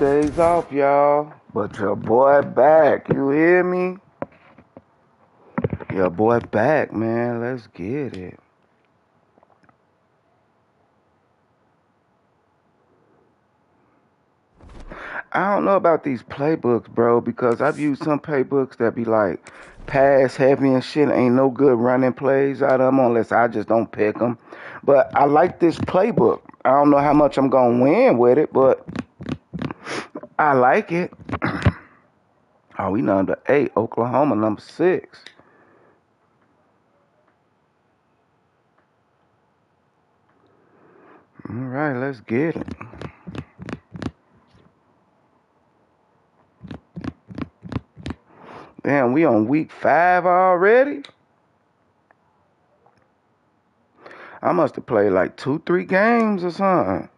days off, y'all. But your boy back. You hear me? Your boy back, man. Let's get it. I don't know about these playbooks, bro, because I've used some playbooks that be like pass heavy and shit. Ain't no good running plays out of them unless I just don't pick them. But I like this playbook. I don't know how much I'm going to win with it, but I like it. Oh, we number 8. Oklahoma, number 6. All right, let's get it. Damn, we on week 5 already? I must have played like 2-3 games or something.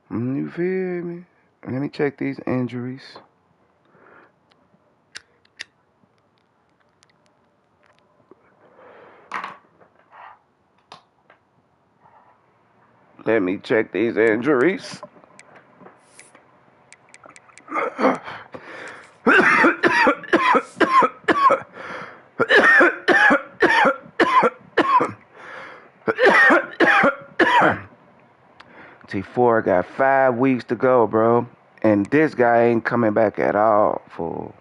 You feel me? Let me check these injuries. Let me check these injuries. T4 got 5 weeks to go, bro. And this guy ain't coming back at all, fool.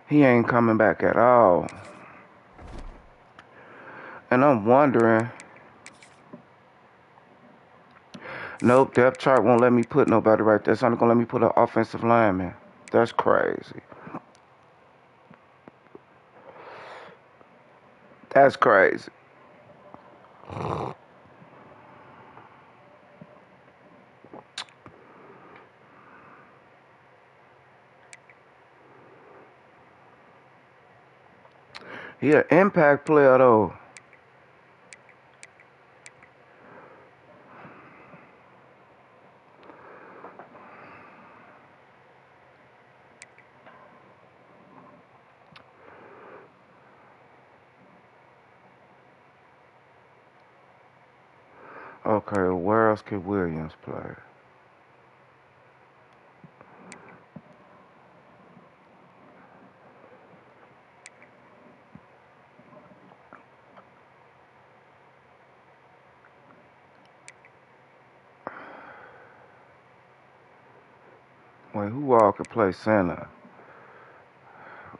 He ain't coming back at all. And I'm wondering. Nope, depth chart won't let me put nobody right there. It's only gonna let me put an offensive lineman. That's crazy. That's crazy. He an impact player though. Okay, where else could Williams play? Wait, who all could play center?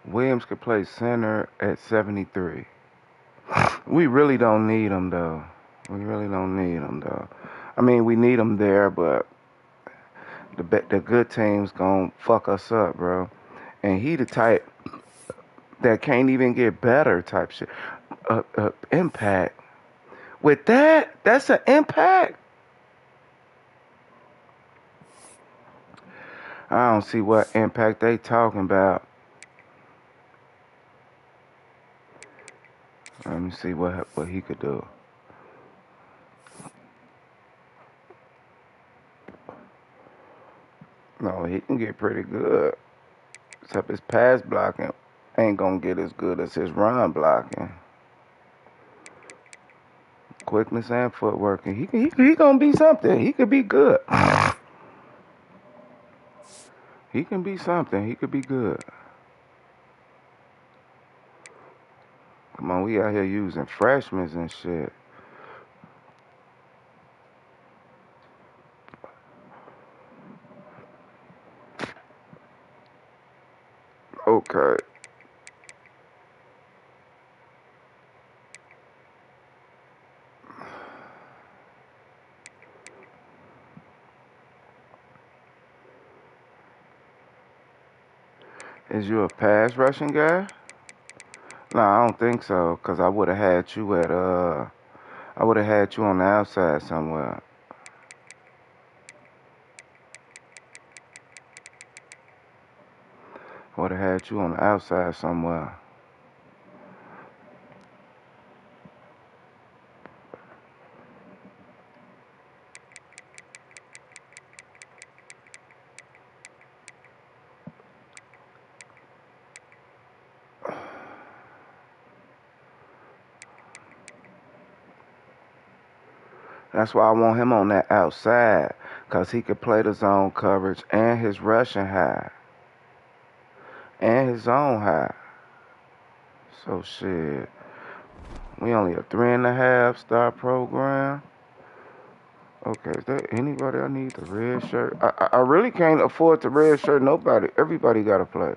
Williams could play center at 73. We really don't need him, though. We really don't need him, though. I mean, we need him there, but the good team's gonna fuck us up, bro. And he the type that can't even get better type shit. Impact. With that, that's an impact. I don't see what impact they talking about. Let me see what he could do. No, he can get pretty good. Except his pass blocking ain't gonna get as good as his run blocking. Quickness and footwork. And he gonna be something. He could be good. He can be something. He could be good. Come on, we out here using freshmen and shit. Okay. Is you a pass rushing guy? No, I don't think so. Cause I would have had you at I would have had you on the outside somewhere. Would have had you on the outside somewhere. That's why I want him on that outside, because he could play the zone coverage and his rushing high and his zone high. So shit, we only a 3.5 star program. Okay, is there anybody I need the red shirt? I really can't afford the red shirt. Nobody. Everybody got to play.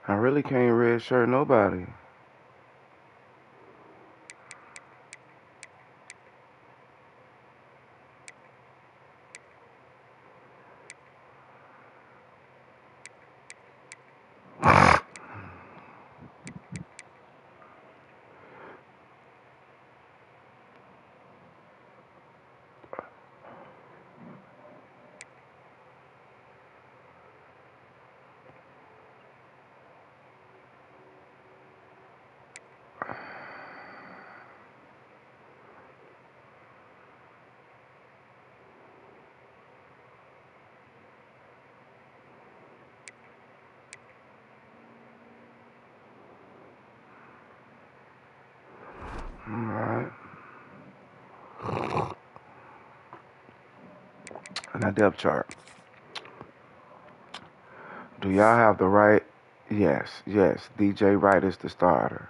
I really can't red shirt nobody. Alright. Now depth chart. Do y'all have the right? Yes, yes. DJ Wright is the starter.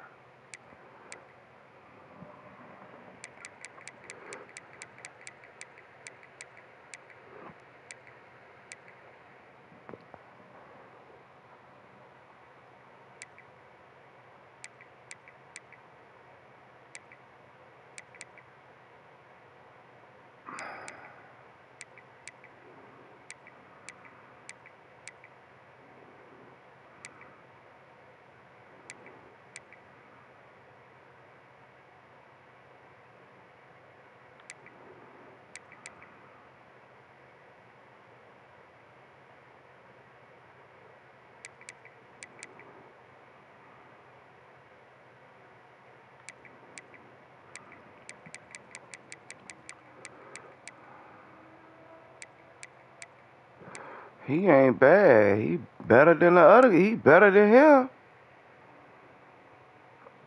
He ain't bad. He better than the other. He better than him.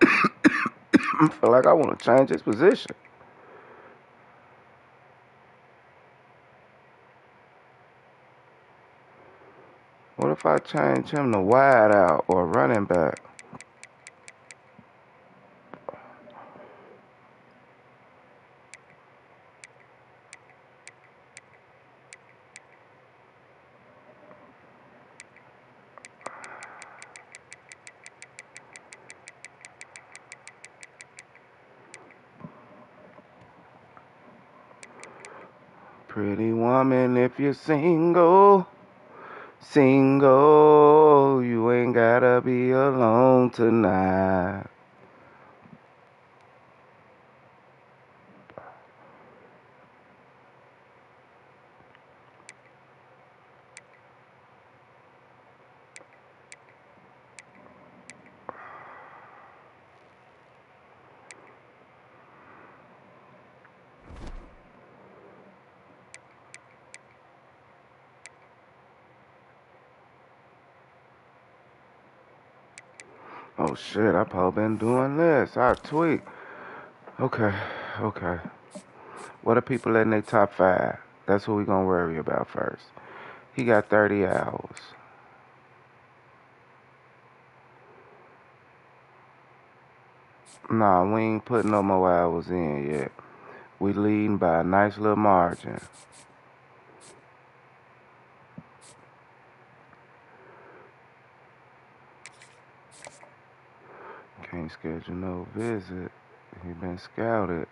I feel like I want to change his position. What if I change him to wide out or running back? Pretty woman, if you're single, single, you ain't gotta be alone tonight. Oh shit, I've probably been doing this. I tweak. Okay, okay. What are people in their top 5? That's what we gonna worry about first. He got 30 hours. Nah, we ain't putting no more hours in yet. We leading by a nice little margin. Can't schedule no visit. He been scouted.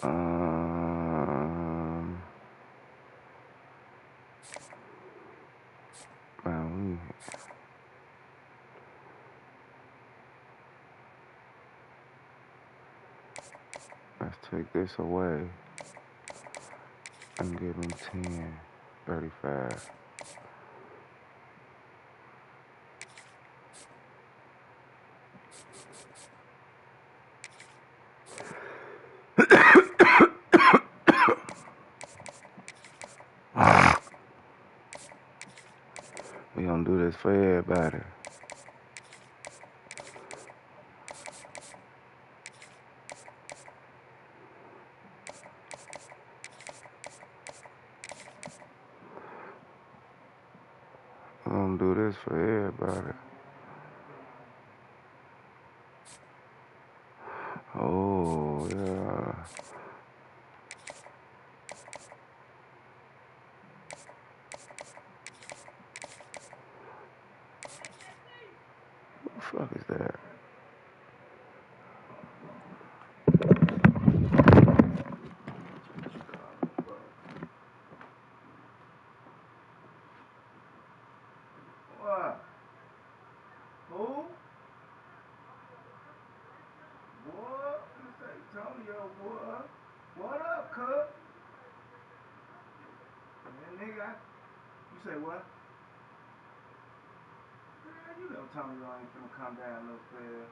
Um, man, let's take this away and give him 10, 35. gonna do this for everybody. We're gonna do this for everybody. Oh, yeah. What the fuck is that? What? Who? What? You say Antonio, what? What up, cuz? Man, nigga, you say what? Man, you know Antonio ain't finna come down no fair.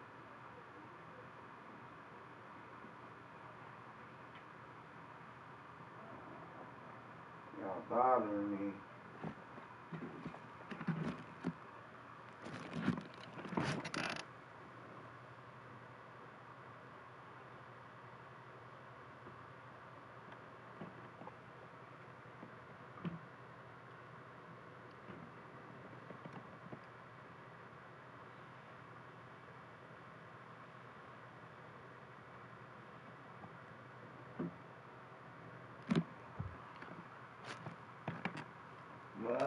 Y'all bothering me. What?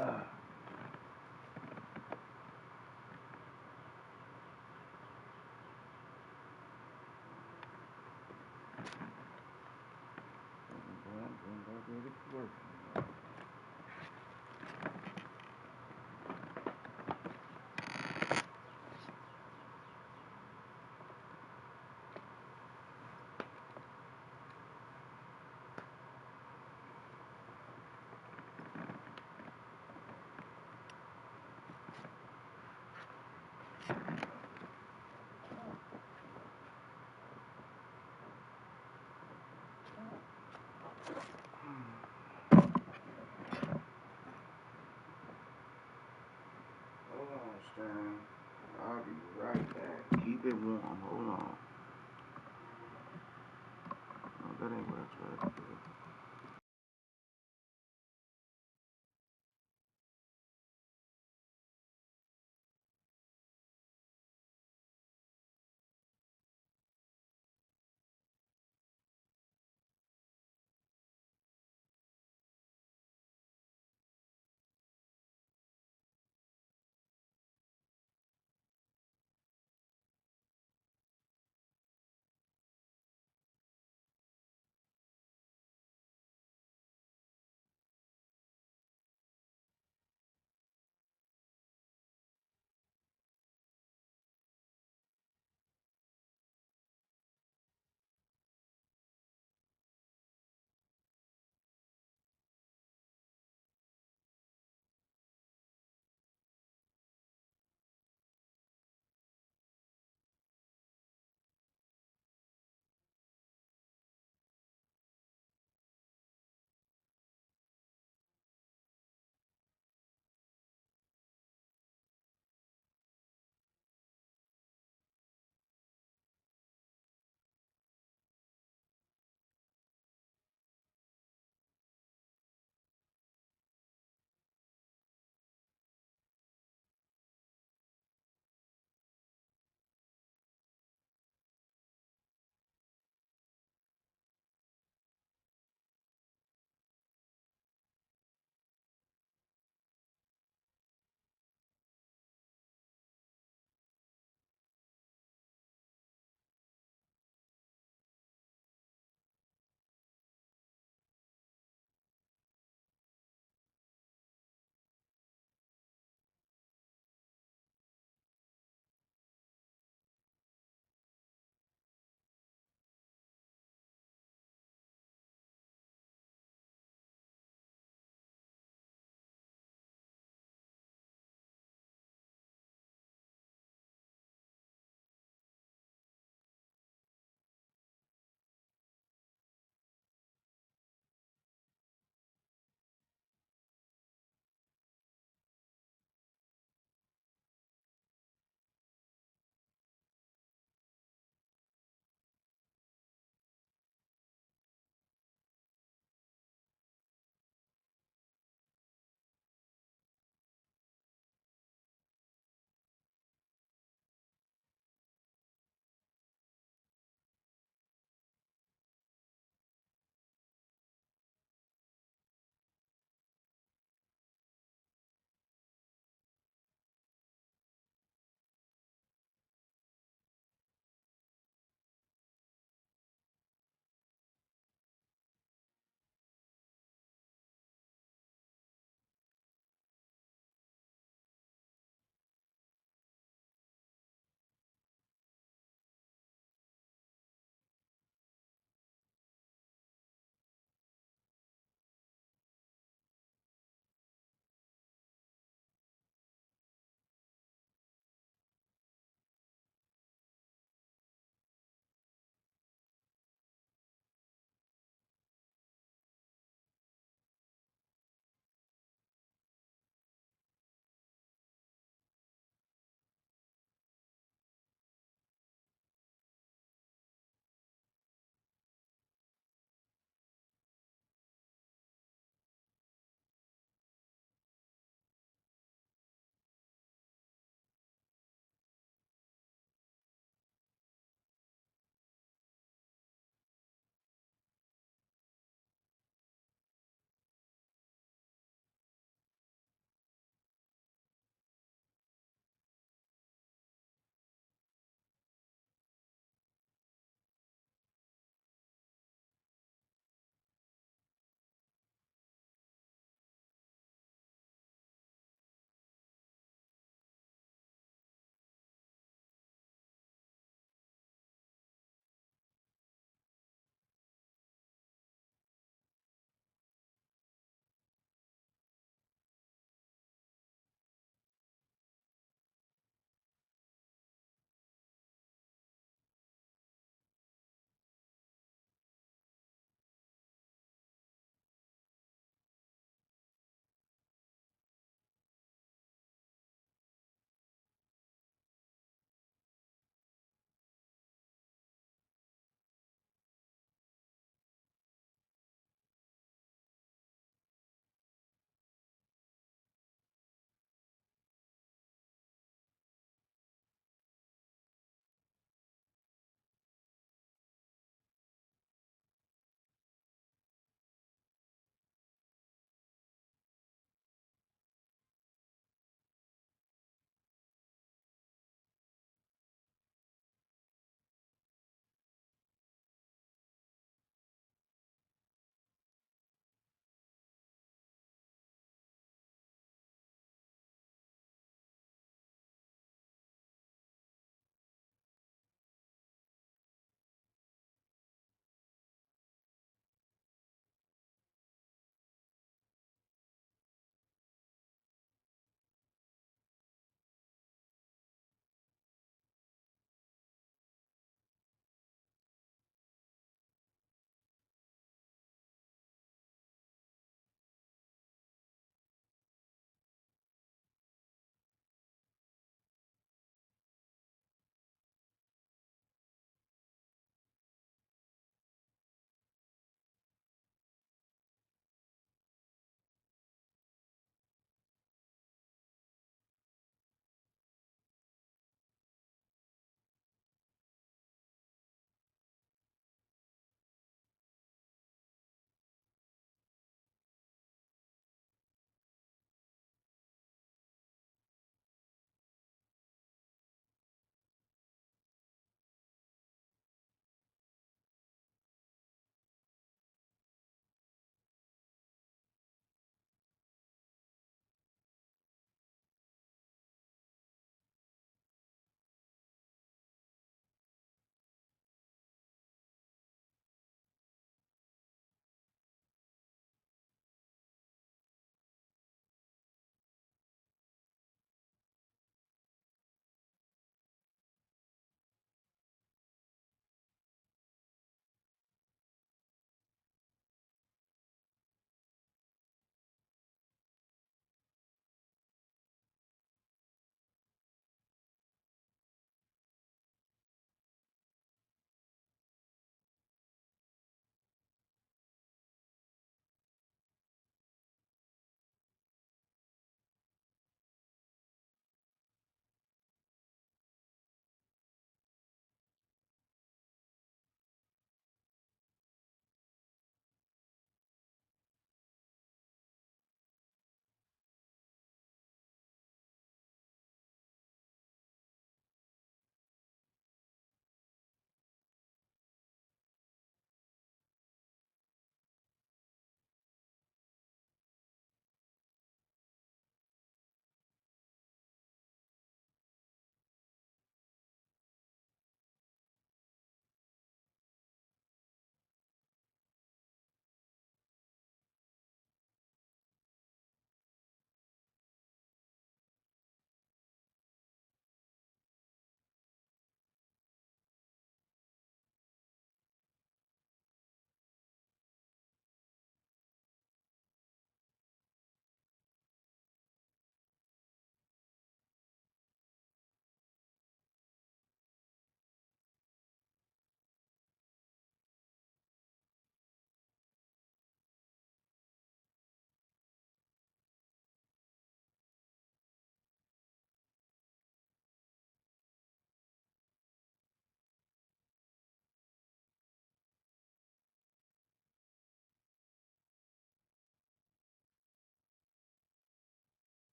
Hold on, Stan. I'll be right back. Keep it warm. Hold on. No, that ain't what I tried to do.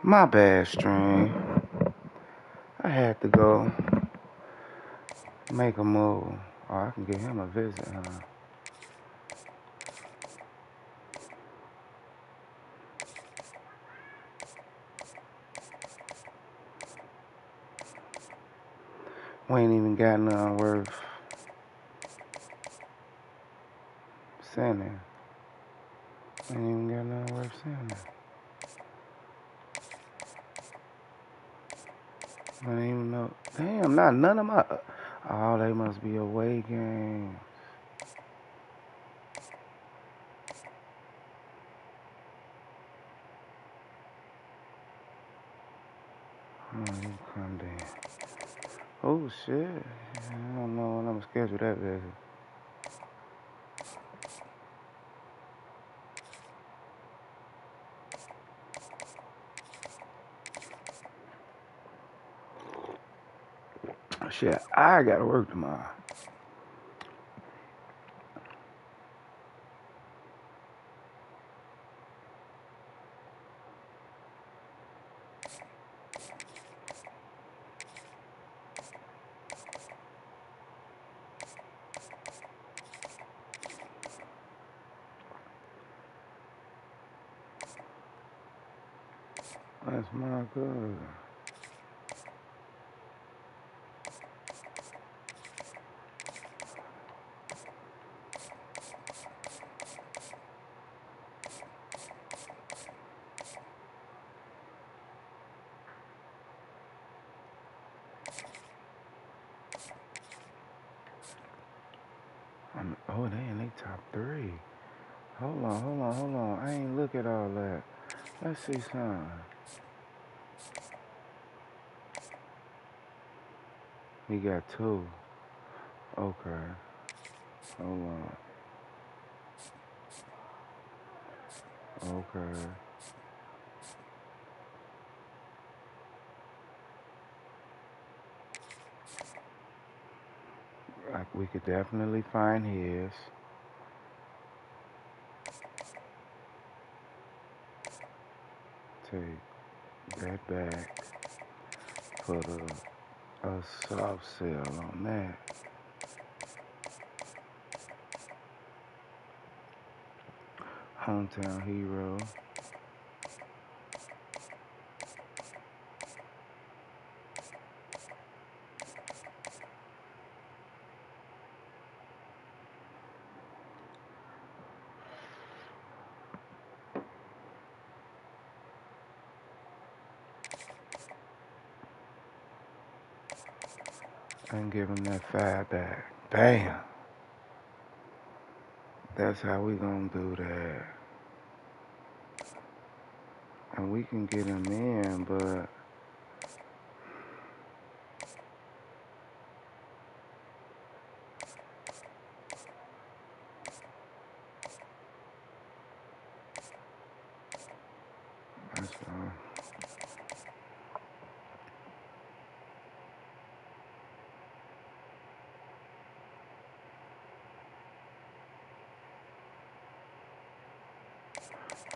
My bad, Stream. I had to go make a move. Oh, I can give him a visit, huh? We ain't even got none worth sending. We ain't even got none worth sending. I don't even know. Damn, not none of my. Oh, they must be away games. Oh, you come down. Oh, shit. I don't know when I'm scheduled that visit. Shit, I gotta work tomorrow. That's my good. Oh, they in they top 3. Hold on. I ain't look at all that. Let's see something. He got 2. Okay. Hold on. Okay. Like, we could definitely find his. Take that back. Put a soft sell on that. Hometown hero. And give him that 5 back. Bam. That's how we gonna do that. And we can get him in, but that's fine.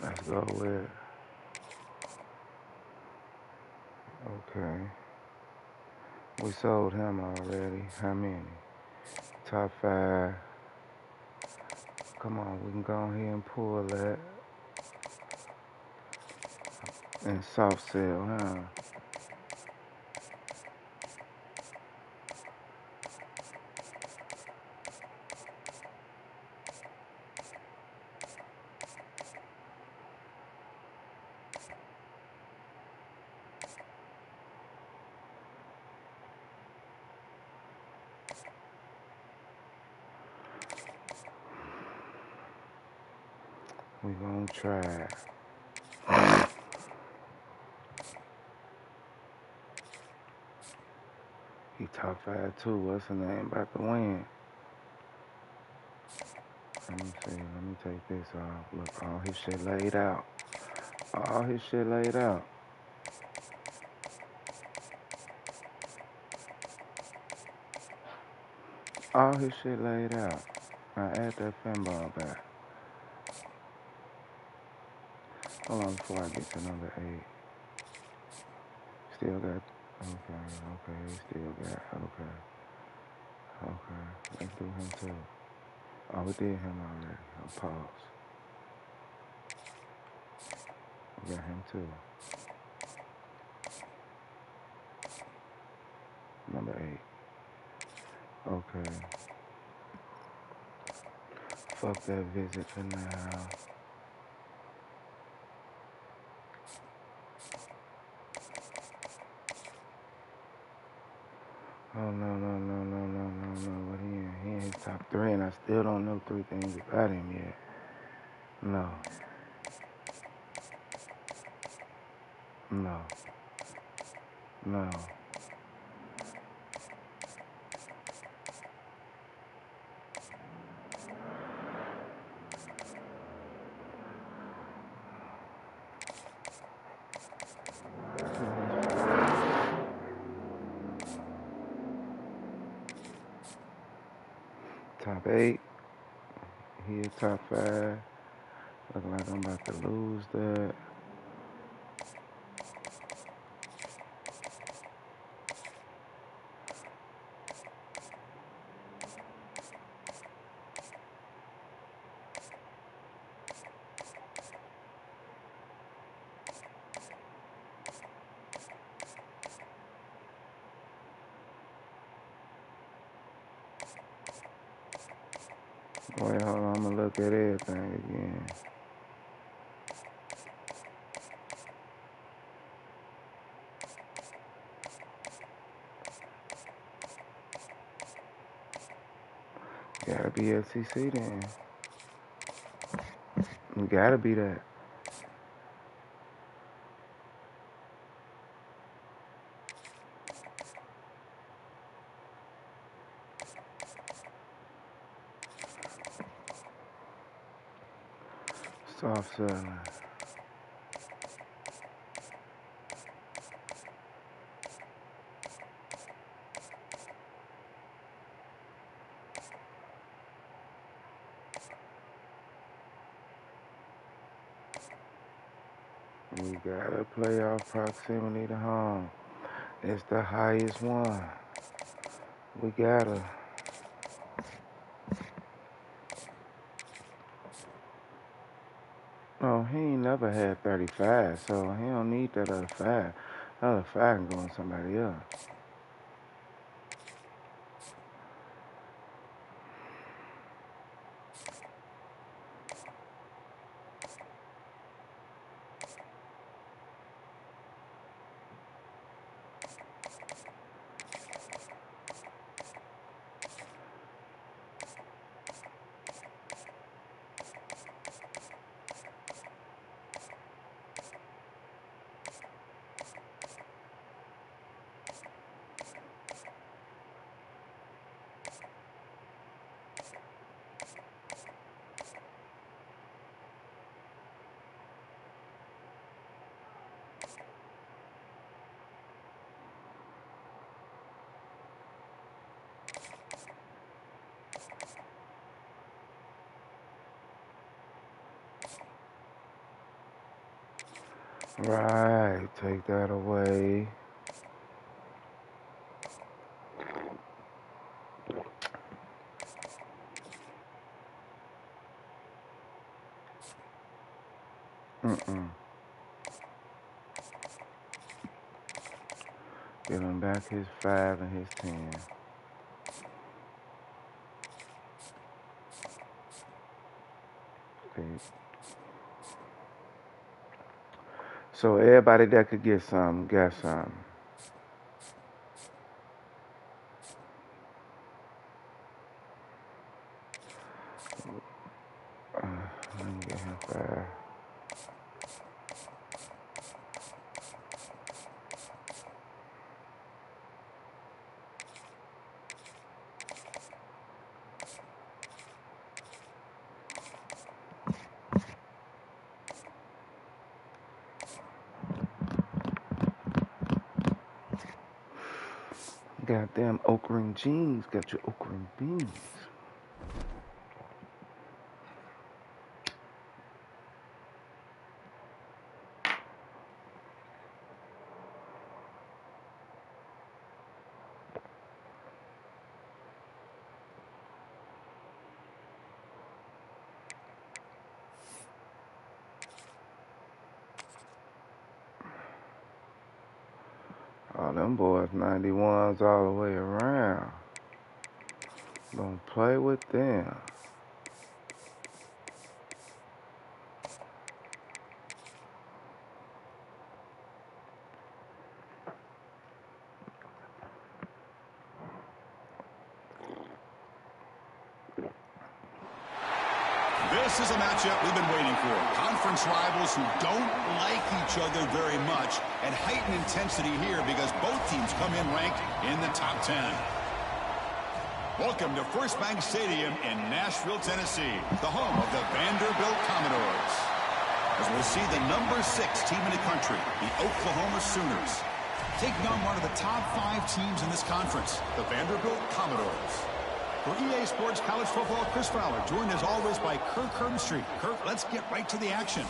Let's go with. Okay. We sold him already. How many? Top 5. Come on, we can go ahead and pull that. And soft sell, huh? We gonna try. He top 5 too. What's the name? About to win. Let me see. Let me take this off. Look, all his shit laid out. All his shit laid out. All his shit laid out. Now add that pinball back. Hold on before I get to number 8. still got. Okay, okay, he still got. Okay, okay. Let's do him too. Oh, we did him already. Pause. We got him too. Number 8. Okay. Fuck that visit for now. Oh no. What he in? He in his top 3, and I still don't know 3 things about him yet. No. No. No. Top 8. He is top 5. Looking like I'm about to lose that. Wait, hold on. I'm gonna look at everything again. Gotta be SEC then. You gotta be that. Soft selling. We got a playoff proximity to home. It's the highest one. We gotta. Oh, he ain't never had 35, so he don't need that other 5. That other 5 can go on somebody else. Right, take that away. Give him back his 5 and his 10. Okay. So everybody that could get some, got some. Let me get him 5. Goddamn okra and jeans. Got your okra and beans. Oh, them boys 91s all the way around. Don't play with them. This is a matchup we've been waiting for. Conference rivals who don't like each other very much, and heightened intensity here because both teams come in ranked in the top 10. Welcome to First Bank Stadium in Nashville, Tennessee, the home of the Vanderbilt Commodores. As we'll see the number 6 team in the country, the Oklahoma Sooners, taking on one of the top 5 teams in this conference, the Vanderbilt Commodores. For EA Sports College Football, Chris Fowler, joined as always by Kirk Herbstreit. Kirk, let's get right to the action.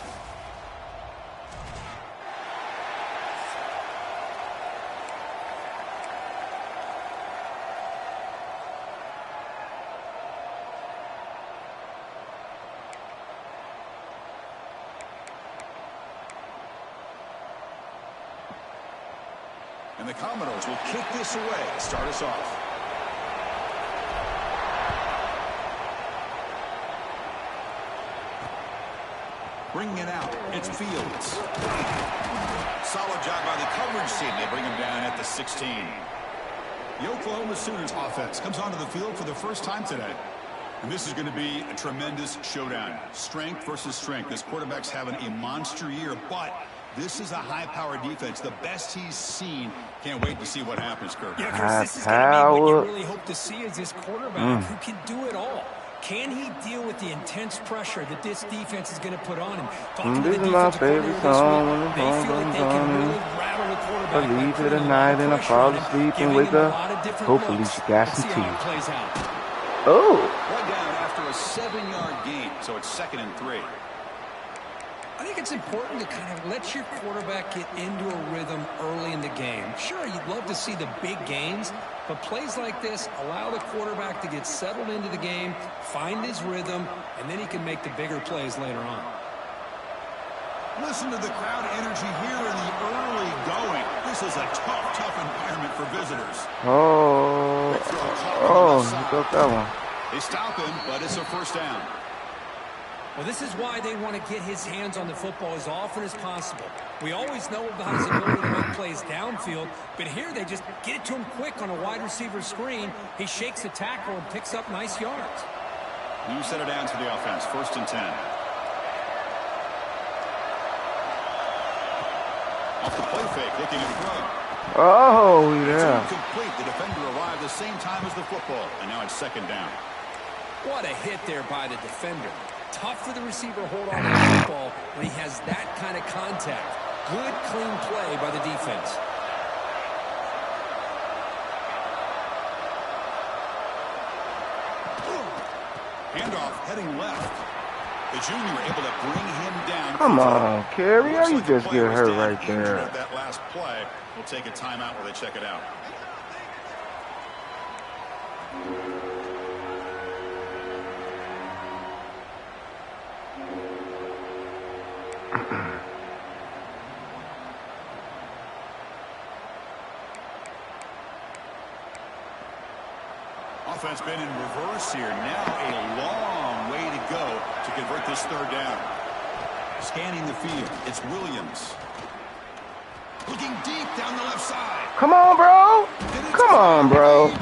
And the Commodores will kick this away to start us off. Bringing it out, it's Fields. Solid job by the coverage team. They bring him down at the 16. The Oklahoma Sooners offense comes onto the field for the first time today. And this is going to be a tremendous showdown. Strength versus strength. This quarterback's having a monster year, but this is a high-powered defense, the best he's seen. Can't wait to see what happens, Kirk. Yeah, Chris, this is going to be what you really hope to see is this quarterback who can do it all. Can he deal with the intense pressure that this defense is going to put on him? Talking to the defensive coordinator this week, they feel like they can really rattle the quarterback. Believe it or not, and I fall asleep and wake up. Hopefully she got some teeth. Oh. One down after a 7-yard gain, so it's 2nd and 3. I think it's important to kind of let your quarterback get into a rhythm early in the game. Sure, you'd love to see the big gains, but plays like this allow the quarterback to get settled into the game, find his rhythm, and then he can make the bigger plays later on. Listen to the crowd energy here in the early going. This is a tough environment for visitors. Oh, he got that one. They stop him, but it's a first down. Well, this is why they want to get his hands on the football as often as possible. We always know about his ability to make plays downfield, but here they just get it to him quick on a wide receiver screen. He shakes the tackle and picks up nice yards. You set it down to the offense, 1st and 10. Off the play fake, looking in front. Oh, yeah. It's incomplete. The defender arrived the same time as the football, and now it's 2nd down. What a hit there by the defender. Tough for the receiver to hold on to the football when he has that kind of contact. Good, clean play by the defense. Handoff heading left. The junior able to bring him down. Come on, Kerry. How you just get hurt right there? That last play. We'll take a timeout while they check it out. Offense been in reverse here. Now a long way to go to convert this 3rd down. Scanning the field, it's Williams. Looking deep down the left side. Come on, bro. Come on, bro.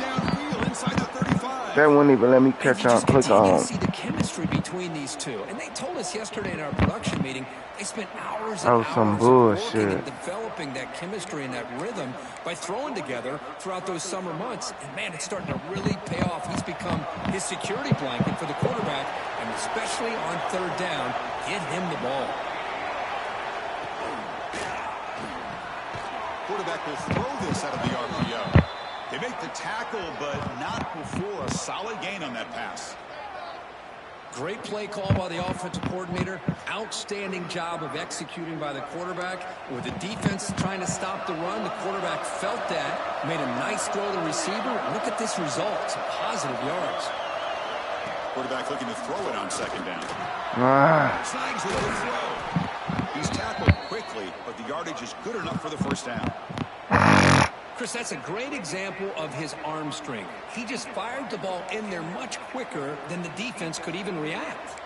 That wouldn't even let me catch on. Click on. You can see the chemistry between these two. And they told us yesterday in our production meeting they spent hours and hours working and developing that chemistry and that rhythm by throwing together throughout those summer months. And, man, it's starting to really pay off. He's become his security blanket for the quarterback, and especially on 3rd down, get him the ball. Quarterback will throw this out of the RPO. They make the tackle, but not before a solid gain on that pass. Great play call by the offensive coordinator. Outstanding job of executing by the quarterback. With the defense trying to stop the run, the quarterback felt that, made a nice throw to the receiver. Look at this result. Some positive yards. Quarterback looking to throw it on 2nd down. Snags with the throw. He's tackled quickly, but the yardage is good enough for the 1st down. Chris, that's a great example of his arm strength. He just fired the ball in there much quicker than the defense could even react.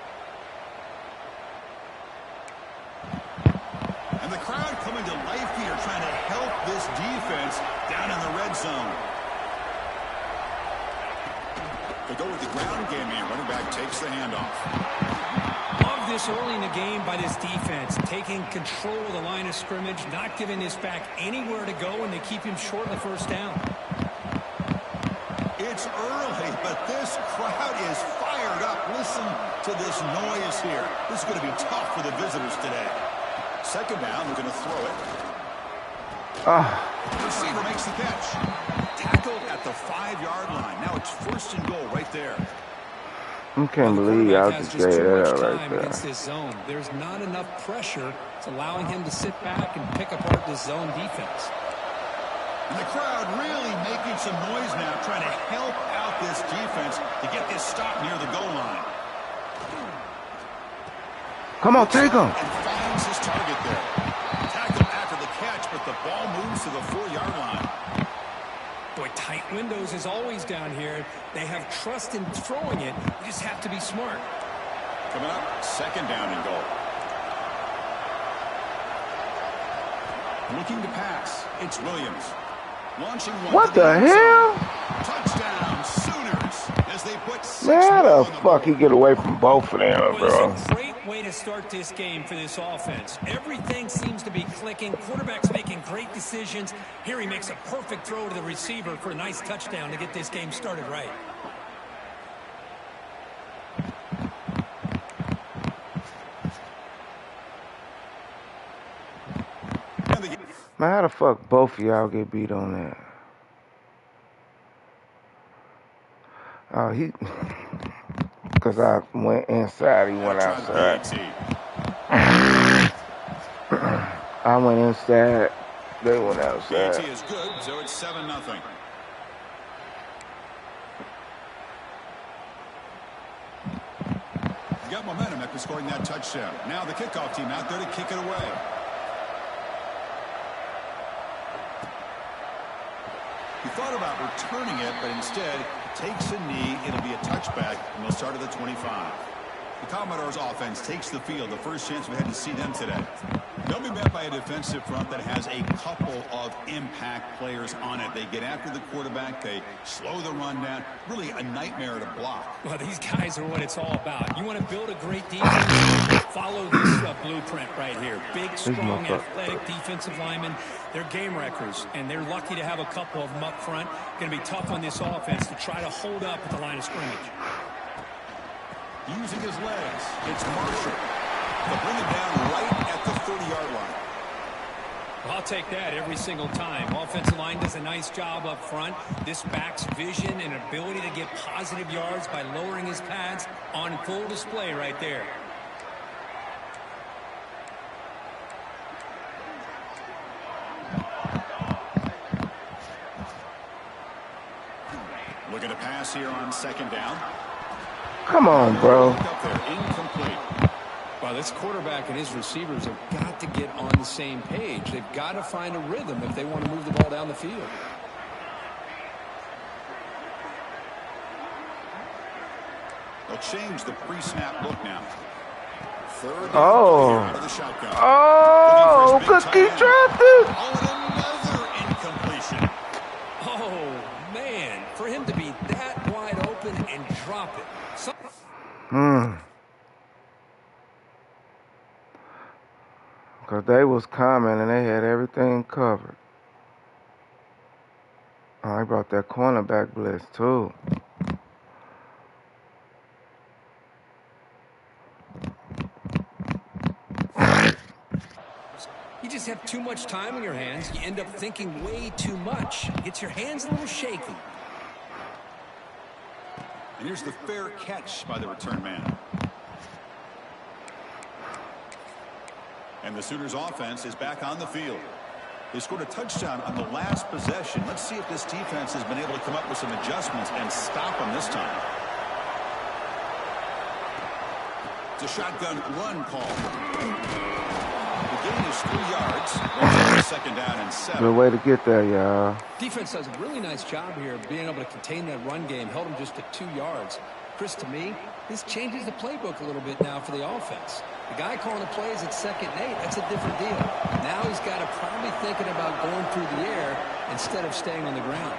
And the crowd coming to life here, trying to help this defense down in the red zone. They go with the ground game here. Running back takes the handoff. Love this early in the game by this defense, taking control of the line of scrimmage, not giving this back anywhere to go, and they keep him short of the first down. It's early, but this crowd is fired up. Listen to this noise here. This is going to be tough for the visitors today. Second down, they're going to throw it. The receiver makes the catch. Tackled at the 5-yard line. Now it's 1st and goal right there. I can't believe y'all just say that right there. Against this zone. There's not enough pressure. It's allowing him to sit back and pick apart this zone defense. And the crowd really making some noise now, trying to help out this defense to get this stop near the goal line. Come on, take him. And finds his target there. Tackled after the catch, but the ball moves to the 4-yard line. Boy, tight windows is always down here. They have trust in throwing it. You just have to be smart. Coming up, 2nd down and goal. Looking to pass. It's Williams. Launching one. What the hell? Touchdown, Sooners. As they put 6 Man, how on the the fuck he get away from both of them, bro? Well, it's a great way to start this game for this offense. Everything seems to be clicking. Quarterback's making great decisions. Here he makes a perfect throw to the receiver for a nice touchdown to get this game started right. Man, how the fuck both of y'all get beat on that? Oh, because I went inside, he went outside. I went inside, they went outside. PAT is good, so it's 7-0. He's got momentum after scoring that touchdown. Now the kickoff team out there to kick it away. He thought about returning it, but instead takes a knee. It'll be a touchback, and they'll start at the 25. The Commodores offense takes the field. The first chance we had to see them today. They'll be met by a defensive front that has a couple of impact players on it. They get after the quarterback. They slow the run down. Really a nightmare to block. Well, these guys are what it's all about. You want to build a great defense? Follow this blueprint right here. Big, strong, athletic defensive linemen. They're game wreckers, and they're lucky to have a couple of them up front. Going to be tough on this offense to try to hold up at the line of scrimmage. Using his legs, it's Marshall. They'll bring it down right at the 30-yard line. I'll take that every single time. Offensive line does a nice job up front. This back's vision and ability to get positive yards by lowering his pads on full display right there. Looking to pass here on 2nd down. Come on, bro. Incomplete. Well, this quarterback and his receivers have got to get on the same page. They've got to find a rhythm if they want to move the ball down the field. They'll change the pre-snap look now. 3rd down out of the shotgun. Oh, cookie dropped it. Another incompletion. Oh, man. For him to be that wide open and drop it. Because they was coming and they had everything covered. Oh, I brought that cornerback blitz too. You just have too much time on your hands. You end up thinking way too much. Gets your hands a little shaky. And here's the fair catch by the return man. And the Sooners offense is back on the field. They scored a touchdown on the last possession. Let's see if this defense has been able to come up with some adjustments and stop them this time. It's a shotgun run call. The gain is 3 yards. Brings up second down and 7. Good way to get there, y'all. Defense does a really nice job here of being able to contain that run game. Held him just to 2 yards. Chris, to me, this changes the playbook a little bit now for the offense. The guy calling the plays at 2nd and 8, that's a different deal. Now he's got to probably thinking about going through the air instead of staying on the ground.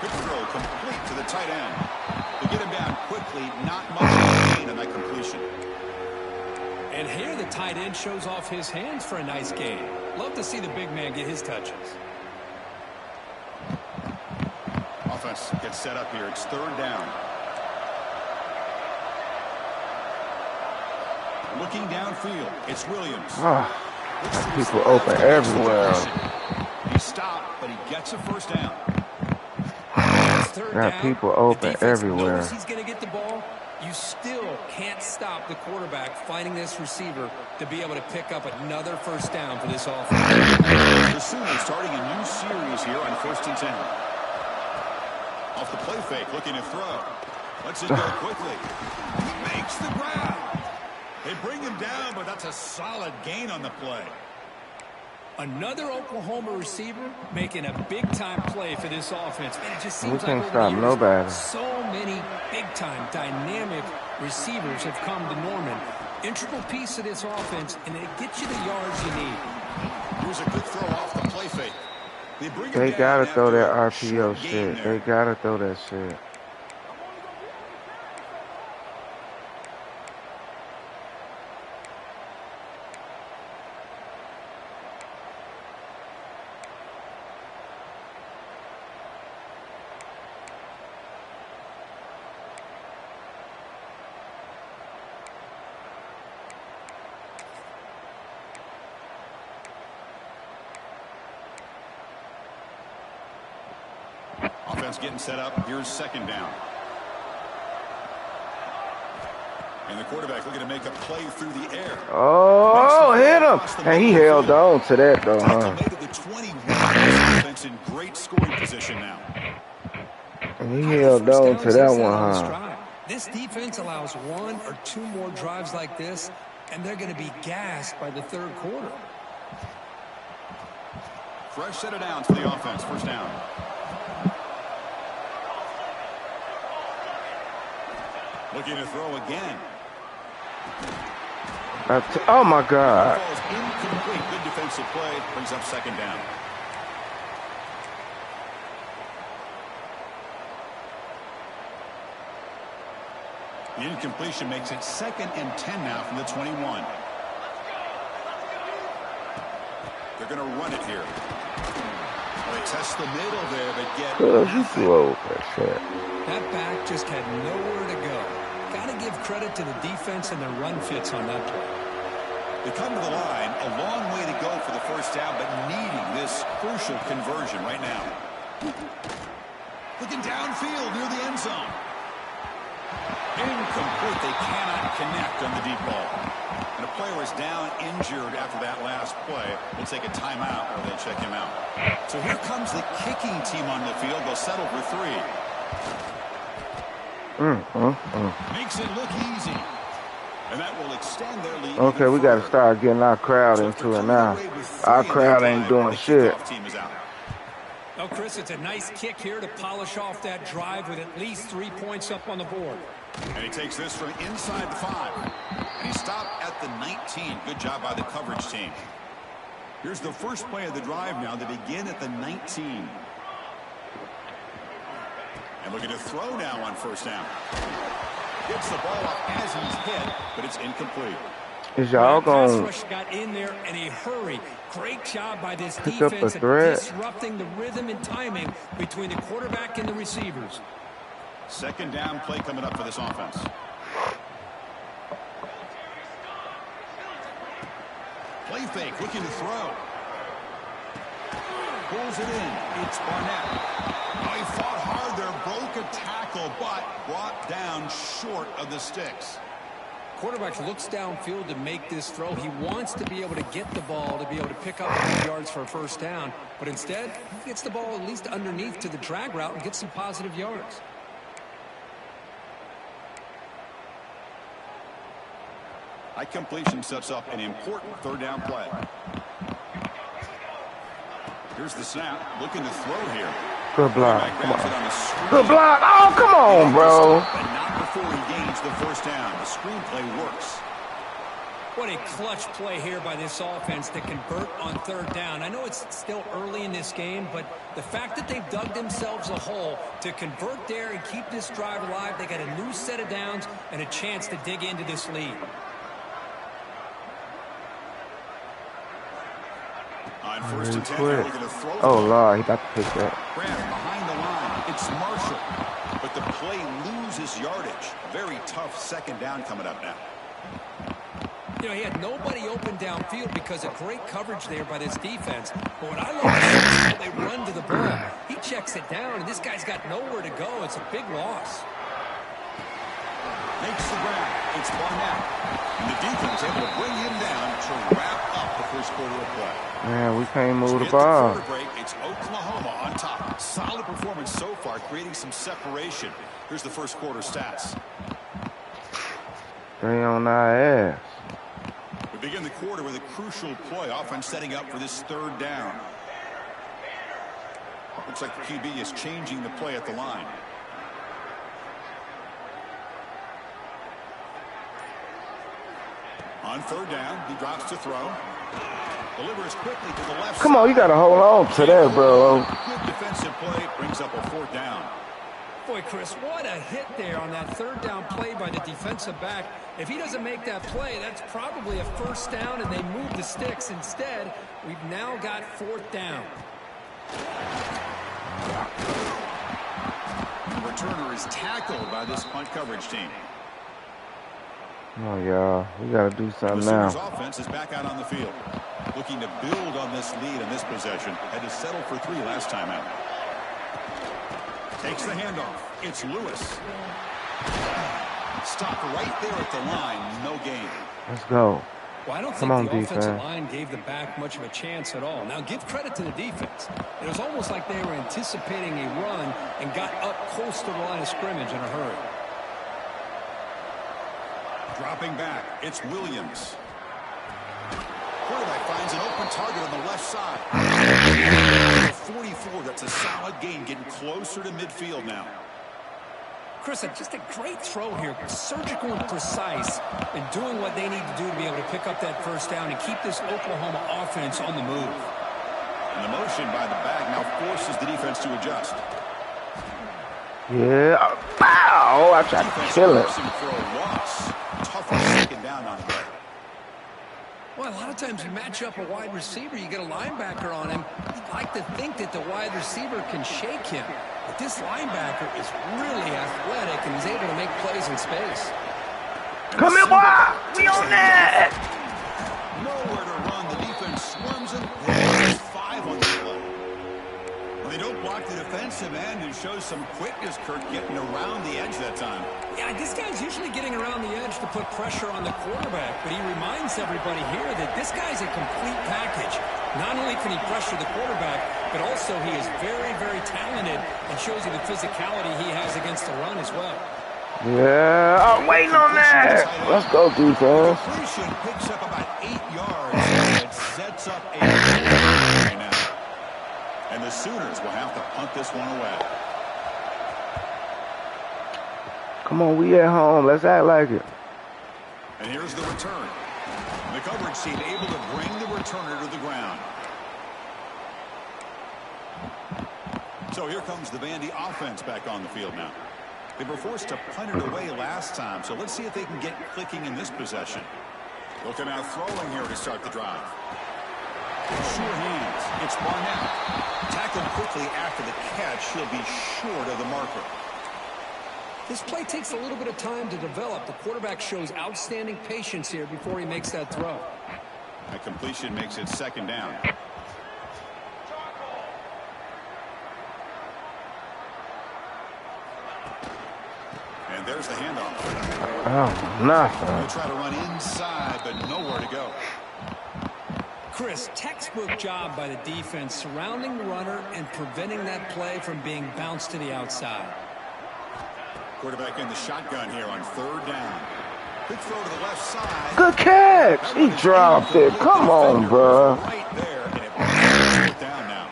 Quick throw complete to the tight end. To get him down quickly, not much gain on that completion. And here the tight end shows off his hands for a nice gain. Love to see the big man get his touches. Offense gets set up here. It's 3rd down. Looking downfield, it's Williams. People open everywhere. He stopped, but he gets a first down. Got people open everywhere. He's going to get the ball. You still can't stop the quarterback finding this receiver to be able to pick up another first down for this offense. The Sooners starting a new series here on 1st and 10. Off the play fake, looking to throw. Lets it go quickly. He makes the grab. They bring him down, but that's a solid gain on the play. Another Oklahoma receiver making a big-time play for this offense. Man, it just seems we can't like stop nobody. So many big-time, dynamic receivers have come to Norman. Integral piece of this offense, and it gets you the yards you need. Here's a quick throw off the play fake. They gotta throw that RPO shit. They gotta throw that shit. Offense getting set up. Here's 2nd down. And the quarterback looking to make a play through the air. Oh, hit him. And he held on to that, though, huh? The 21 offense in great scoring position now. And he held on to that one, huh? This defense allows 1 or 2 more drives like this, and they're going to be gassed by the 3rd quarter. Fresh set of downs for the offense. First down. Looking to throw again. Oh, my God. Incomplete. Good defensive play. Brings up 2nd down. The incompletion makes it 2nd and 10 now from the 21. They're going to run it here. They test the middle there, but get... You too old for that shit. That back just had nowhere to go. Got to give credit to the defense and their run fits on that play. They come to the line, a long way to go for the first down, but needing this crucial conversion right now. Looking downfield near the end zone. Incomplete. They cannot connect on the deep ball. And a player is down injured after that last play. We'll take a timeout or they'll check him out. So here comes the kicking team on the field. They'll settle for 3. Makes it look easy. And that will extend their lead. Okay, we got to start getting our crowd into it now. Our crowd ain't doing shit. Well, Chris, it's a nice kick here to polish off that drive with at least 3 points up on the board. And he takes this from inside 5. And he stopped at the 19. Good job by the coverage team. Here's the first play of the drive now. They begin at the 19. And looking to throw now on first down. Gets the ball up as he's hit, but it's incomplete. Is y'all going to got in there in a hurry. Great job by this pick up defense a threat? Disrupting the rhythm and timing between the quarterback and the receivers. 2nd down play coming up for this offense. Play fake, looking to throw. Pulls it in. It's Barnett. Oh, he fought hard there, broke a tackle, but brought down short of the sticks. Quarterback looks downfield to make this throw. He wants to be able to get the ball to be able to pick up 100 yards for a first down, but instead he gets the ball at least underneath to the drag route and gets some positive yards. High completion sets up an important third down play. Here's the snap. Looking to throw here. Good block. Come on. Good block. Oh, come on, bro. But not before he gains the first down. The screenplay works. What a clutch play here by this offense to convert on third down. I know it's still early in this game, but the fact that they've dug themselves a hole to convert there and keep this drive alive, they got a new set of downs and a chance to dig into this lead. On first and 10, they're looking to throw. Oh, Lord, he got to pick that. Grab behind the line. It's Marshall. But the play loses yardage. Very tough second down coming up now. You know, he had nobody open downfield because of great coverage there by this defense. But what I love is how they run to the ball. He checks it down, and this guy's got nowhere to go. It's a big loss. Makes the grab. It's Barnett. And the defense able to bring him down to wrap up the first quarter of play. Man, we can't move the The ball. quarter break, it's Oklahoma on top. Solid performance so far, creating some separation. Here's the first quarter stats. They on our ass. We begin the quarter with a crucial play. Offense setting up for this third down. Looks like the QB is changing the play at the line. On third down, he drops to throw. Delivers quickly to the left. Come on, you got to hold on to that, bro. Good defensive play brings up a fourth down. Boy, Chris, what a hit there on that third down play by the defensive back. If he doesn't make that play, that's probably a first down, and they move the sticks. Instead, we've now got fourth down. The returner is tackled by this punt coverage team. Oh, y'all. We got to do something The Sooners now. offense is back out on the field. Looking to build on this lead in this possession. Had to settle for 3 last time out. Takes the handoff. It's Lewis. Stopped right there at the line. No gain. Let's go. Well, I don't Come think on, the offensive defense. line gave the back much of a chance at all. Now, give credit to the defense. It was almost like they were anticipating a run and got up close to the line of scrimmage in a hurry. Dropping back. It's Williams. Quarterback finds an open target on the left side. 44. That's a solid gain. Getting closer to midfield now. Chris, just a great throw here. Surgical and precise in doing what they need to do to be able to pick up that first down and keep this Oklahoma offense on the move. And the motion by the back now forces the defense to adjust. Yeah. Bow. I tried to kill it. For a loss. Tough on second down on the Well, a lot of times you match up a wide receiver, you get a linebacker on him. You'd like to think that the wide receiver can shake him. But this linebacker is really athletic and is able to make plays in space. Come here, boy. We on that. Nowhere to run. The defense swarms him. There's 5 on the play. Well, they don't block the defensive end and show some quickness, Kirk, getting around the edge that time. Yeah, this guy's usually getting around the edge to put pressure on the quarterback, but he reminds everybody here that this guy's a complete package. Not only can he pressure the quarterback, but also he is very, very talented and shows you the physicality he has against the run as well. Yeah. I'm waiting on that. Let's go, defense. Completion picks up about 8 yards. And it sets up a right now. And the Sooners will have to punt this one away. Come on, we at home. Let's act like it. And here's the return. The coverage team able to bring the returner to the ground. So here comes the Vandy offense back on the field now. They were forced to punt it away last time, so let's see if they can get clicking in this possession. Looking out throwing here to start the drive. Sure hands. It's Barnett. Tackled quickly after the catch. He'll be short of the marker. This play takes a little bit of time to develop. The quarterback shows outstanding patience here before he makes that throw. That completion makes it second down. And there's the handoff. Oh, nothing. They'll try to run inside, but nowhere to go. Chris, textbook job by the defense surrounding the runner and preventing that play from being bounced to the outside. Quarterback in the shotgun here on third down. Quick throw to the left side. Good catch. He dropped it. Come on, bro. Right there, and it brings it down now.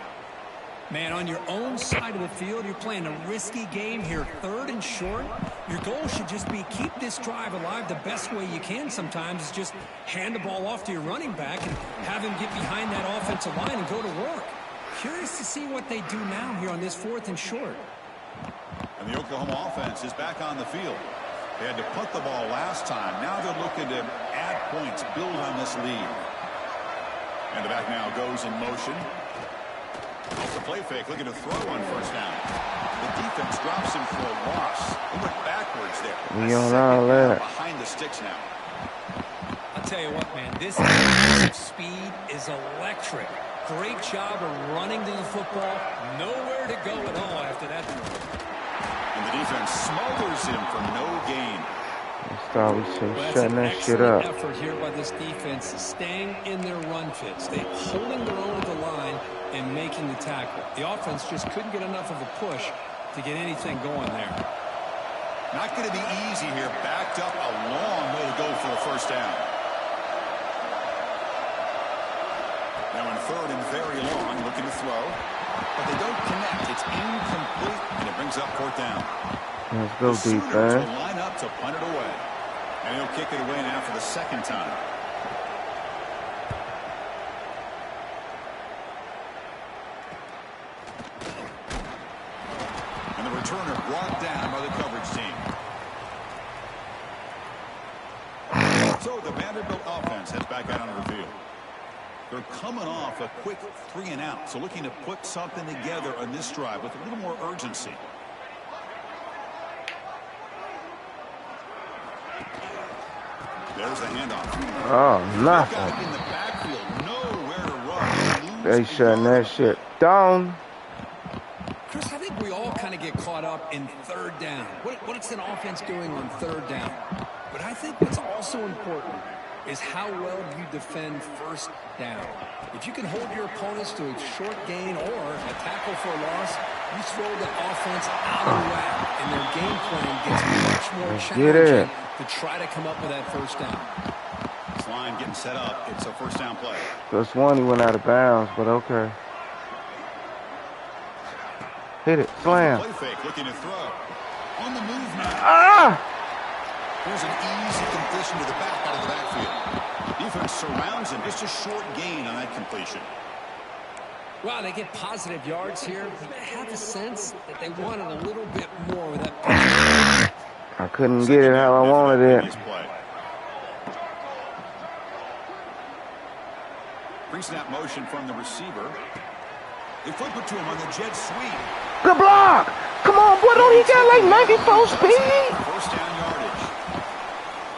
Man, on your own side of the field, you're playing a risky game here, 3rd and short. Your goal should just be keep this drive alive the best way you can sometimes is just hand the ball off to your running back and have him get behind that offensive line and go to work. Curious to see what they do now here on this 4th and short. And the Oklahoma offense is back on the field. They had to punt the ball last time. Now they're looking to add points, build on this lead. And the back now goes in motion. Off the play fake, looking to throw on first down. The defense drops him for a loss. He went backwards there. We on all that. Behind the sticks now. I'll tell you what, man, this offensive speed is electric. Great job of running to the football. Nowhere to go at all after that. And the defense smothers him for no gain. Thought we should shutting that shit up. Effort here by this defense, staying in their run fits. They holding their own at the line and making the tackle. The offense just couldn't get enough of a push to get anything going there. Not going to be easy here. Backed up a long way to go for the first down. Now in 3rd and very long, looking to throw. But they don't connect. It's incomplete, and it brings up 4th down. Let's go, the defense. will line up to punt it away. And he'll kick it away now for the 2nd time. And the returner brought down by the coverage team. So the Vanderbilt offense heads back out onto the field. They're coming off a quick 3 and out, so looking to put something together on this drive with a little more urgency. There's the handoff. Oh, nothing. In the backfield, nowhere to run. They shutting that shit down. Chris, I think we all kind of get caught up in 3rd down. What's an offense doing on 3rd down? But I think what's also important is how well you defend 1st down. If you can hold your opponents to a short gain or a tackle for a loss, you throw the offense out of whack, and their game plan gets much more challenging to try to come up with that 1st down. This line getting set up. It's a 1st down play. Plus one, he went out of bounds, but okay. Hit it, slam. Play fake, looking to throw. On the move now. Ah! Here's an easy completion to the back out of the backfield. Defense surrounds him. Just a short gain on that completion. Well, they get positive yards here, but I have a sense that they wanted a little bit more with that. I couldn't get it how I wanted it. Pre-snap motion from the receiver. They flip it to him on the jet sweep. Good block! Come on, boy, don't he got like 94 speed? 1st down yardage.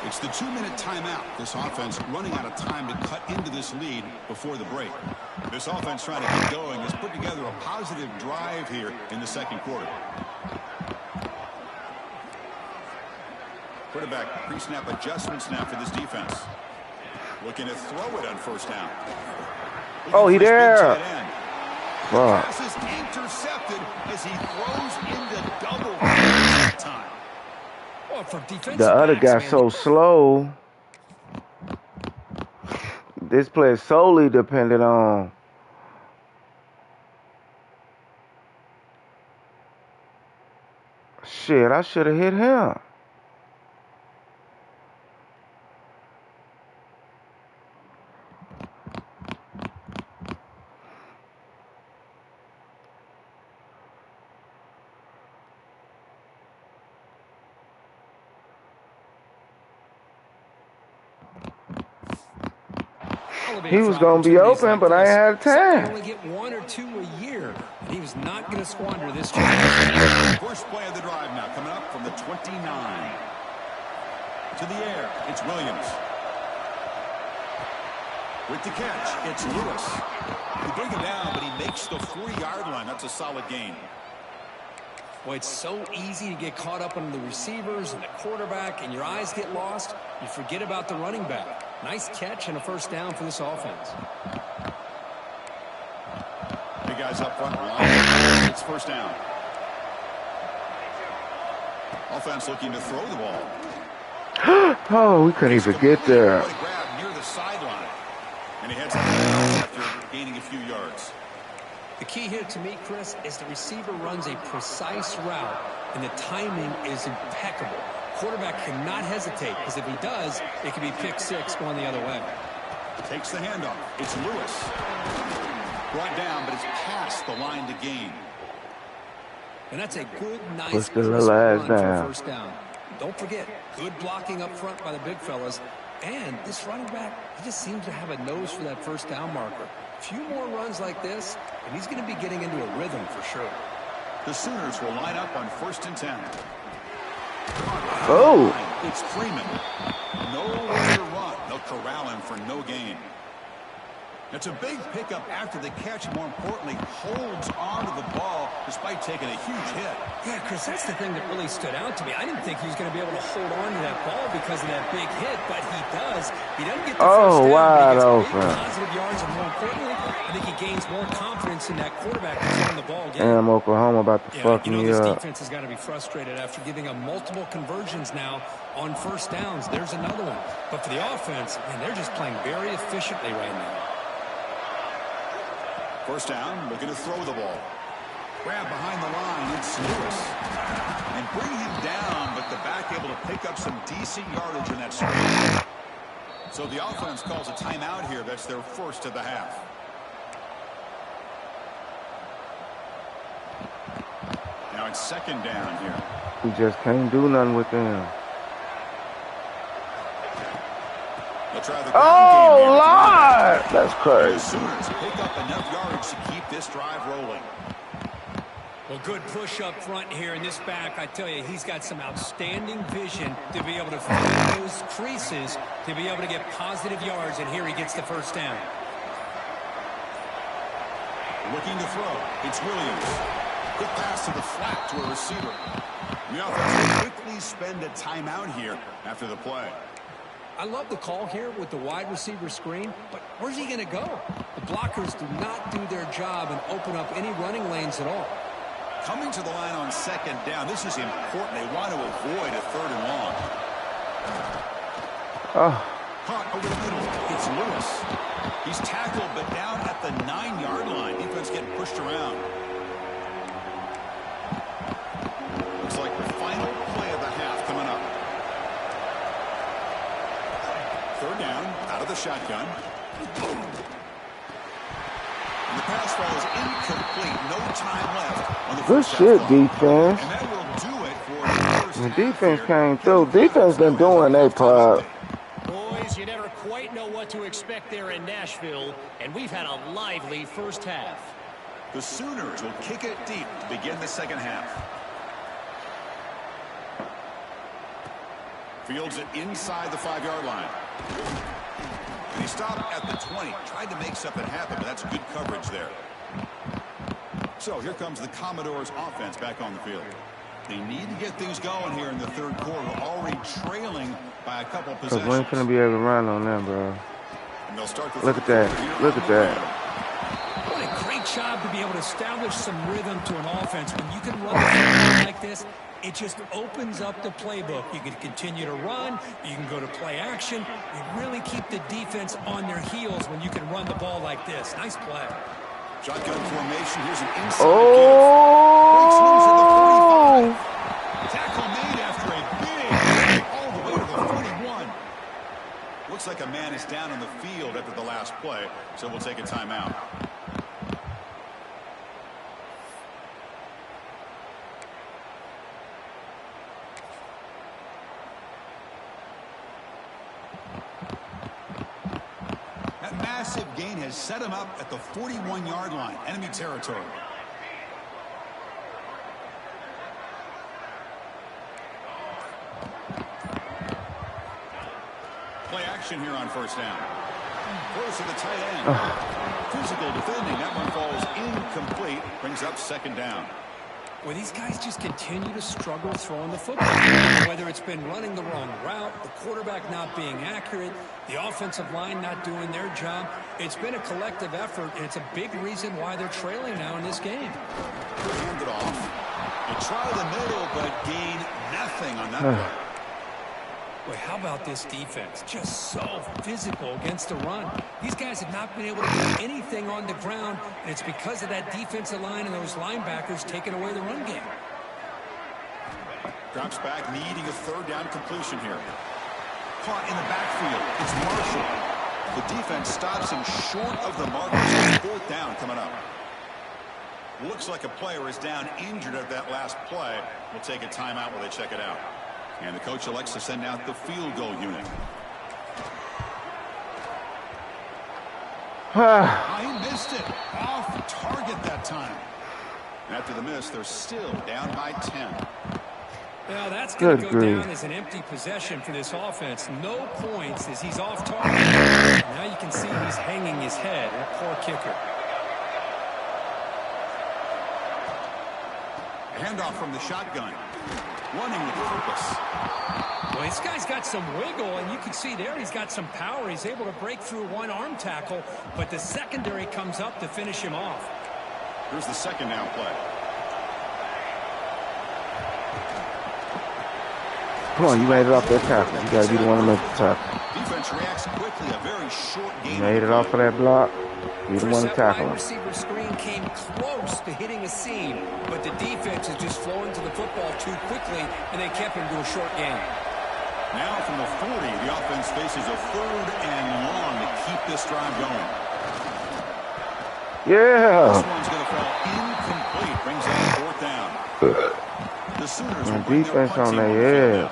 It's the 2-minute timeout. This offense running out of time to cut into this lead before the break. This offense trying to get going has put together a positive drive here in the 2nd quarter. Quarterback pre-snap adjustments now for this defense. Looking to throw it on 1st down. Oh, he there. Fuck. Pass is intercepted as he throws into double time. The other guy so slow. This play is solely dependent on shit. I should have hit him. He was going to be open, but I ain't had time. Only get 1 or 2 a year. And he was not going to squander this chance. First play of the drive now, coming up from the 29. To the air, it's Williams. With the catch, it's Lewis. He brings him down, but he makes the 40-yard line. That's a solid gain. Boy, it's so easy to get caught up on the receivers and the quarterback, and your eyes get lost. You forget about the running back. Nice catch and a 1st down for this offense. Big guys up front. Line. It's 1st down. Offense looking to throw the ball. Oh, we couldn't even get there. Grab near the sideline. And he heads out after gaining a few yards. The key here to me, Chris, is the receiver runs a precise route, and the timing is impeccable. Quarterback cannot hesitate, because if he does, it could be pick six going the other way. Takes the handoff. It's Lewis. Brought down, but it's past the line to gain. And that's a good, nice, Push the little ass run for a down. first down. Don't forget, good blocking up front by the big fellas. And this running back, he just seems to have a nose for that first down marker. A few more runs like this, and he's going to be getting into a rhythm for sure. The Sooners will line up on 1st and 10. Oh. It's Freeman. Nowhere to run. They'll corral him for no gain. It's a big pickup after the catch. More importantly, holds on to the ball despite taking a huge hit. Yeah, Chris, that's the thing that really stood out to me. I didn't think he was going to be able to hold on to that ball because of that big hit, but he does. He doesn't get the first down, wide but he open. gets positive yards, and more importantly, I think he gains more confidence in that quarterback throwing the ball again. Damn, Oklahoma about to fuck me this up. defense has got to be frustrated after giving up multiple conversions now on first downs. There's another one. But for the offense, man, they're just playing very efficiently right now. First down, looking to throw the ball. Grab behind the line, it's Lewis. And bring him down, but the back able to pick up some decent yardage in that screen. So the offense calls a timeout here. That's their first of the half. Now it's 2nd down here. We just can't do nothing with them. Oh, Lord! That's crazy. The Sooners pick up enough yardage to keep this drive rolling. Well, good push up front here in this back. I tell you, he's got some outstanding vision to be able to fill those creases, to be able to get positive yards, and here he gets the first down. Looking to throw. It's Williams. Quick pass to the flat to a receiver. The offense will quickly spend a timeout here after the play. I love the call here with the wide receiver screen, but where's he going to go? The blockers do not do their job and open up any running lanes at all. Coming to the line on 2nd down, this is important. They want to avoid a 3rd and long. Caught over the middle. It's Lewis. He's tackled, but down at the 9-yard line. Defense getting pushed around. Looks like the final play of the half coming up. 3rd down, out of the shotgun. And the pass ball is incomplete. No time left on the Good first shit, half. defense. And that will do it for the first The half defense here. came through. Defense been doing their part. Boys, you never quite know what to expect there in Nashville, and we've had a lively first half. The Sooners will kick it deep to begin the 2nd half. Fields it inside the 5-yard line. And he stopped at the 20. Tried to make something happen, but that's good coverage there. So here comes the Commodores offense back on the field. They need to get things going here in the 3rd quarter. Already trailing by a couple possessions. Because we ain't gonna be able to run on them, bro. And they'll start the Look at that. Look at that. What a great job to be able to establish some rhythm to an offense. When you can run a football like this, it just opens up the playbook. You can continue to run. You can go to play action. You really keep the defense on their heels when you can run the ball like this. Nice play. Shotgun formation. Here's an inside give. Breaks loose at the 45. Tackle made after a big all the way to the 41. Looks like a man is down on the field after the last play, so we'll take a timeout. That massive gain has set him up at the 41-yard line, enemy territory. Play action here on 1st down. Close to the tight end. Physical defending. That one falls incomplete. Brings up 2nd down. Well, these guys just continue to struggle throwing the football. Whether it's been running the wrong route, the quarterback not being accurate, the offensive line not doing their job, it's been a collective effort, and it's a big reason why they're trailing now in this game. Hand it off. They try the middle, but gain nothing on that play. Boy, how about this defense? Just so physical against the run. These guys have not been able to do anything on the ground, and it's because of that defensive line and those linebackers taking away the run game. Drops back, needing a third down completion here. Caught in the backfield. It's Marshall. The defense stops him short of the mark. Fourth down coming up. Looks like a player is down injured at that last play. We'll take a timeout while they check it out. And the coach elects to send out the field goal unit. He missed it. Off target that time. After the miss, they're still down by 10. Well, that's going to go down as an empty possession for this offense. No points as he's off target. Now you can see he's hanging his head. A poor kicker. Handoff from the shotgun. Running with purpose. Well, this guy's got some wiggle, and you can see there he's got some power. He's able to break through one arm tackle, but the secondary comes up to finish him off. Here's the second down play. Come on, you made it off that tackle. You got to be the one to make the tackle. Defense reacts quickly. A very short game. You made it off of that block. You're the one to tackle him. Receiver screen came close to hitting a seam, but the defense is just flowing to the football too quickly, and they kept him to a short game. Now from the 40, the offense faces a third and long to keep this drive going. Yeah. This one's going to fall incomplete. Brings up fourth down. The Sooners will bring their defense on punting their edge.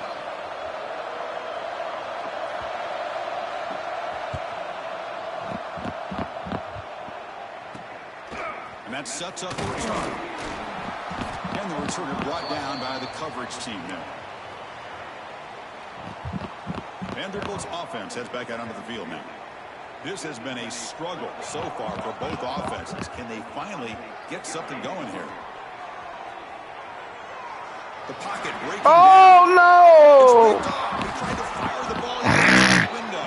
And that sets up the return. And the returner brought down by the coverage team now. Vanderbilt's offense heads back out onto the field now. This has been a struggle so far for both offenses. Can they finally get something going here? The pocket breaking down. No! He tried to fire the ball into the window.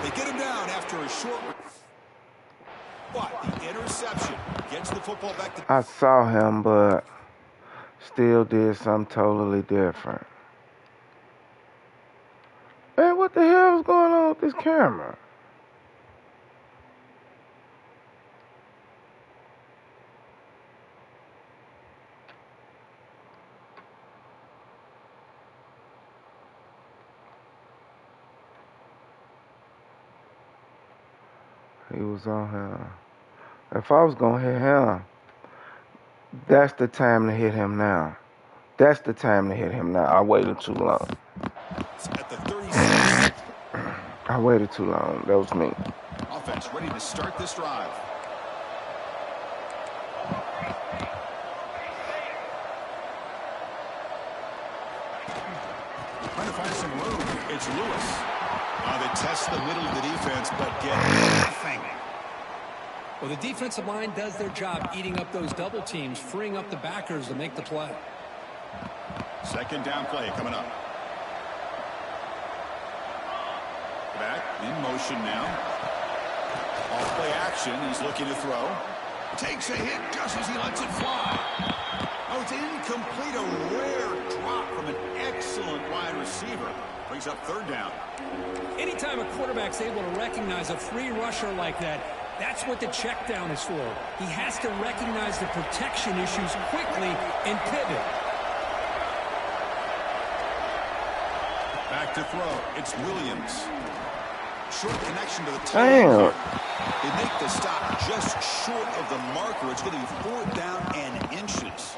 They get him down after a short. But the interception gets the football back to. I saw him, but still did something totally different. Man, what the hell is going on with this camera? He was on him. If I was going to hit him, that's the time to hit him now. That's the time to hit him now. I waited too long. At the 36. I waited too long. That was me. Offense ready to start this drive. Trying to find some room. It's Lewis. They test the middle of the defense, but get nothing. Well, the defensive line does their job eating up those double teams, freeing up the backers to make the play. Second down play coming up. Back in motion now. Off play action. He's looking to throw. Takes a hit just as he lets it fly. Oh, it's incomplete. A rare drop from an excellent wide receiver. Brings up third down. Anytime a quarterback's able to recognize a free rusher like that, that's what the check down is for. He has to recognize the protection issues quickly and pivot. Back to throw. It's Williams. Short connection to the tail. They make the stop just short of the marker. It's going to be fourth down and inches.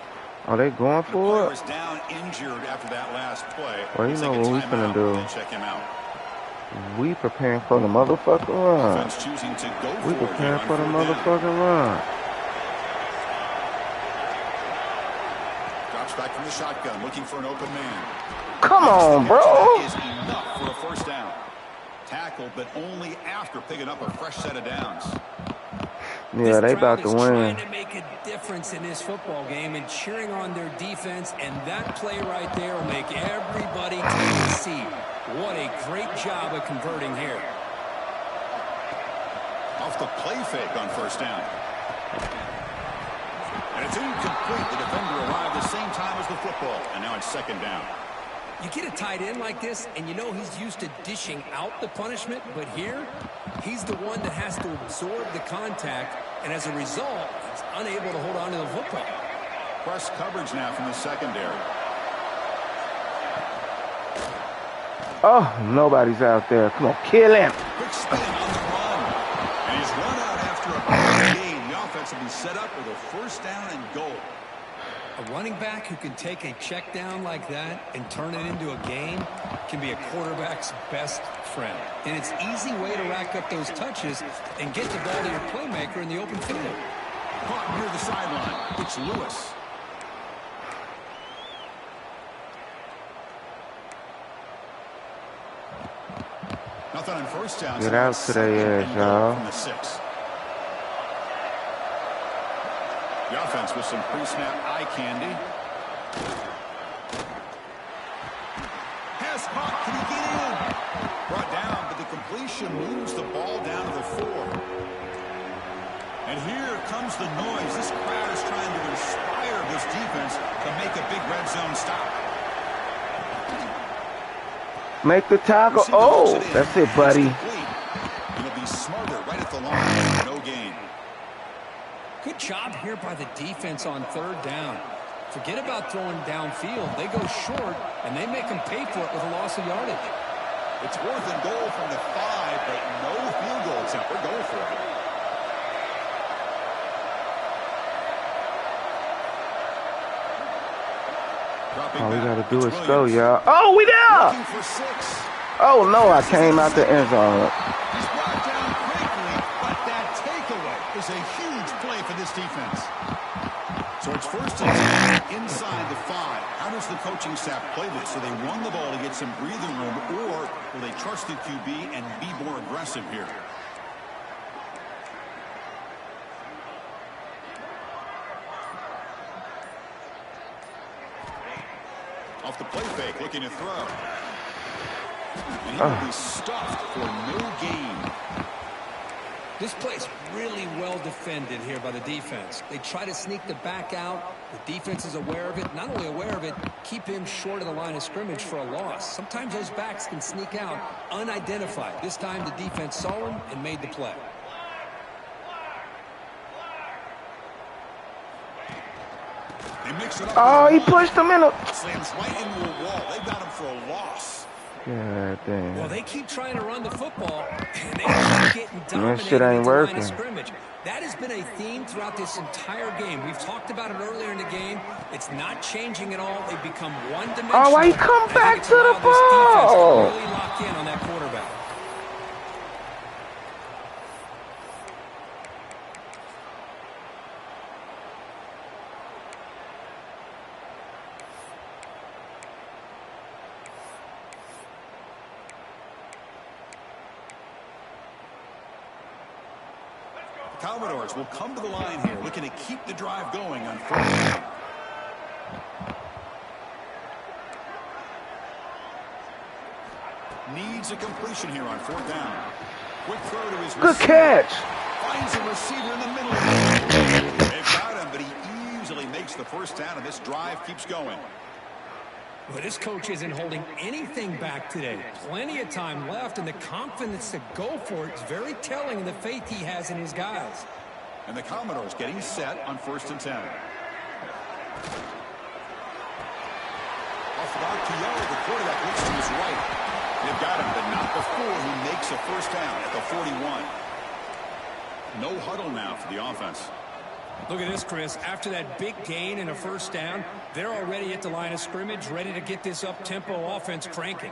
Are they going for it? The player is down injured after that last play. Well, you know what we finna do. Check him out. We preparing for the motherfucking run. Choosing to go We preparing for the motherfucking run. Drops back from the shotgun, looking for an open man. Come on, bro. Is enough for a first down. Tackled, but only after picking up a fresh set of downs. Yeah, they about to win. Trying to make a difference in this football game and cheering on their defense, and that play right there will make everybody take a seat. What a great job of converting here. Off the play fake on first down. And it's incomplete. The defender arrived the same time as the football, and now it's second down. You get a tight end like this, and you know he's used to dishing out the punishment, but here, he's the one that has to absorb the contact, and as a result, he's unable to hold on to the football. Press coverage now from the secondary. Oh, nobody's out there. Come on, kill him. Quick spin on the run. And he's run out after a big gain. The offense will be set up with a first down and goal. A running back who can take a check down like that and turn it into a gain can be a quarterback's best friend. And it's an easy way to rack up those touches and get the ball to your playmaker in the open field. Caught near the sideline. It's Lewis. Nothing on first down. Get out to the edge, y'all. From the 6. The offense with some pre-snap eye candy. Pass caught. Can he get in? Brought down, but the completion moves the ball down to the 4. And here comes the noise. This crowd is trying to inspire this defense to make a big red zone stop. Make the tackle. Oh, that's it, buddy. It'll be smarter right at the line. No gain. Good job here by the defense on third down. Forget about throwing downfield. They go short, and they make them pay for it with a loss of yardage. It's 4th and goal from the 5, but no field goal attempt. We're going for it. All we got to do is go, y'all. Oh, we there! Oh, no, I came out the end zone. He's brought down quickly, but that takeaway is a huge play for this defense. So it's 1st and 10 inside the 5. How does the coaching staff play this? So they run the ball to get some breathing room, or will they trust the QB and be more aggressive here? Off the play fake, looking to throw. And he will be stuffed for no gain. This play's really well defended here by the defense. They try to sneak the back out. The defense is aware of it. Not only aware of it, keep him short of the line of scrimmage for a loss. Sometimes those backs can sneak out unidentified. This time the defense saw him and made the play. Oh, he pushed him in a... Slams right into a wall. They got him for a loss. God damn. Well, they keep trying to run the football, and they keep getting dominated That shit ain't into the line working. of scrimmage. That has been a theme throughout this entire game. We've talked about it earlier in the game. It's not changing at all. They've become one-dimensional. Oh, why he come back to the ball? Really lock in on that quarterback. Commodores will come to the line here, looking to keep the drive going on 4th down. Needs a completion here on 4th down. Quick throw to his Good receiver. catch. Finds a receiver in the middle. They've got him, but he easily makes the first down, and this drive keeps going. Well, this coach isn't holding anything back today. Plenty of time left, and the confidence to go for it is very telling in the faith he has in his guys. And the Commodores getting set on 1st and 10. Off the back to Young, the quarterback looks to his right. They've got him, but not before he makes a first down at the 41. No huddle now for the offense. Look at this, Chris. After that big gain and a first down, they're already at the line of scrimmage, ready to get this up-tempo offense cranking.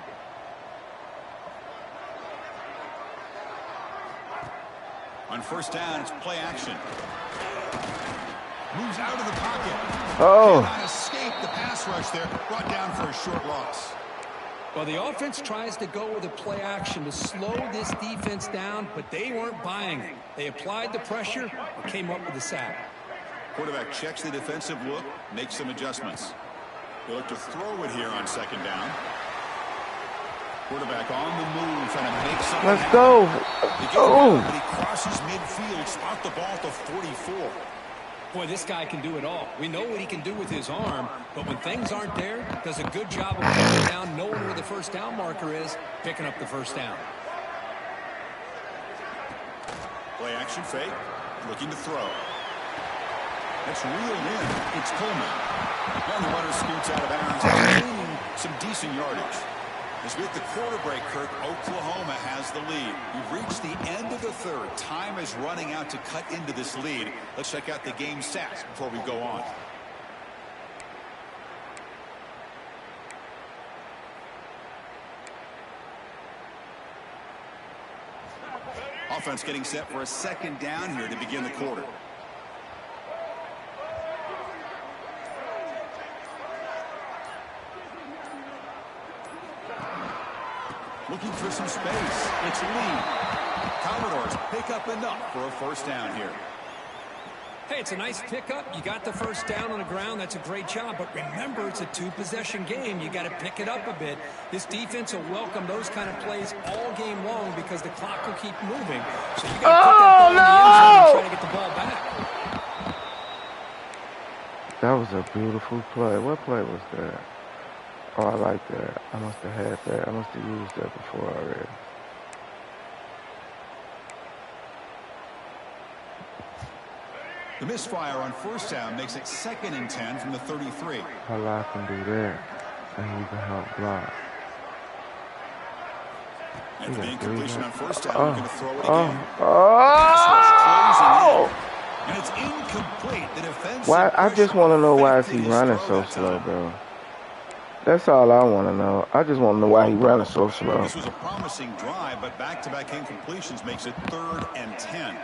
On 1st down, it's play action. Moves out of the pocket. Oh. Cannot escape the pass rush there. Brought down for a short loss. Well, the offense tries to go with a play action to slow this defense down, but they weren't buying it. They applied the pressure and came up with a sack. Quarterback checks the defensive look, makes some adjustments. They look to throw it here on 2nd down. Quarterback on the move, trying to make something Let's happen. go. He Oh. but he crosses midfield, spot the ball at the 44. Boy, this guy can do it all. We know what he can do with his arm, but when things aren't there, does a good job of pulling down, knowing where the first down marker is, picking up the first down. Play action fake, looking to throw. That's reeled in. It's Coleman. And the runner scoots out of bounds, gaining some decent yardage. As we hit the quarter break, Kirk, Oklahoma has the lead. We've reached the end of the third. Time is running out to cut into this lead. Let's check out the game stats before we go on. Offense getting set for a second down here to begin the quarter. Looking for some space. It's Lee. Commodores pick up enough for a first down here. Hey, it's a nice pickup. You got the first down on the ground. That's a great job. But remember, it's a two-possession game. You got to pick it up a bit. This defense will welcome those kind of plays all game long because the clock will keep moving. So you got to put that ball in the end zone and try to get the ball back. That was a beautiful play. What play was that? Oh, I like that. I must have had that. I must have used that before already. The misfire on first down makes it 2nd and 10 from the 33. Allah can do that, and he can help block. And for the incompletion on first down, we're going to throw it again. And it's incomplete. The defense. Why? I just want to know why is he running so slow, bro. That's all I want to know. I just want to know why he running so slow. This was a promising drive, but back-to-back incompletions makes it 3rd and 10.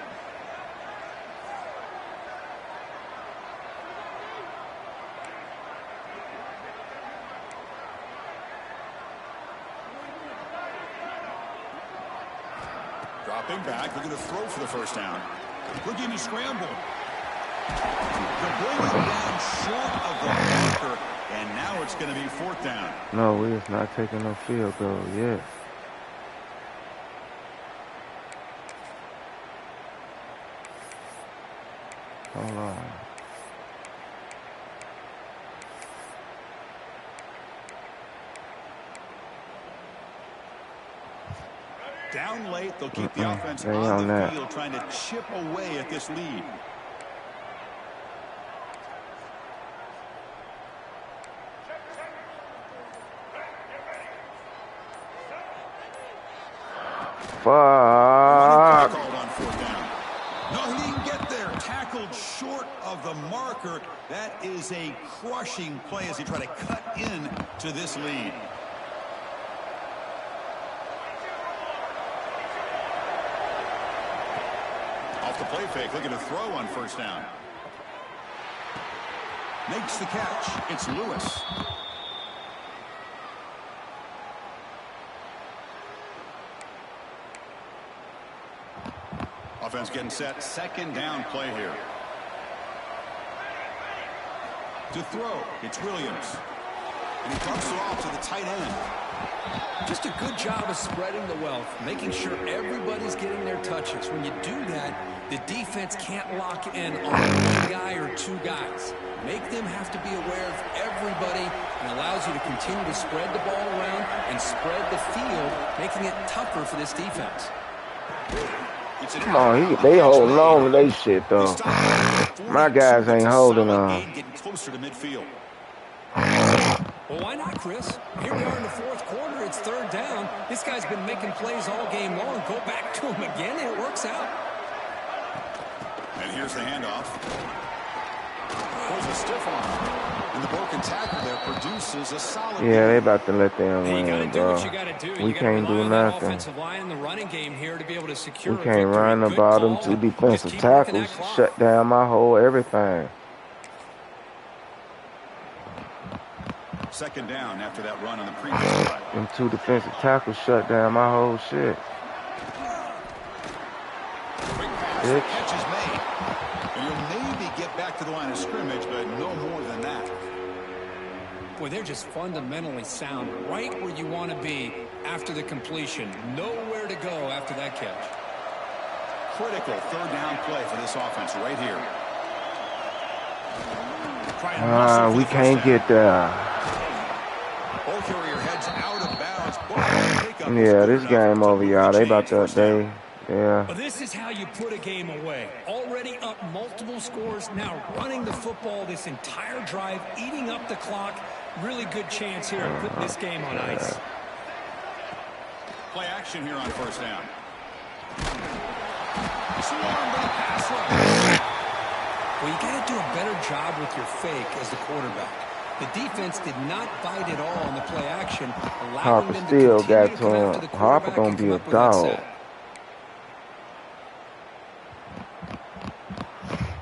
Dropping back, looking to throw for the first down. Looking to scramble. They're bringing down short of the marker, and now it's going to be 4th down. No, we is not taking no field goal yet. Hold on. Down late, they'll keep the offense on the field, trying to chip away at this lead. Fuck. Called on 4th down. No, he didn't get there. Tackled short of the marker. That is a crushing play as he tried to cut in to this lead. Off the play fake, looking to throw on first down. Makes the catch. It's Lewis. Offense getting set. 2nd down play here. To throw, it's Williams. And he dumps it off to the tight end. Just a good job of spreading the wealth, making sure everybody's getting their touches. When you do that, the defense can't lock in on one guy or two guys. Make them have to be aware of everybody and allows you to continue to spread the ball around and spread the field, making it tougher for this defense. Come on, they holding on to they shit, though. My guys ain't holding on. Getting closer to midfield. Well, why not, Chris? Here we are in the 4th quarter. It's 3rd down. This guy's been making plays all game long. Go back to him again, and it works out. And here's the handoff. Pulls a stiff arm. And the broken tackle there produces a solid. Yeah, they about to let them win, bro. We can't do nothing. We can't run about them 2 defensive tackles. Shut down my whole everything. 2nd down after that run on the previous play. Them 2 defensive tackles shut down my whole shit. Quick pass, catch is made. And you'll maybe get back to the line of scrimmage, but no more than that. Boy, they're just fundamentally sound, right where you want to be after the completion. Nowhere to go after that catch. Critical 3rd down play for this offense right here. Try and muscle for We the can't first get down. there. Ball carrier heads out of bounds. Yeah, this game over, y'all. They about to, yeah. Well, this is how you put a game away. Already up multiple scores, now running the football this entire drive, eating up the clock. Really good chance here of putting this game on ice. Play action here on first down. Well, you got to do a better job with your fake as the quarterback. The defense did not bite at all on the play action, allowing them to still continue got to come after the Harper quarterback gonna and be come a up with that dog. sack.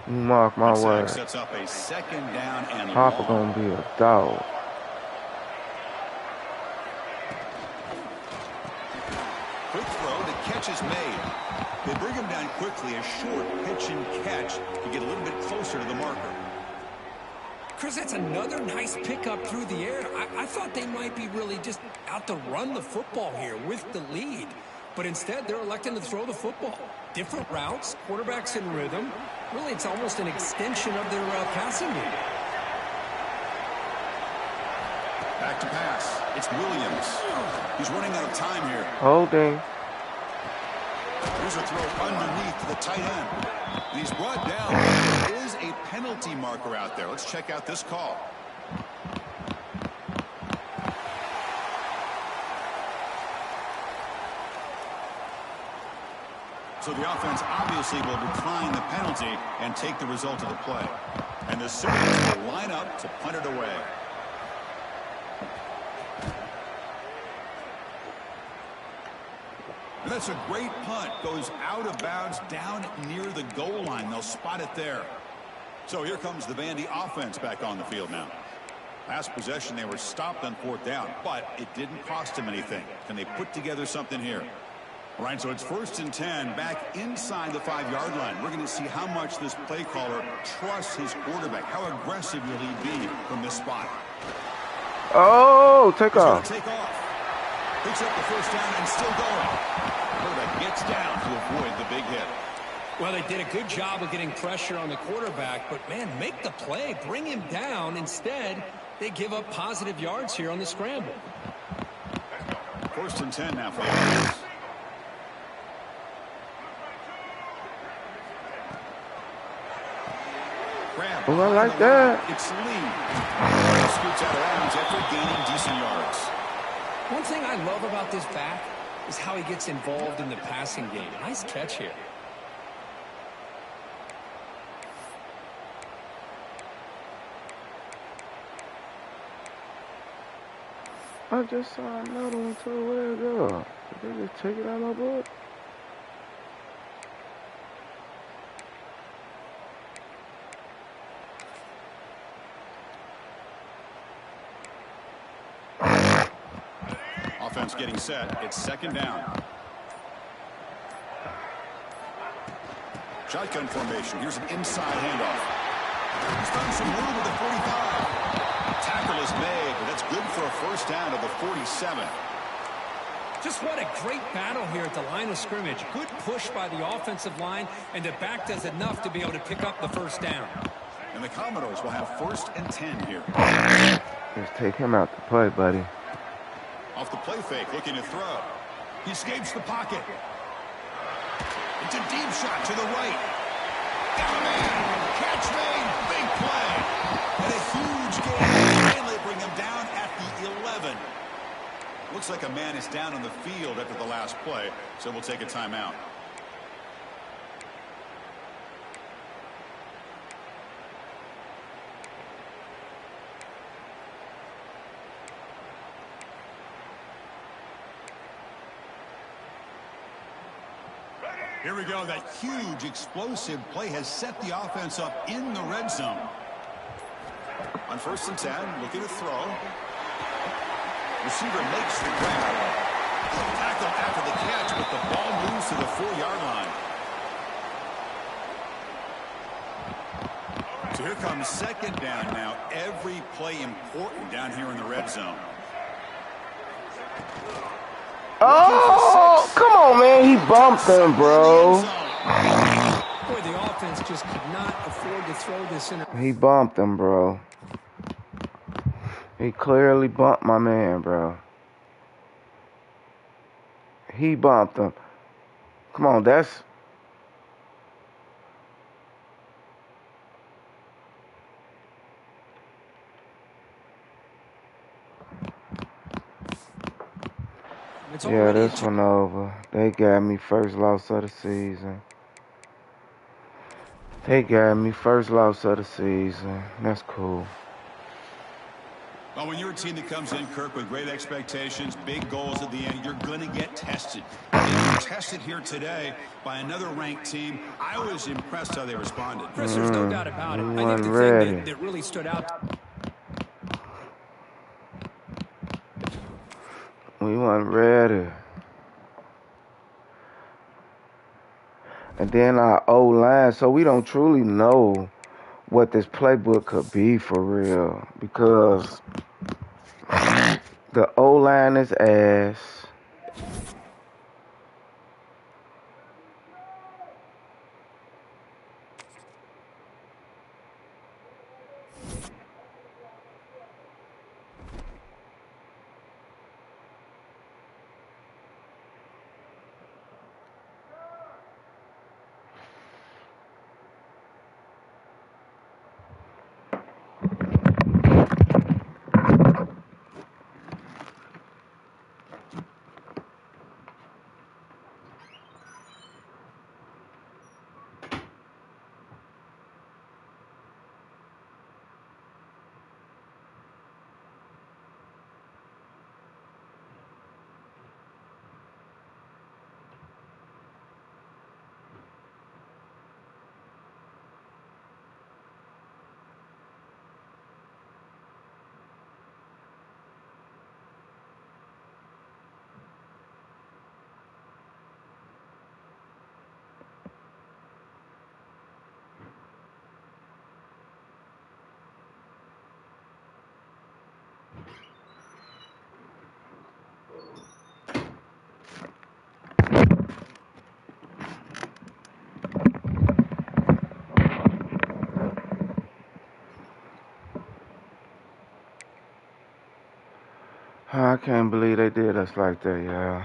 Mark my word. Sets up a second down and Harper long. gonna be a dog. Quick throw, the catch is made. They bring him down quickly, a short pitch and catch to get a little bit closer to the marker. Chris, that's another nice pickup through the air. I thought they might be really just out to run the football here with the lead. But instead, they're electing to throw the football. Different routes, quarterbacks in rhythm. Really, it's almost an extension of their passing game. Back to pass. It's Williams. He's running out of time here. Holding. Here's a throw underneath to the tight end. And he's brought down. There is a penalty marker out there. Let's check out this call. So the offense obviously will decline the penalty and take the result of the play. And the Sooners will line up to punt it away. And that's a great punt. Goes out of bounds down near the goal line. They'll spot it there. So here comes the Vandy offense back on the field now. Last possession, they were stopped on fourth down, but it didn't cost them anything. Can they put together something here? All right, so it's 1st and 10 back inside the 5-yard line. We're going to see how much this play caller trusts his quarterback. How aggressive will he be from this spot? Oh, take off. Take off. Picks up the first down and still going. Quarterback gets down to avoid the big hit. Well, they did a good job of getting pressure on the quarterback, but, man, make the play. Bring him down. Instead, they give up positive yards here on the scramble. 1st and 10 now for the offense. Oh, I like that. It's Lee. Scoots out of bounds after gaining decent yards. One thing I love about this back is how he gets involved in the passing game. Nice catch here. I just saw another one too. Where it go? Did they just take it out of my book? Offense getting set. It's 2nd down. Shotgun formation. Here's an inside handoff. He's found some room with the 45. Tackle is made, but that's good for a first down to the 47. Just what a great battle here at the line of scrimmage. Good push by the offensive line, and the back does enough to be able to pick up the first down. And the Commodores will have 1st and 10 here. Just take him out the play, buddy. Off the play fake, looking to throw. He escapes the pocket. It's a deep shot to the right. Got a man. Catch made. Big play. And a huge gain. Finally bring him down at the 11. Looks like a man is down on the field after the last play, so we'll take a timeout. Here we go. That huge, explosive play has set the offense up in the red zone. On 1st and 10, looking to throw. Receiver makes the grab. Tackle after the catch, but the ball moves to the 4-yard line. So here comes 2nd down now. Every play important down here in the red zone. Oh, come on, man. He bumped him, bro. Boy, the offense defense just could not afford to throw this in. He bumped him, bro. He clearly bumped my man, bro. He bumped him. Come on, that's... Yeah, this one over. They got me first loss of the season. They got me first loss of the season. That's cool. Well, when you're a team that comes in, Kirk, with great expectations, big goals at the end, you're going to get tested. And they were tested here today by another ranked team. I was impressed how they responded. Chris, there's no doubt about it. I think the thing that really stood out... We weren't ready. And then our O-line, so we don't truly know what this playbook could be for real. Because the O-line is ass. I can't believe they did us like that, y'all.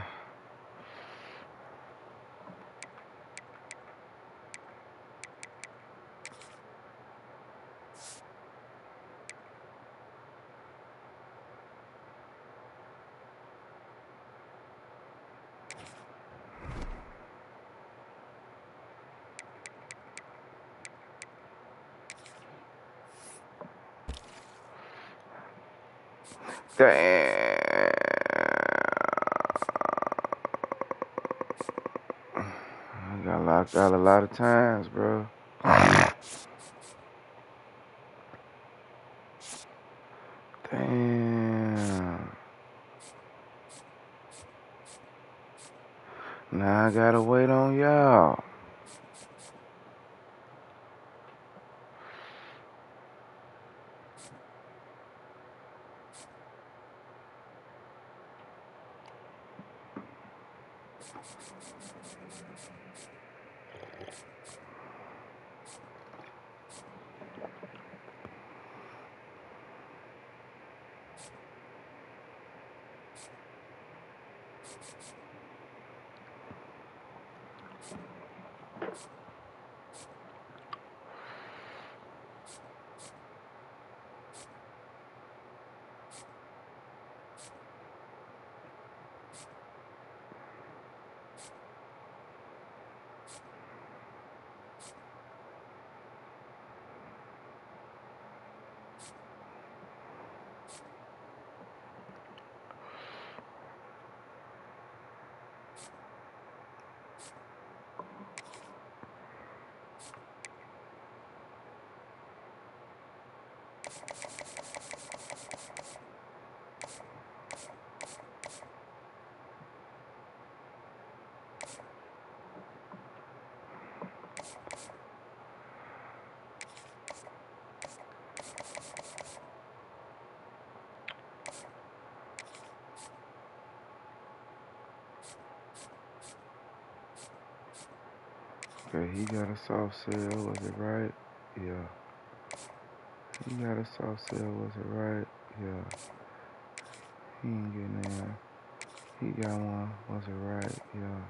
Damn. I got locked out a lot of times, bro. Damn. Now I gotta wait on y'all. Okay, he got a soft sell. Was it right? Yeah. He got a soft sell. Was it right? Yeah. He ain't getting in. He got one. Was it right? Yeah.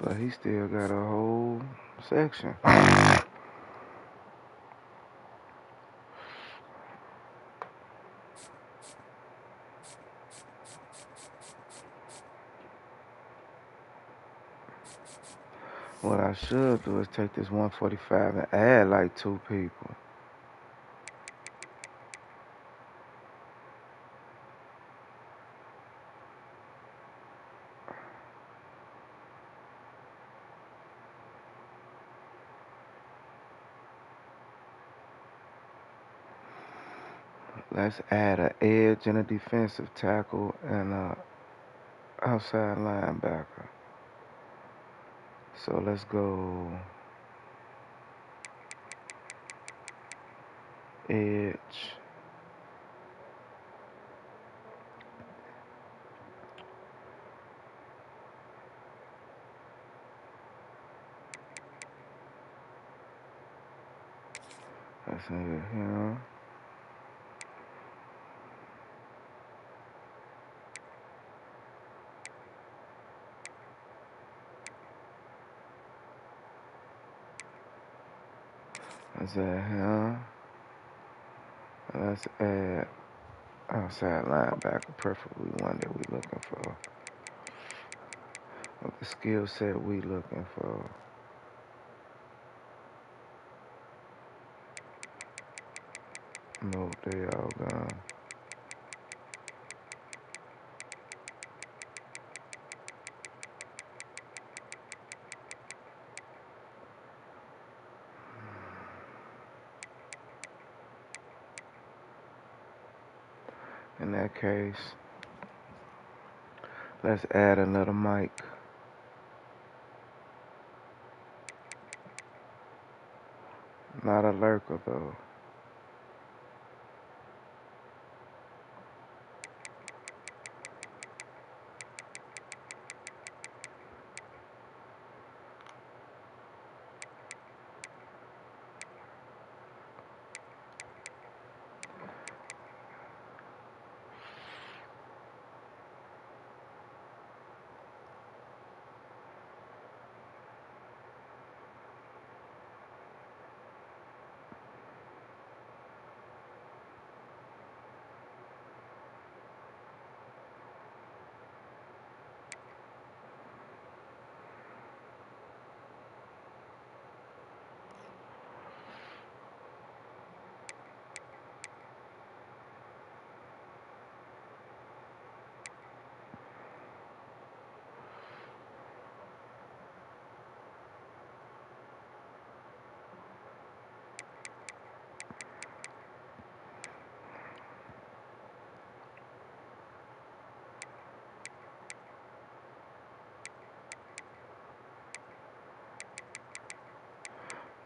But he still got a whole section. What I should do is take this 145 and add like 2 people. Let's add an edge and a defensive tackle and a outside linebacker. So let's go edge. Let's hit him. Let's add him. Let's add outside linebacker, preferably one that we looking for. With the skill set we looking for. Nope, they all gone. In that case, let's add another mic. Not a lurker though.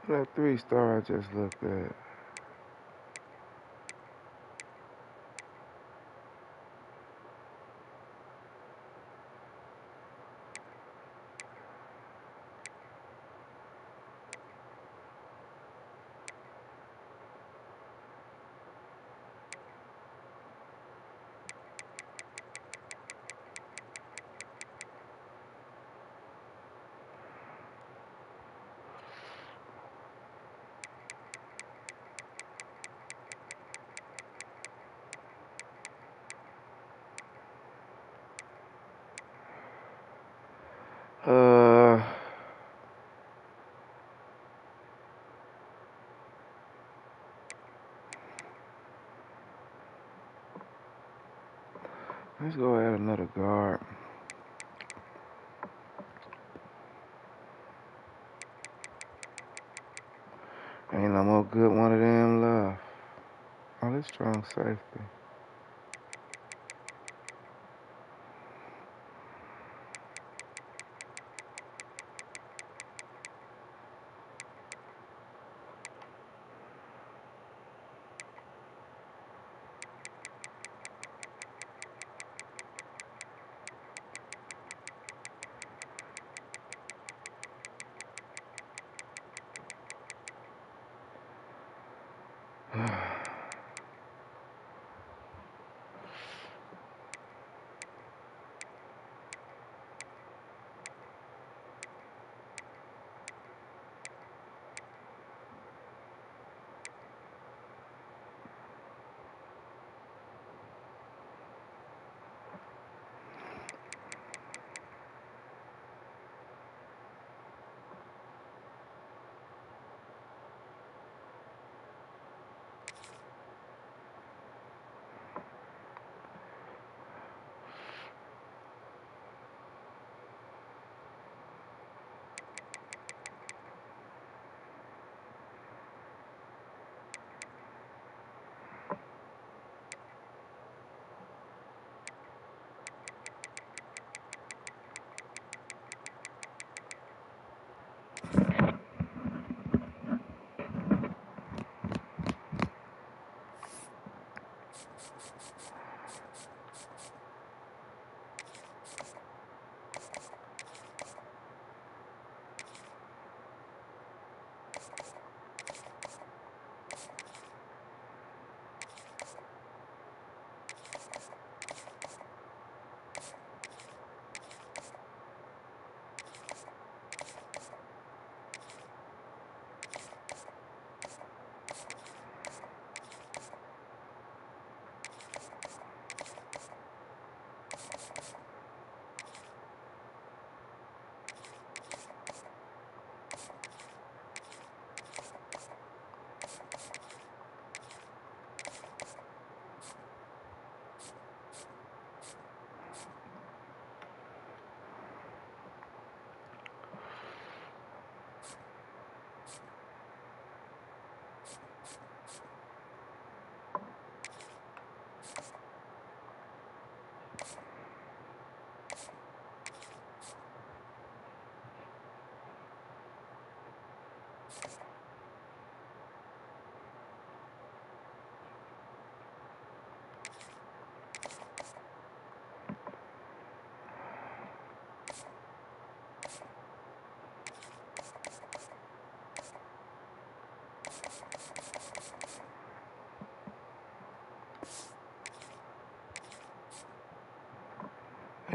That 3-star I just looked at. Uh, let's go add another guard. Ain't no more good one of them left. Oh, this strong safety.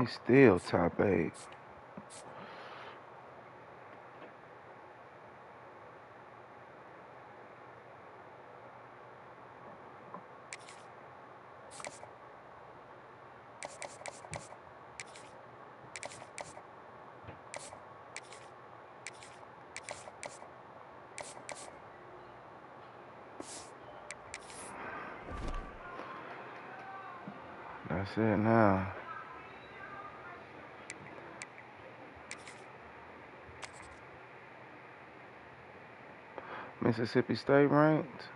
They still top 8. That's it now. Mississippi State ranked.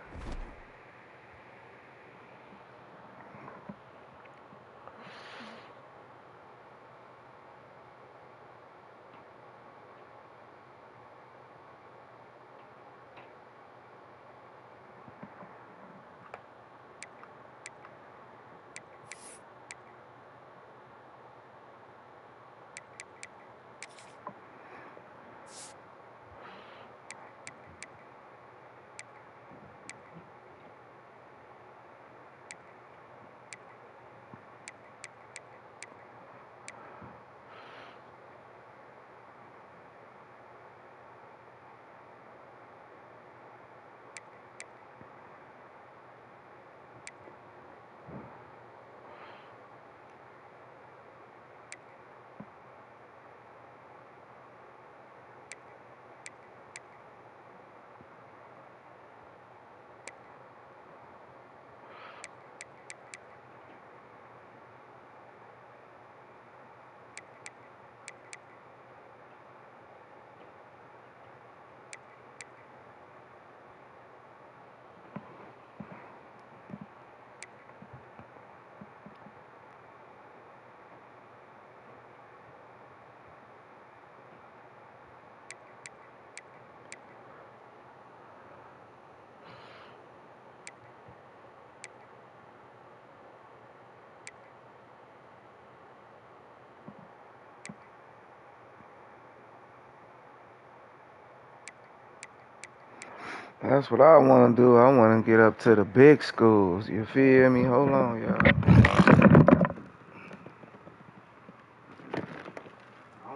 That's what I want to do. I want to get up to the big schools. You feel me? Hold on, y'all. I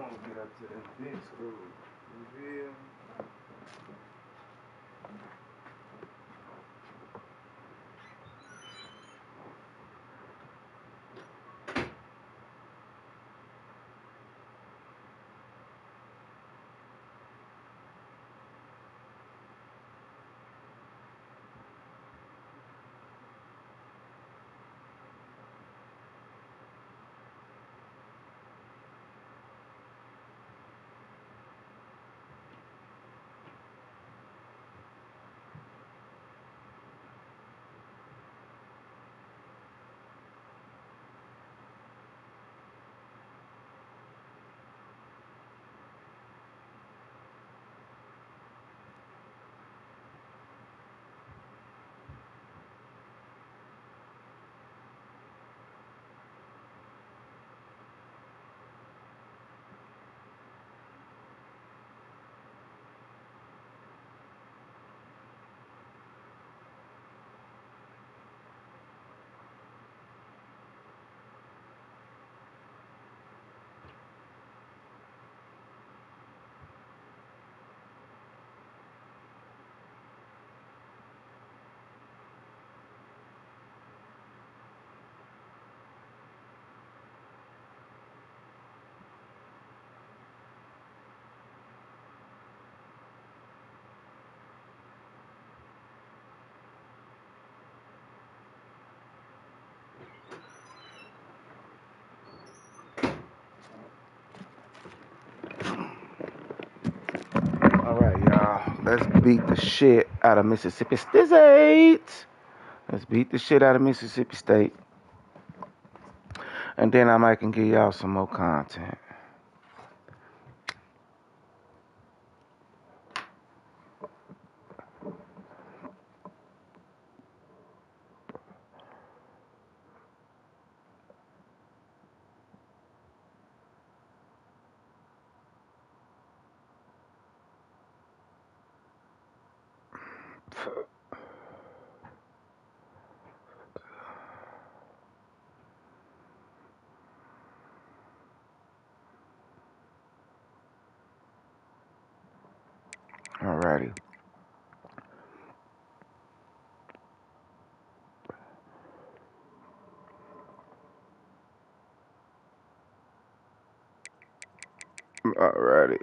want to get up to the big schools. You feel me? All right, y'all. Let's beat the shit out of Mississippi State. Let's beat the shit out of Mississippi State. And then I might can give y'all some more content. Alrighty. Alrighty.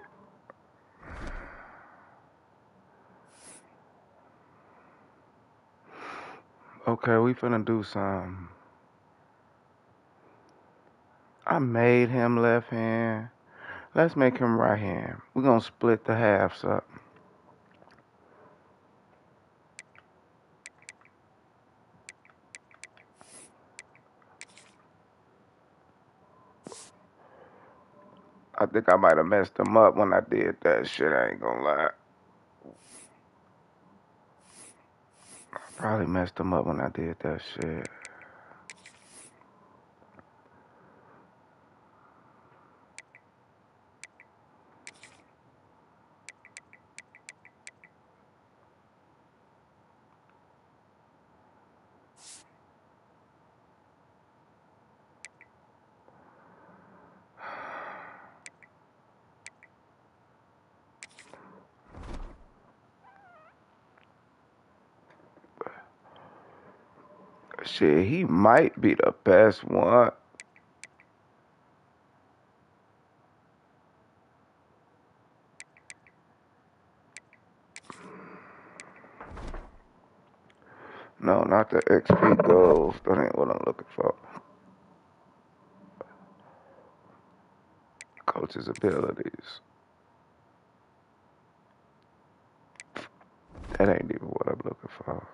Okay, we finna do some. I made him left hand. Let's make him right hand. We're gonna split the halves up. I think I might have messed him up when I did that shit, I ain't gonna lie. I probably messed him up when I did that shit. Shit, he might be the best one. No, not the XP goals. That ain't what I'm looking for. Coach's abilities. That ain't even what I'm looking for.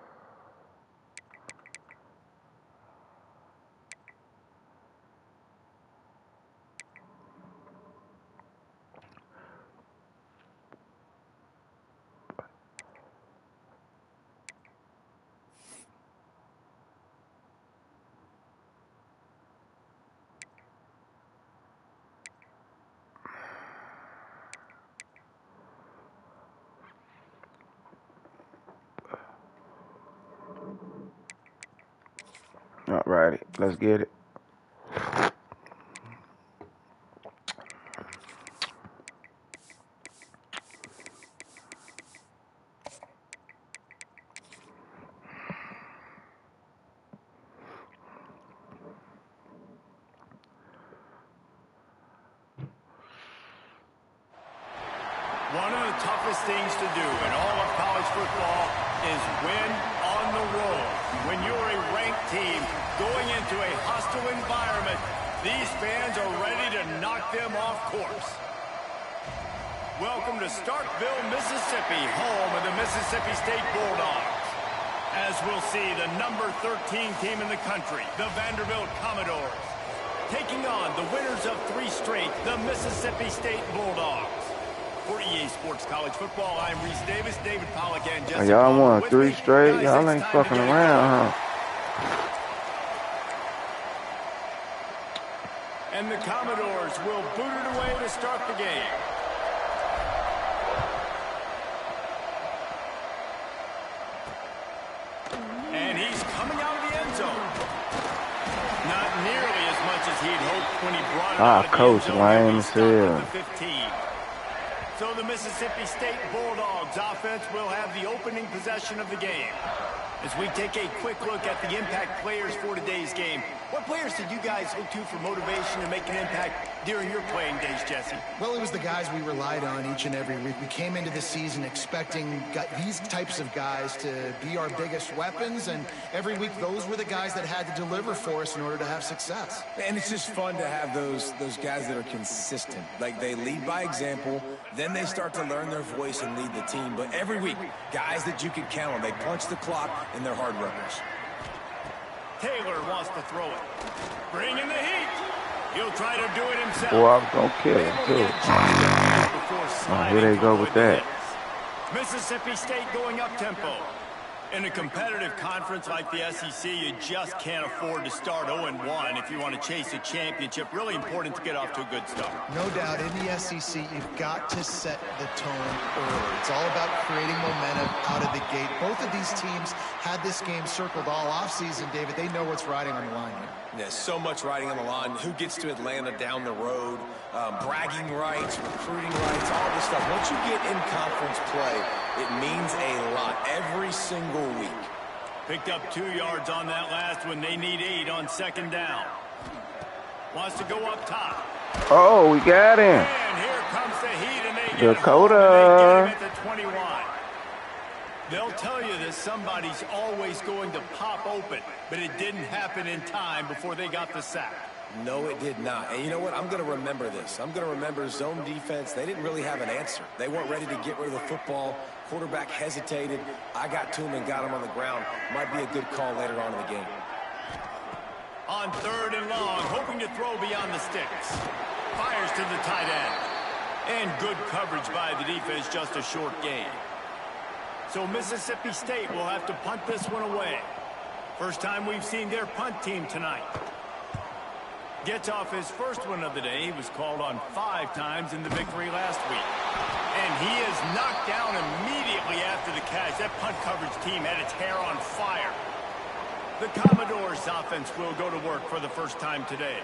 Alrighty, let's get it. One of the toughest things to do in all of college football is win on the road. When you're a ranked team going into a hostile environment, these fans are ready to knock them off course. Welcome to Starkville, Mississippi, home of the Mississippi State Bulldogs. As we'll see, the number 13 team in the country, the Vanderbilt Commodores, taking on the winners of 3 straight, the Mississippi State Bulldogs. For EA Sports College Football, I'm Reese Davis, David Pollack, and Jesse. Y'all won 3 straight? Y'all ain't fucking around, huh? And the Commodores will boot it away to start the game. And he's coming out of the end zone. Not nearly as much as he'd hoped when he brought it out of the end zone. Lame as hell. 15. So the Mississippi State Bulldogs offense will have the opening possession of the game. As we take a quick look at the impact players for today's game, what players did you guys look to for motivation to make an impact during your playing days, Jesse? Well, it was the guys we relied on each and every week. We came into the season expecting these types of guys to be our biggest weapons, and every week those were the guys that had to deliver for us in order to have success. And it's just fun to have those guys that are consistent. Like, they lead by example, then they start to learn their voice and lead the team. But every week, guys that you can count on, they punch the clock and they're hard workers. Taylor wants to throw it. Bring in the heat. He'll try to do it himself. Boy, I was going to kill him, too. Here they go with that. Mississippi State going up tempo. In a competitive conference like the SEC, you just can't afford to start 0-1 if you want to chase a championship. Really important to get off to a good start. No doubt, in the SEC, you've got to set the tone early. It's all about creating momentum out of the gate. Both of these teams had this game circled all offseason, David. They know what's riding on the line here. There's so much riding on the line. Who gets to Atlanta down the road? Bragging rights, recruiting rights, all this stuff. Once you get in conference play, It means a lot every single week. Picked up 2 yards on that last one. They need 8 on second down. Wants to go up top. Oh, we got him. And here comes the heat, and they get Dakota. him at the 21. They'll tell you that somebody's always going to pop open, but it didn't happen in time before they got the sack. No, it did not. And you know what? I'm going to remember this. I'm going to remember zone defense. They didn't really have an answer. They weren't ready to get rid of the football. Quarterback hesitated. I got to him and got him on the ground. Might be a good call later on in the game. On 3rd and long, hoping to throw beyond the sticks. Fires to the tight end. And good coverage by the defense, just a short gain. So Mississippi State will have to punt this one away. First time we've seen their punt team tonight. Gets off his first one of the day. He was called on 5 times in the victory last week. And he is knocked down immediately after the catch. That punt coverage team had its hair on fire. The Commodores' offense will go to work for the first time today.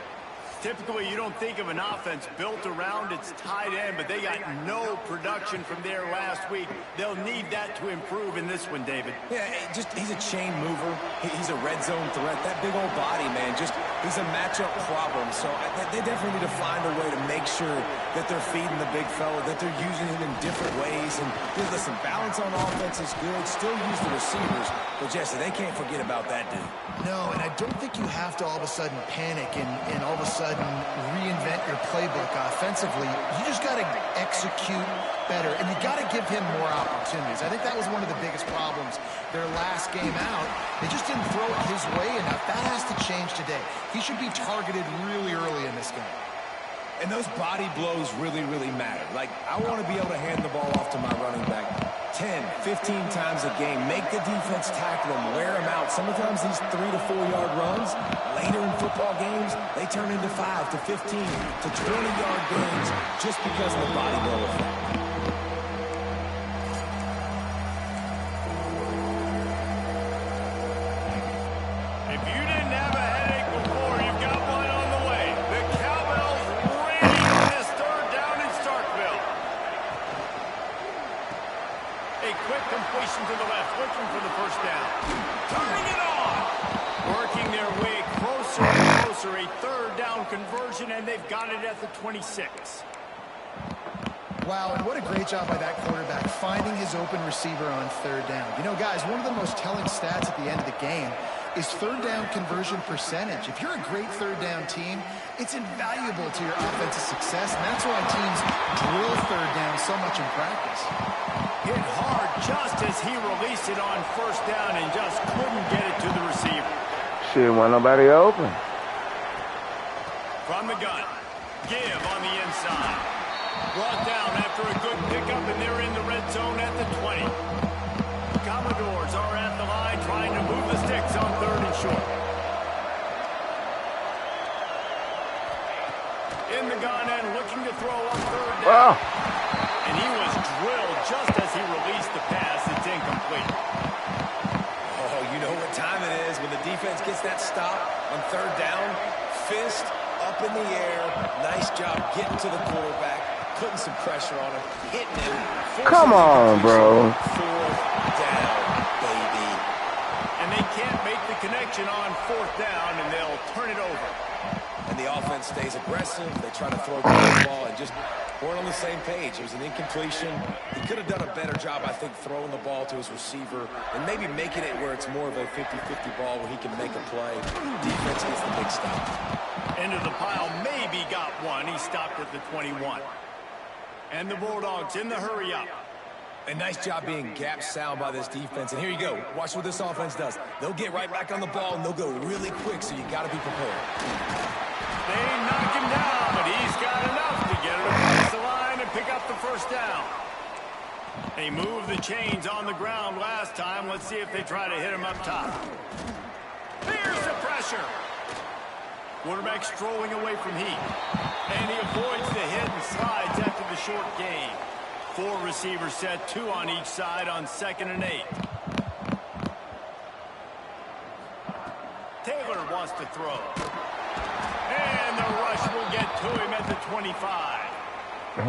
Typically, you don't think of an offense built around its tight end, but they got no production from there last week. They'll need that to improve in this one, David. Yeah, he's a chain mover. He's a red zone threat. That big old body, man, he's a matchup problem. So they definitely need to find a way to make sure that they're feeding the big fella, that they're using him in different ways. And listen, balance on offense is good. Still use the receivers. But, Jesse, they can't forget about that dude. No, and I don't think you have to all of a sudden panic and all of a sudden reinvent your playbook offensively. You just got to execute better, and you got to give him more opportunities. I think that was one of the biggest problems their last game out. They just didn't throw it his way enough. That has to change today. He should be targeted really early in this game. And those body blows really, really matter. Like, I want to be able to hand the ball off to my running back 10, 15 times a game. Make the defense tackle him, wear him out. Sometimes these 3 to 4 yard runs, later in football games, they turn into 5 to 15 to 20 yard gains just because of the body blow effect. If you didn't have a headache before, you've got one on the way. The Cowbells ready for this 3rd down in Starkville. A quick completion to the left, looking for the first down. Turning it on. Working their way closer and closer. A 3rd down conversion, and they've got it at the 26. Wow, and what a great job by that quarterback, finding his open receiver on 3rd down. You know, guys, one of the most telling stats at the end of the game is 3rd down conversion percentage. If you're a great 3rd down team, it's invaluable to your offensive success, and that's why teams drill 3rd down so much in practice. Hit hard just as he released it on 1st down and just couldn't get it to the receiver. Shit, wasn't nobody open. From the gun, give on the inside. Brought down after a good pickup, and they're in the red zone at the 20. Commodores are at the line trying to move the sticks on 3rd and short. In the gun and looking to throw on 3rd down. Oh. And he was drilled just as he released the pass. It's incomplete. Oh, you know what time it is when the defense gets that stop on 3rd down. Fist up in the air. Nice job getting to the quarterback, putting some pressure on him, hitting him. Come on, bro. 4th down, baby. And they can't make the connection on 4th down, and they'll turn it over. And the offense stays aggressive. They try to throw the ball and just weren't on the same page. It was an incompletion. He could have done a better job, I think, throwing the ball to his receiver and maybe making it where it's more of a 50-50 ball where he can make a play. Defense gets the big stop. Into the pile, maybe got one. He stopped at the 21. And the Bulldogs in the hurry up. A nice job being gap sound by this defense. And here you go. Watch what this offense does. They'll get right back on the ball, and they'll go really quick, so you got to be prepared. They knock him down, but he's got enough to get it across the line and pick up the 1st down. They moved the chains on the ground last time. Let's see if they try to hit him up top. Here's the pressure. Quarterback strolling away from heat. And he avoids the hit and slides after the short gain. 4 receivers set, 2 on each side on 2nd and 8. Taylor wants to throw. And the rush will get to him at the 25.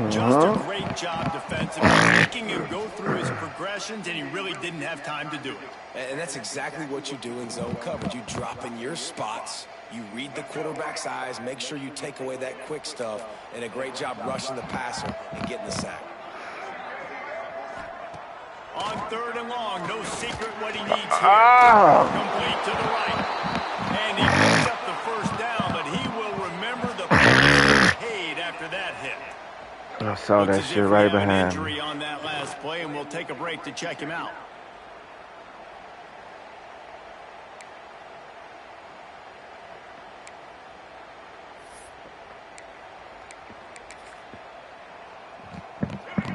Just a great job defensively, making him go through his progressions, and he really didn't have time to do it. And that's exactly what you do in zone coverage. You drop in your spots, you read the quarterback's eyes, make sure you take away that quick stuff, and a great job rushing the passer and getting the sack. On 3rd and long, no secret what he needs here. Complete to the right. And he picks up the first down, but he will remember the price paid after that hit. I saw that shit right behind me. Injury on that last play, and we'll take a break to check him out.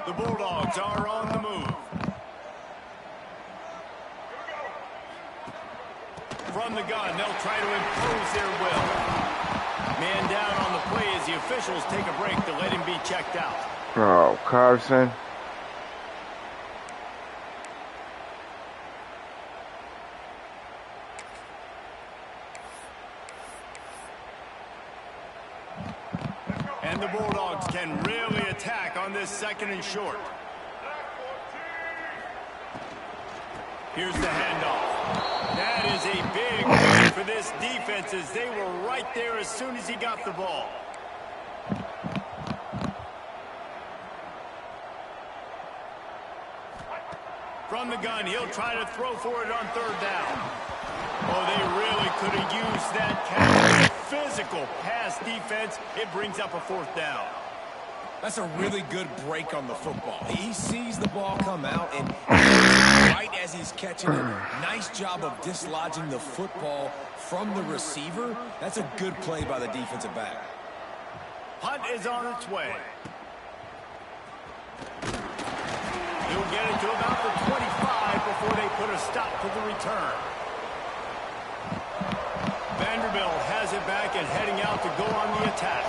The Bulldogs are on the move. From the gun, they'll try to impose their will. Man down on the play as the officials take a break to let him be checked out. Oh, Carson. And the Bulldogs can really attack on this 2nd and short. Here's the handoff. That is a big win for this defense as they were right there as soon as he got the ball. From the gun, he'll try to throw for it on 3rd down. Oh, they really could have used that kind of physical pass defense. It brings up a 4th down. That's a really good break on the football. He sees the ball come out, and right as he's catching it, nice job of dislodging the football from the receiver. That's a good play by the defensive back. Punt is on its way. He'll get it to about the 25 before they put a stop to the return. Vanderbilt has it back and heading out to go on the attack.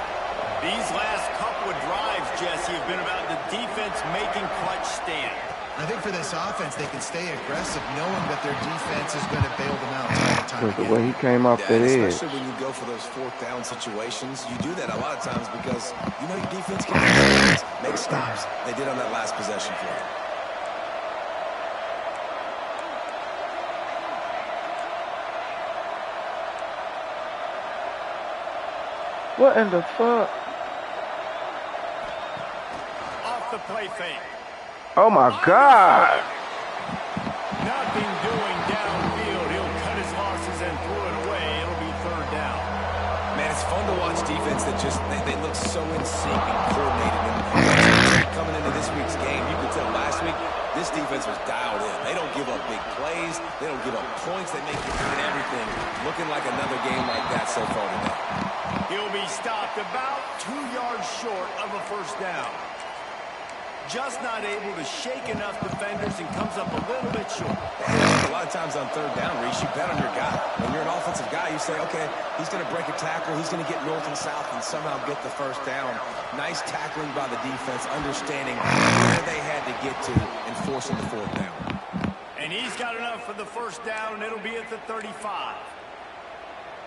These last couple of drives, Jesse, have been about the defense making clutch stand. I think for this offense, they can stay aggressive knowing that their defense is going to bail them out time and time The again. way he came off that edge. Especially when you go for those 4th down situations, you do that a lot of times because you know your defense can make stops. They did on that last possession for you. What in the fuck? Off the play fake. Oh my God. Nothing doing downfield. He'll cut his losses and throw it away. It'll be 3rd down. Man, it's fun to watch defense that just, they look so in sync and coordinated. And coming into this week's game, you could tell last week, this defense was dialed in. They don't give up big plays. They don't give up points. They make you earn everything. Looking like another game like that so far today. He'll be stopped about 2 yards short of a 1st down. Just not able to shake enough defenders and comes up a little bit short. A lot of times on 3rd down, Reese, you bet on your guy. When you're an offensive guy, you say, okay, he's going to break a tackle, he's going to get north and south and somehow get the 1st down. Nice tackling by the defense, understanding where they had to get to and forcing the 4th down. And he's got enough for the 1st down, and it'll be at the 35.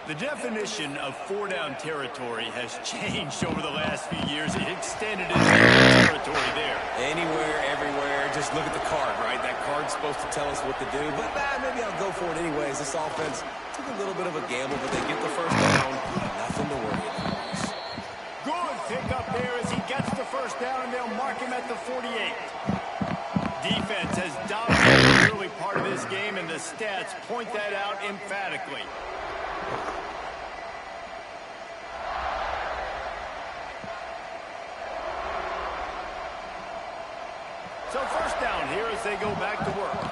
The definition of 4-down territory has changed over the last few years. It extended into territory there. Anywhere, everywhere, just look at the card, right? That card's supposed to tell us what to do, but maybe I'll go for it anyways. This offense took a little bit of a gamble, but they get the 1st down. Nothing to worry about. Good pick up there as he gets the 1st down, and they'll mark him at the 48. Defense has dominated the early part of this game, and the stats point that out emphatically. So 1st down here as they go back to work.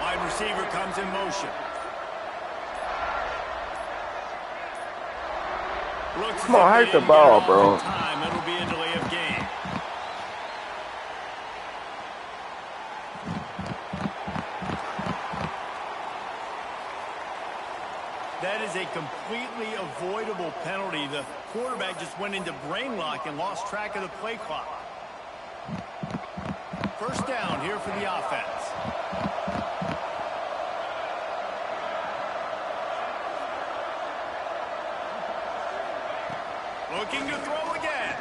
Wide receiver comes in motion. Come on, hit the ball, bro. It'll be a delay of game. That is a completely avoidable penalty. The quarterback just went into brain lock and lost track of the play clock. 1st down here for the offense. Looking to throw again.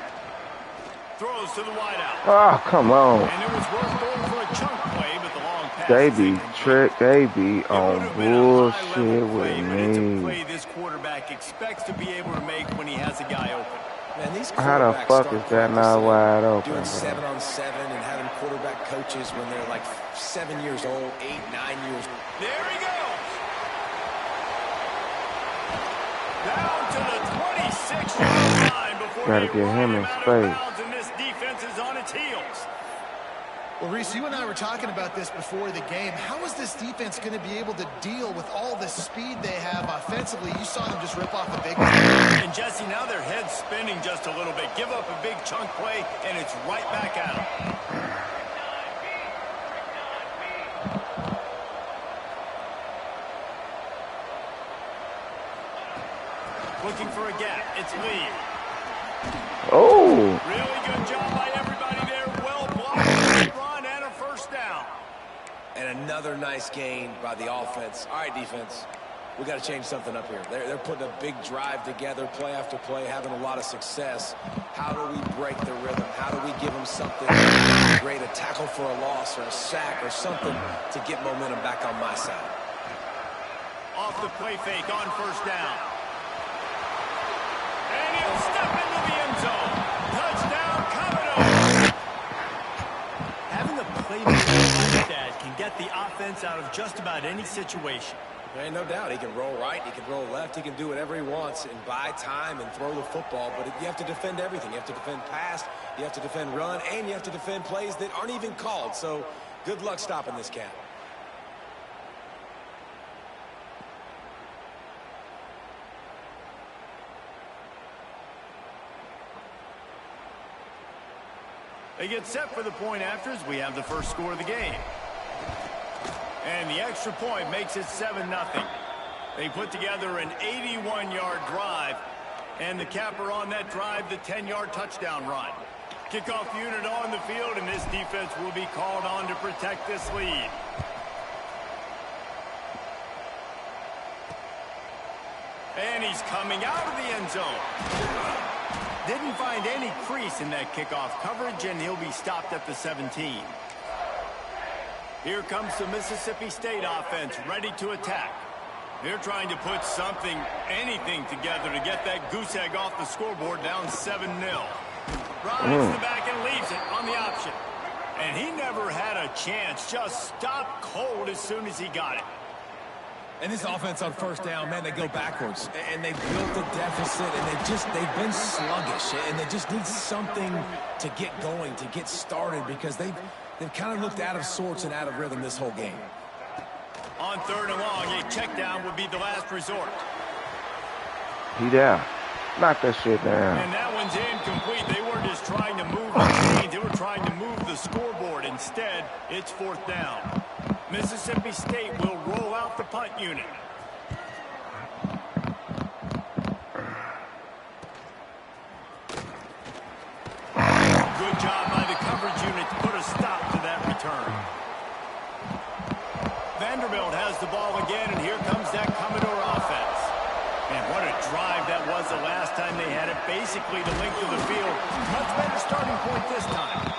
Throws to the wideout. Oh, come on. And it was worth going for a chunk play, but the long pass. They be on bullshit with me. It's a me. play this quarterback expects to be able to make when he has a guy open. Man, these How the fuck is that not wide open? Doing 7-on-7 and having quarterback coaches when they're like 7 years old, 8, 9 years. There he goes. Down to the 26-yard line before Gotta get him in space. And this defense is on its heels. Well, Reese, you and I were talking about this before the game. How is this defense going to be able to deal with all the speed they have offensively? You saw them just rip off a big one. And, Jesse, now their head's spinning just a little bit. Give up a big chunk play, and it's right back at them. Looking for a gap. It's Lee. Oh. Really good job by everybody there. Well blocked. Run and a first down. And another nice gain by the offense. All right, defense. We got to change something up here. They're putting a big drive together, play after play, having a lot of success. How do we break the rhythm? How do we give them something great, a tackle for a loss or a sack or something to get momentum back on my side? Off the play fake on first down. And he'll step into the end zone. Touchdown, Commodore. Having a playmaker like that can get the offense out of just about any situation. There ain't no doubt. He can roll right, he can roll left, he can do whatever he wants and buy time and throw the football. But you have to defend everything. You have to defend pass, you have to defend run, and you have to defend plays that aren't even called. So good luck stopping this cat. They get set for the point after as we have the first score of the game. And the extra point makes it 7-0. They put together an 81-yard drive. And the capper on that drive, the 10-yard touchdown run. Kickoff unit on the field, and this defense will be called on to protect this lead. And he's coming out of the end zone. Didn't find any crease in that kickoff coverage, and he'll be stopped at the 17. Here comes the Mississippi State offense ready to attack. They're trying to put something, anything together to get that goose egg off the scoreboard down 7-0. Rides the back and leaves it on the option. And he never had a chance. Just stopped cold as soon as he got it. And this offense on first down, man, they go backwards. And they built a deficit, and they've been sluggish. And they just need something to get going, to get started, because they've kind of looked out of sorts and out of rhythm this whole game. On third and long, a check down would be the last resort. He down. Knock that shit down. And that one's incomplete. They weren't just trying to move the chains. They were trying to move the scoreboard. Instead, it's fourth down. Mississippi State will roll out the punt unit. Good job by the coverage unit to put a stop to that return. Vanderbilt has the ball again, and here comes that Commodore offense. And what a drive that was the last time they had it, basically the length of the field. Much better starting point this time.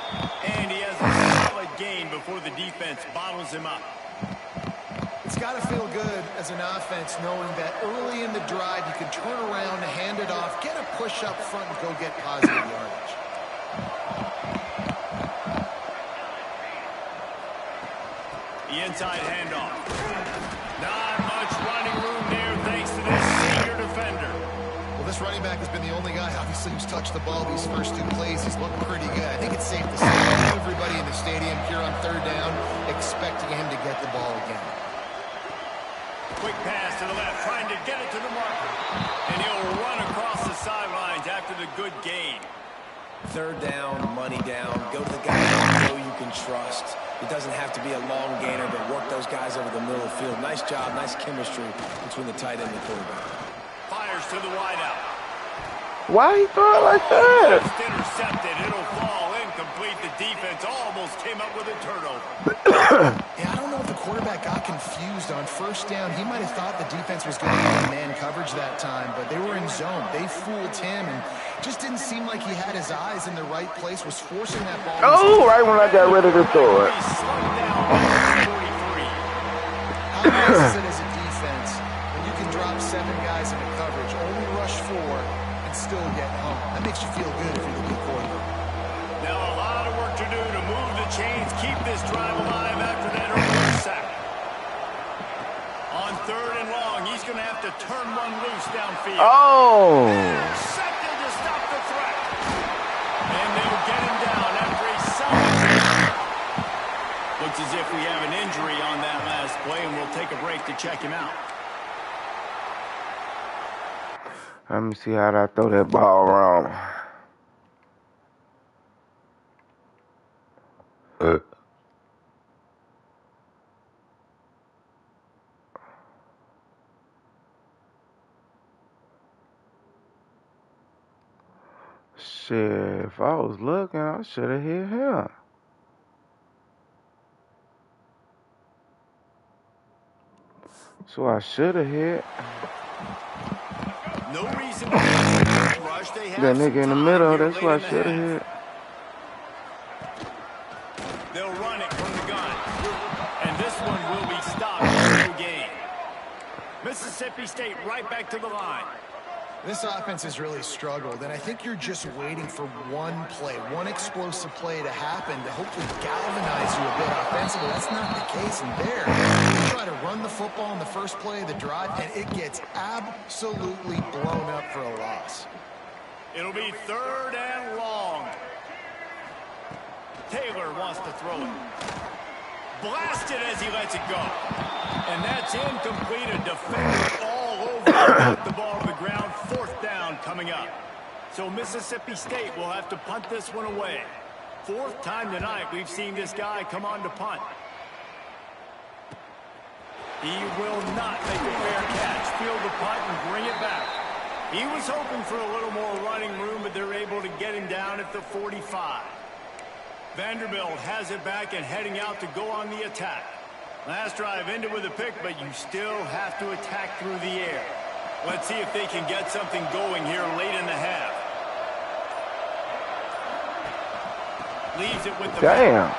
And he has a solid gain before the defense bottles him up. It's got to feel good as an offense knowing that early in the drive you can turn around, hand it off, get a push up front, and go get positive yardage. The inside handoff. Not much running room there thanks to this senior defender. Well, this running back has been the only guy, obviously, who's touched the ball these first two plays. He's looked pretty good. I think it's safe to say everybody in the stadium here on third down expecting him to get the ball again. Quick pass to the left, trying to get it to the marker. And he'll run across the sidelines after the good gain. Third down, money down. Go to the guy you know you can trust. It doesn't have to be a long gainer, but work those guys over the middle of the field. Nice job, nice chemistry between the tight end and the quarterback. Fires to the wideout. Why he throw it like that? Just intercepted. It'll fall incomplete. The defense almost came up with a turnover. Yeah, I don't know if the quarterback got confused on first down. He might have thought the defense was going to be in man coverage that time, but they were in zone. They fooled him and just didn't seem like he had his eyes in the right place, was forcing that ball. Oh, right when I got ready to throw it. How nice is it as a defense when you can drop 7 guys into coverage, only rush 4, and still get home? That makes you feel good if you're the good quarterback. Now a lot of work to do to move the chains, keep this drive alive after that early sack. On 3rd and long, he's going to have to turn one loose downfield. Oh! Intercepted to stop the threat. And they'll get him down after a solid. Looks as if we have an injury on that last play, and we'll take a break to check him out. Let me see how I throw that ball wrong. Shit, if I was looking, I should have hit him. So I should have hit. No reason to rush. They have That nigga in the middle, that's what I late in should the have hit. They'll run it from the gun. And this one will be stopped for no gain. Mississippi State right back to the line. This offense has really struggled, and I think you're just waiting for one play, one explosive play to happen to hopefully galvanize you a bit offensively. That's not the case in there. You try to run the football in the first play of the drive, and it gets absolutely blown up for a loss. It'll be 3rd and long. Taylor wants to throw it. Blasted as he lets it go. And that's incomplete. A defender all over the ball to the ground. 4th down coming up. So Mississippi State will have to punt this one away. 4th time tonight we've seen this guy come on to punt. He will not make a fair catch. Field the punt and bring it back. He was hoping for a little more running room, but they're able to get him down at the 45. Vanderbilt has it back and heading out to go on the attack. Last drive ended with a pick, but you still have to attack through the air. Let's see if they can get something going here late in the half. Leaves it with the Damn. back.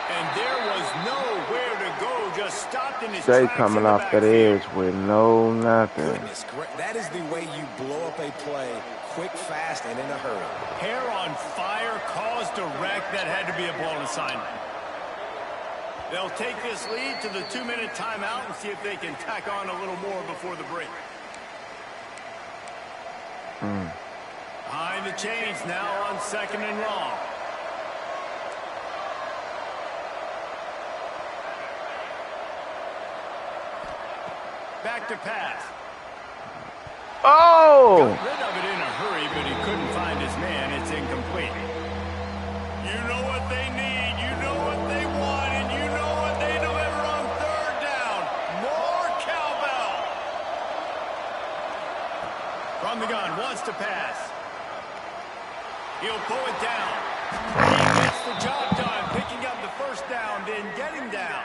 And there was nowhere to go, just stopped in his They tracks coming in the off that backfield. edge with no nothing. Goodness, that is the way you blow up a play quick, fast, and in a hurry. Hair on fire, caused a wreck. That had to be a blown assignment. They'll take this lead to the 2-minute timeout and see if they can tack on a little more before the break. Behind the chains now on 2nd and long. Back to pass. Oh! Got rid of it in a hurry, but he couldn't find his man. It's incomplete. You know what they need, you know what they want, and you know what they deliver on 3rd down. More cowbell. From the gun, wants to pass. He'll pull it down. He gets the job done, picking up the 1st down, then getting down.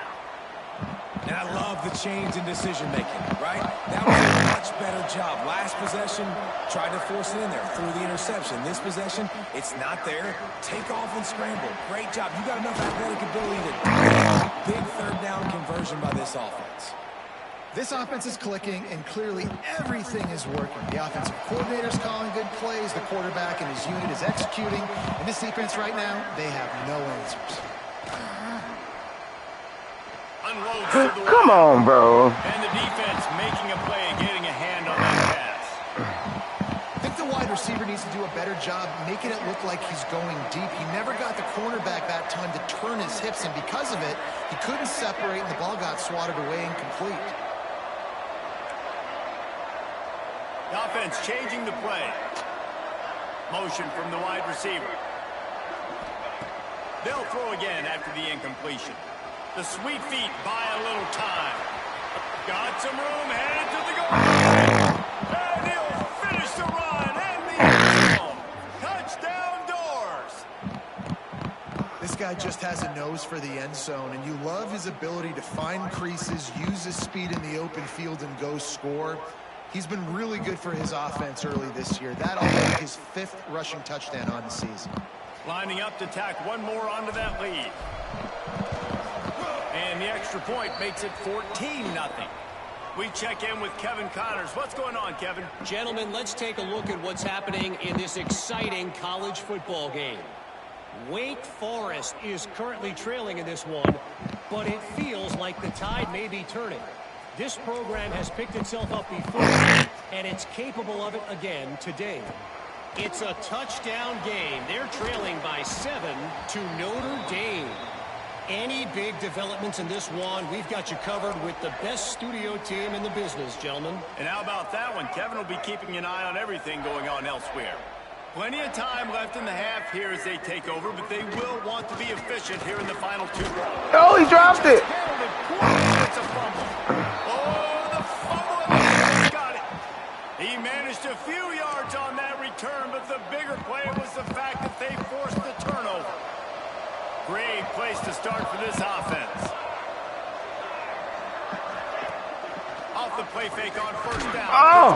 And I love the change in decision-making, right? That was a much better job. Last possession, tried to force it in there, threw the interception. This possession, it's not there. Take off and scramble. Great job. You got enough athletic ability to do that. Big 3rd down conversion by this offense. This offense is clicking, and clearly everything is working. The offensive coordinator's calling good plays. The quarterback and his unit is executing. And this defense right now, they have no answers. Unloads to the Come on, bro. And the defense making a play and getting a hand on that pass. I think the wide receiver needs to do a better job making it look like he's going deep. He never got the cornerback that time to turn his hips, and because of it, he couldn't separate, and the ball got swatted away incomplete. The offense changing the play. Motion from the wide receiver. They'll throw again after the incompletion. The sweet feet buy a little time. Got some room, headed to the goal line. And he'll finish the run and the end zone. Touchdown, Doors. guy just has a nose for the end zone, and you love his ability to find creases, use his speed in the open field, and go score. He's been really good for his offense early this year. That already his 5th rushing touchdown on the season. Lining up to tack one more onto that lead. And the extra point makes it 14-0. We check in with Kevin Connors. What's going on, Kevin? Gentlemen, let's take a look at what's happening in this exciting college football game. Wake Forest is currently trailing in this one, but it feels like the tide may be turning. This program has picked itself up before, and it's capable of it again today. It's a touchdown game. They're trailing by 7 to Notre Dame. Any big developments in this one, we've got you covered with the best studio team in the business, gentlemen. And how about that one? Kevin will be keeping an eye on everything going on elsewhere. Plenty of time left in the half here as they take over, but they will want to be efficient here in the final 2 rounds. Oh, he dropped it. It's a fumble. Oh, the fumble. He's got it. He managed a few yards on that return, but the bigger play was the fact that they forced the turnover. Great place to start for this offense. Off the play fake on first down. Oh.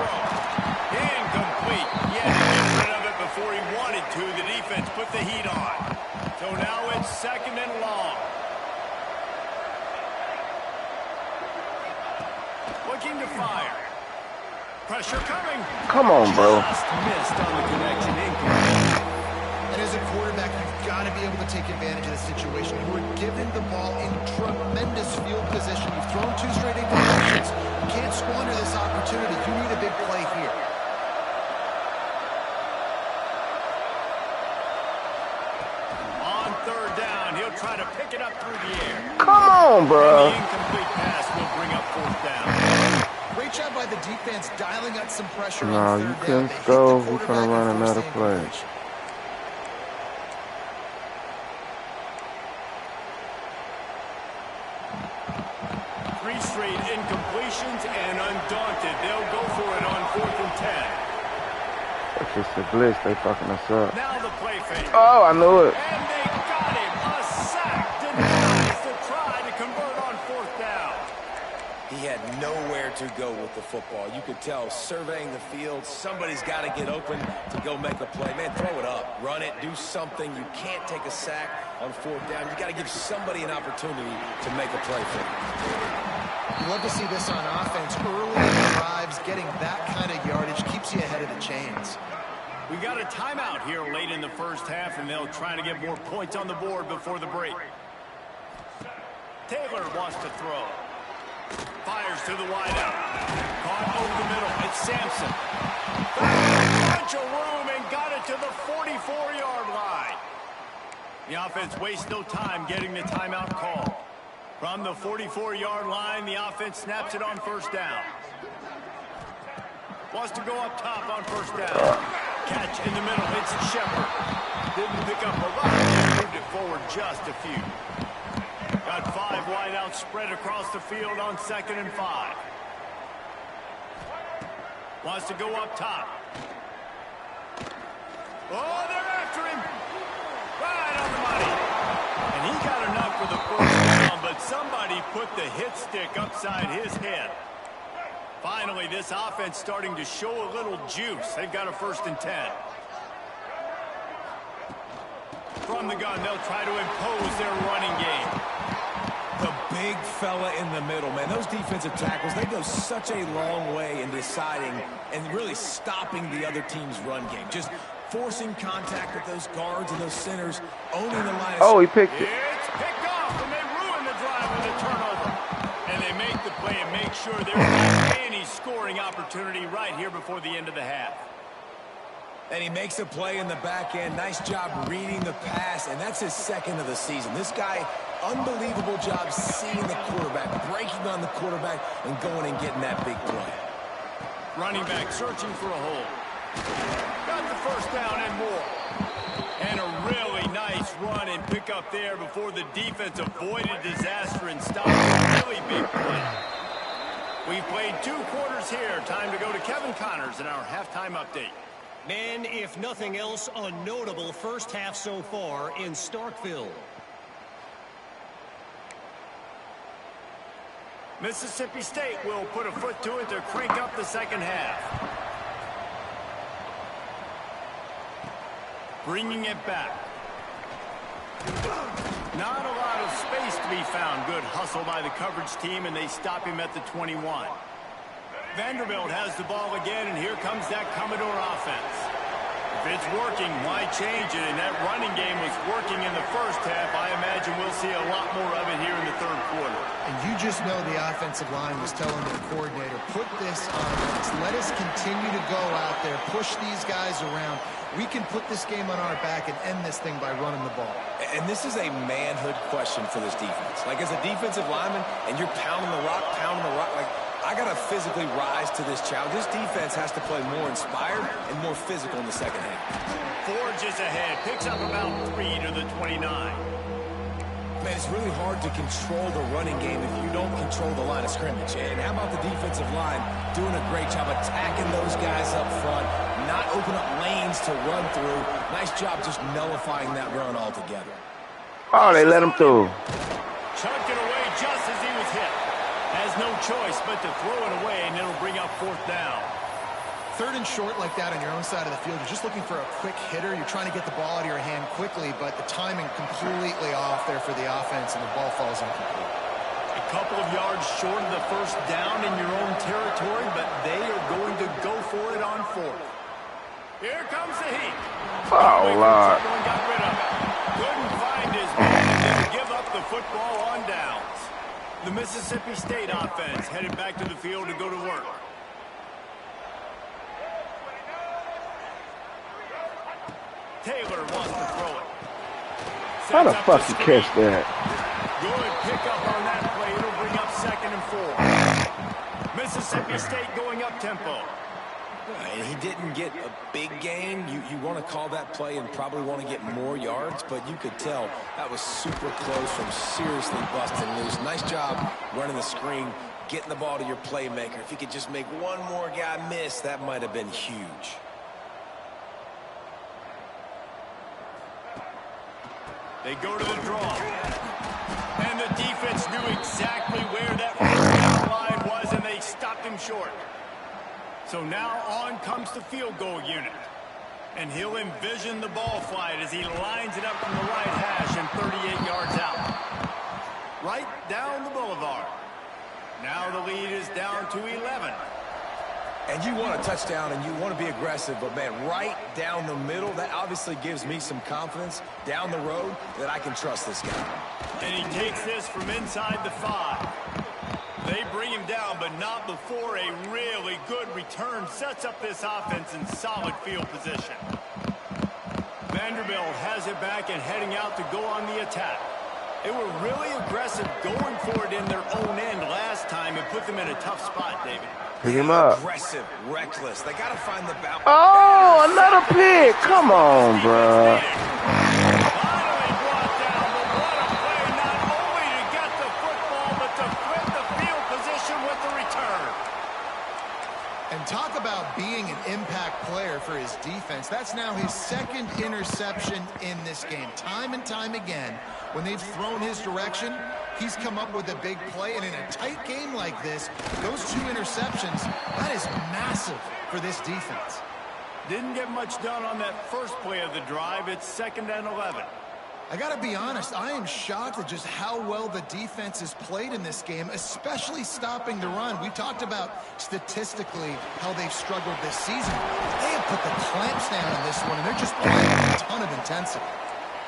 Incomplete. Yeah, get rid of it before he wanted to. The defense put the heat on. So now it's 2nd and long. Looking to fire. Pressure coming. Come on, bro. Just missed on the connection. Incomplete. And as a quarterback, you've got to be able to take advantage of the situation. You were given the ball in tremendous field position. You've thrown 2 straight incompletions. You can't squander this opportunity. You need a big play here. On 3rd down, he'll try to pick it up through the air. Come on, bro. The incomplete pass will bring up 4th down. Great job by the defense dialing up some pressure No, on 3rd you down. couldn't They hit go. the We're going quarterback to run and another force the play. incompletion. 3 straight incompletions, and undaunted, they'll go for it on 4th and 10. That's just a blitz. They fucking us up. Now the play fake. Oh, I knew it. And they got him. A sack denies the try to convert on 4th down. He had nowhere to go with the football. You could tell, surveying the field, somebody's got to get open to go make a play. Man, throw it up. Run it. Do something. You can't take a sack on 4th down. You got to give somebody an opportunity to make a play for you. You love to see this on offense. Early in the drives, getting that kind of yardage keeps you ahead of the chains. We got a timeout here late in the first half, and they'll try to get more points on the board before the break. Taylor wants to throw. Fires to the wideout. Caught over the middle. It's Sampson. Found a bunch of room and got it to the 44-yard line. The offense wastes no time getting the timeout call. From the 44-yard line, the offense snaps it on 1st down. Wants to go up top on 1st down. Catch in the middle. It's Shepard. Didn't pick up a lot. Moved it forward just a few. Got 5 wideouts spread across the field on 2nd and 5. Wants to go up top. Oh, they're after him. Right on the money. And he got enough for the 1st down, but somebody put the hit stick upside his head. Finally, this offense starting to show a little juice. They've got a 1st and 10. From the gun, they'll try to impose their running game. The big fella in the middle, man. Those defensive tackles, they go such a long way in deciding and really stopping the other team's run game. Just forcing contact with those guards and those centers, owning the line. Oh, he picked it. It's picked off, and they ruin the drive with a turnover. And they make the play and make sure there's not any scoring opportunity right here before the end of the half. And he makes a play in the back end. Nice job reading the pass, and that's his 2nd of the season. This guy, unbelievable job seeing the quarterback, breaking on the quarterback, and going and getting that big play. Running back searching for a hole. Got the 1st down and more. And a really nice run and pick up there before the defense avoided disaster and stopped a really big play. We've played 2 quarters here. Time to go to Kevin Connors in our halftime update. Men, if nothing else, a notable first half so far in Starkville. Mississippi State will put a foot to it to crank up the second half. Bringing it back. Not a lot of space to be found. Good hustle by the coverage team, and they stop him at the 21. Vanderbilt has the ball again, and here comes that Commodore offense. If it's working, why change it? And that running game was working in the first half. I imagine we'll see a lot more of it here in the third quarter. And you just know the offensive line was telling the coordinator, put this on us. Let us continue to go out there, push these guys around. We can put this game on our back and end this thing by running the ball. And this is a manhood question for this defense. Like, as a defensive lineman, and you're pounding the rock, like, I got to physically rise to this challenge. This defense has to play more inspired and more physical in the second half. Forges ahead, picks up about 3 to the 29. Man, it's really hard to control the running game if you don't control the line of scrimmage. And how about the defensive line doing a great job attacking those guys up front, not open up lanes to run through. Nice job just nullifying that run altogether. Oh, they let him through. Chucked it away just as he was hit. Has no choice but to throw it away, and it'll bring up fourth down. Third and short like that on your own side of the field, you're just looking for a quick hitter. You're trying to get the ball out of your hand quickly, but the timing completely off there for the offense, and the ball falls incomplete. A couple of yards short of the first down in your own territory, but they are going to go for it on fourth. Here comes the heat. Oh, Lord. Got rid of it. Couldn't find his man to give up the football on downs. The Mississippi State offense headed back to the field to go to work. Taylor wants to throw it. How the fuck you catch that? Good pickup on that play. It'll bring up 2nd and 4. Mississippi State going up tempo. And he didn't get a big gain. You want to call that play and probably want to get more yards, but you could tell that was super close from seriously busting loose. Nice job running the screen, getting the ball to your playmaker. If he could just make one more guy miss, that might have been huge. They go to the draw. And the defense knew exactly where that first down line was, and they stopped him short. So now on comes the field goal unit. And he'll envision the ball flight as he lines it up from the right hash and 38 yards out. Right down the boulevard. Now the lead is down to 11. And you want a touchdown and you want to be aggressive, but, man, right down the middle, that obviously gives me some confidence down the road that I can trust this guy. And he takes this from inside the 5. They bring him down, but not before a really good return sets up this offense in solid field position. Vanderbilt has it back and heading out to go on the attack. They were really aggressive going for it in their own end last time and put them in a tough spot, David. Pick him up. Aggressive, reckless. They got to find the balance. Oh, another pick. Come on, bro. Finally brought down, but what a play, not only to get the football, but to flip the field position with the return. And talk about being an impact player for his defense. That's now his 2nd interception in this game. Time and time again, when they've thrown his direction, he's come up with a big play. And in a tight game like this, those 2 interceptions, that is massive for this defense. Didn't get much done on that first play of the drive. It's 2nd and 11. I got to be honest, I am shocked at just how well the defense has played in this game, especially stopping the run. We talked about statistically how they've struggled this season. They have put the clamps down on this one, and they're just playing with a ton of intensity.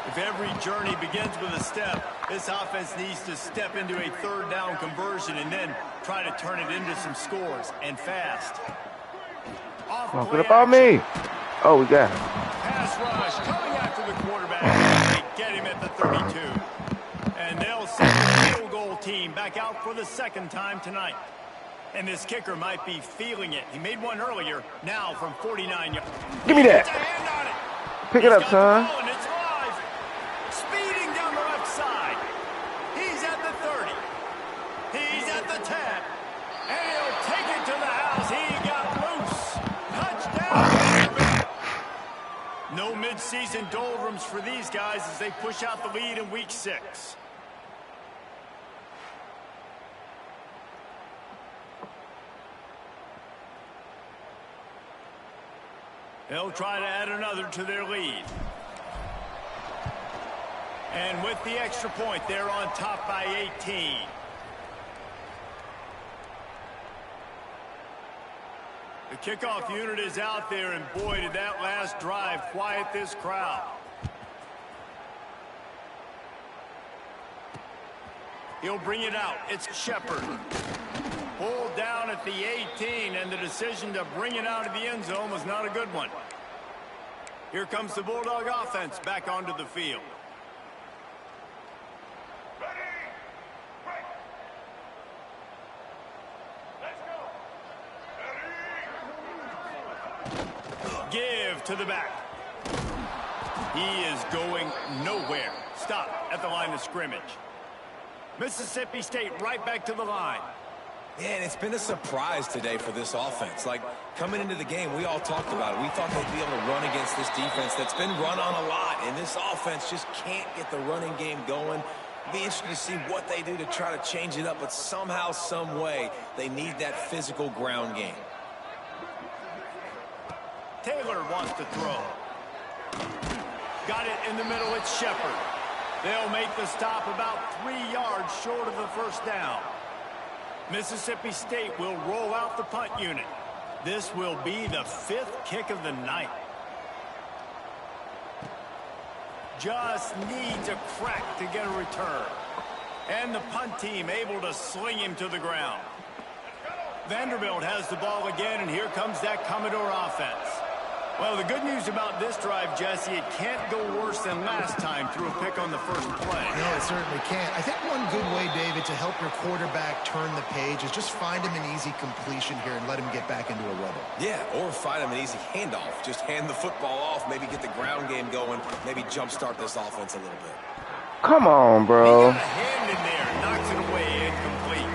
If every journey begins with a step, this offense needs to step into a 3rd down conversion and then try to turn it into some scores, and fast. What about me? Oh, we got him. Pass rush coming after the quarterback. They get him at the 32. And they'll send the field goal team back out for the 2nd time tonight. And this kicker might be feeling it. He made one earlier, now from 49 yards. Give me that. Pick it up, son. And it's live. Speeding down the left side. He's at the 30. He's at the 10. And he'll take it to the house. He got loose. Touchdown. No midseason doldrums for these guys as they push out the lead in week 6. They'll try to add another to their lead. And with the extra point, they're on top by 18. The kickoff unit is out there, and boy, did that last drive quiet this crowd. He'll bring it out. It's Shepard. Pulled down at the 18, and the decision to bring it out of the end zone was not a good one. Here comes the Bulldog offense back onto the field. Give to the back. He is going nowhere. Stop at the line of scrimmage. Mississippi State right back to the line. Man, it's been a surprise today for this offense. Like, coming into the game, we all talked about it. We thought they'd be able to run against this defense that's been run on a lot, and this offense just can't get the running game going. It'll be interesting to see what they do to try to change it up, but somehow, some way, they need that physical ground game. Taylor wants to throw. Got it in the middle. It's Shepard. They'll make the stop about 3 yards short of the first down. Mississippi State will roll out the punt unit. This will be the 5th kick of the night. Just needs a crack to get a return. And the punt team able to sling him to the ground. Vanderbilt has the ball again, and here comes that Commodore offense. Well, the good news about this drive, Jesse, it can't go worse than last time through a pick on the first play. No, it certainly can't. I think one good way, David, to help your quarterback turn the page is just find him an easy completion here and let him get back into a rhythm. Yeah, or find him an easy handoff. Just hand the football off, maybe get the ground game going, maybe jumpstart this offense a little bit. Come on, bro. He got a hand in there, knocks it away, incomplete.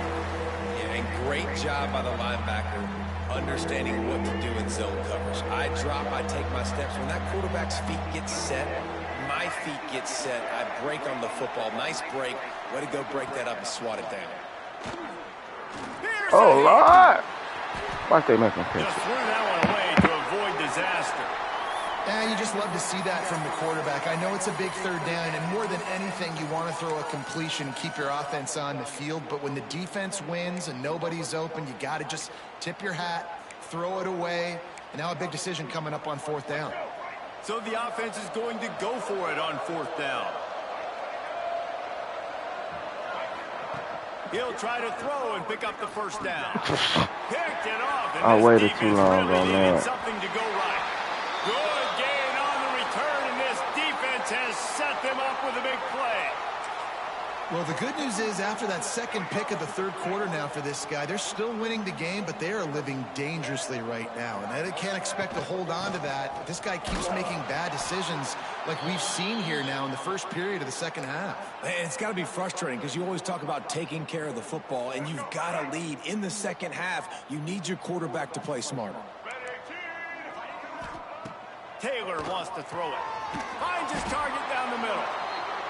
Yeah, and great job by the linebacker, understanding what to do in zone coverage. I drop, I take my steps. When that quarterback's feet get set, my feet get set, I break on the football. Nice break. Way to go break that up and swat it down. Oh, Lord. Why they making Just pictures? threw that one away to avoid disaster. You just love to see that from the quarterback. I know it's a big third down, and more than anything, you want to throw a completion and keep your offense on the field. But when the defense wins and nobody's open, you got to just tip your hat, throw it away. And now a big decision coming up on 4th down. So the offense is going to go for it on 4th down. He'll try to throw and pick up the first down. Picked it off. And I waited this too defense long really on needed that. something to go right. Good gain on the return, and this defense has set them up with a big play. Well, the good news is after that second pick of the third quarter now for this guy, they're still winning the game, but they are living dangerously right now. And they can't expect to hold on to that. This guy keeps making bad decisions like we've seen here now in the first period of the second half. Man, it's got to be frustrating because you always talk about taking care of the football, and you've got to lead in the second half. You need your quarterback to play smarter. Taylor wants to throw it. Finds his target down the middle.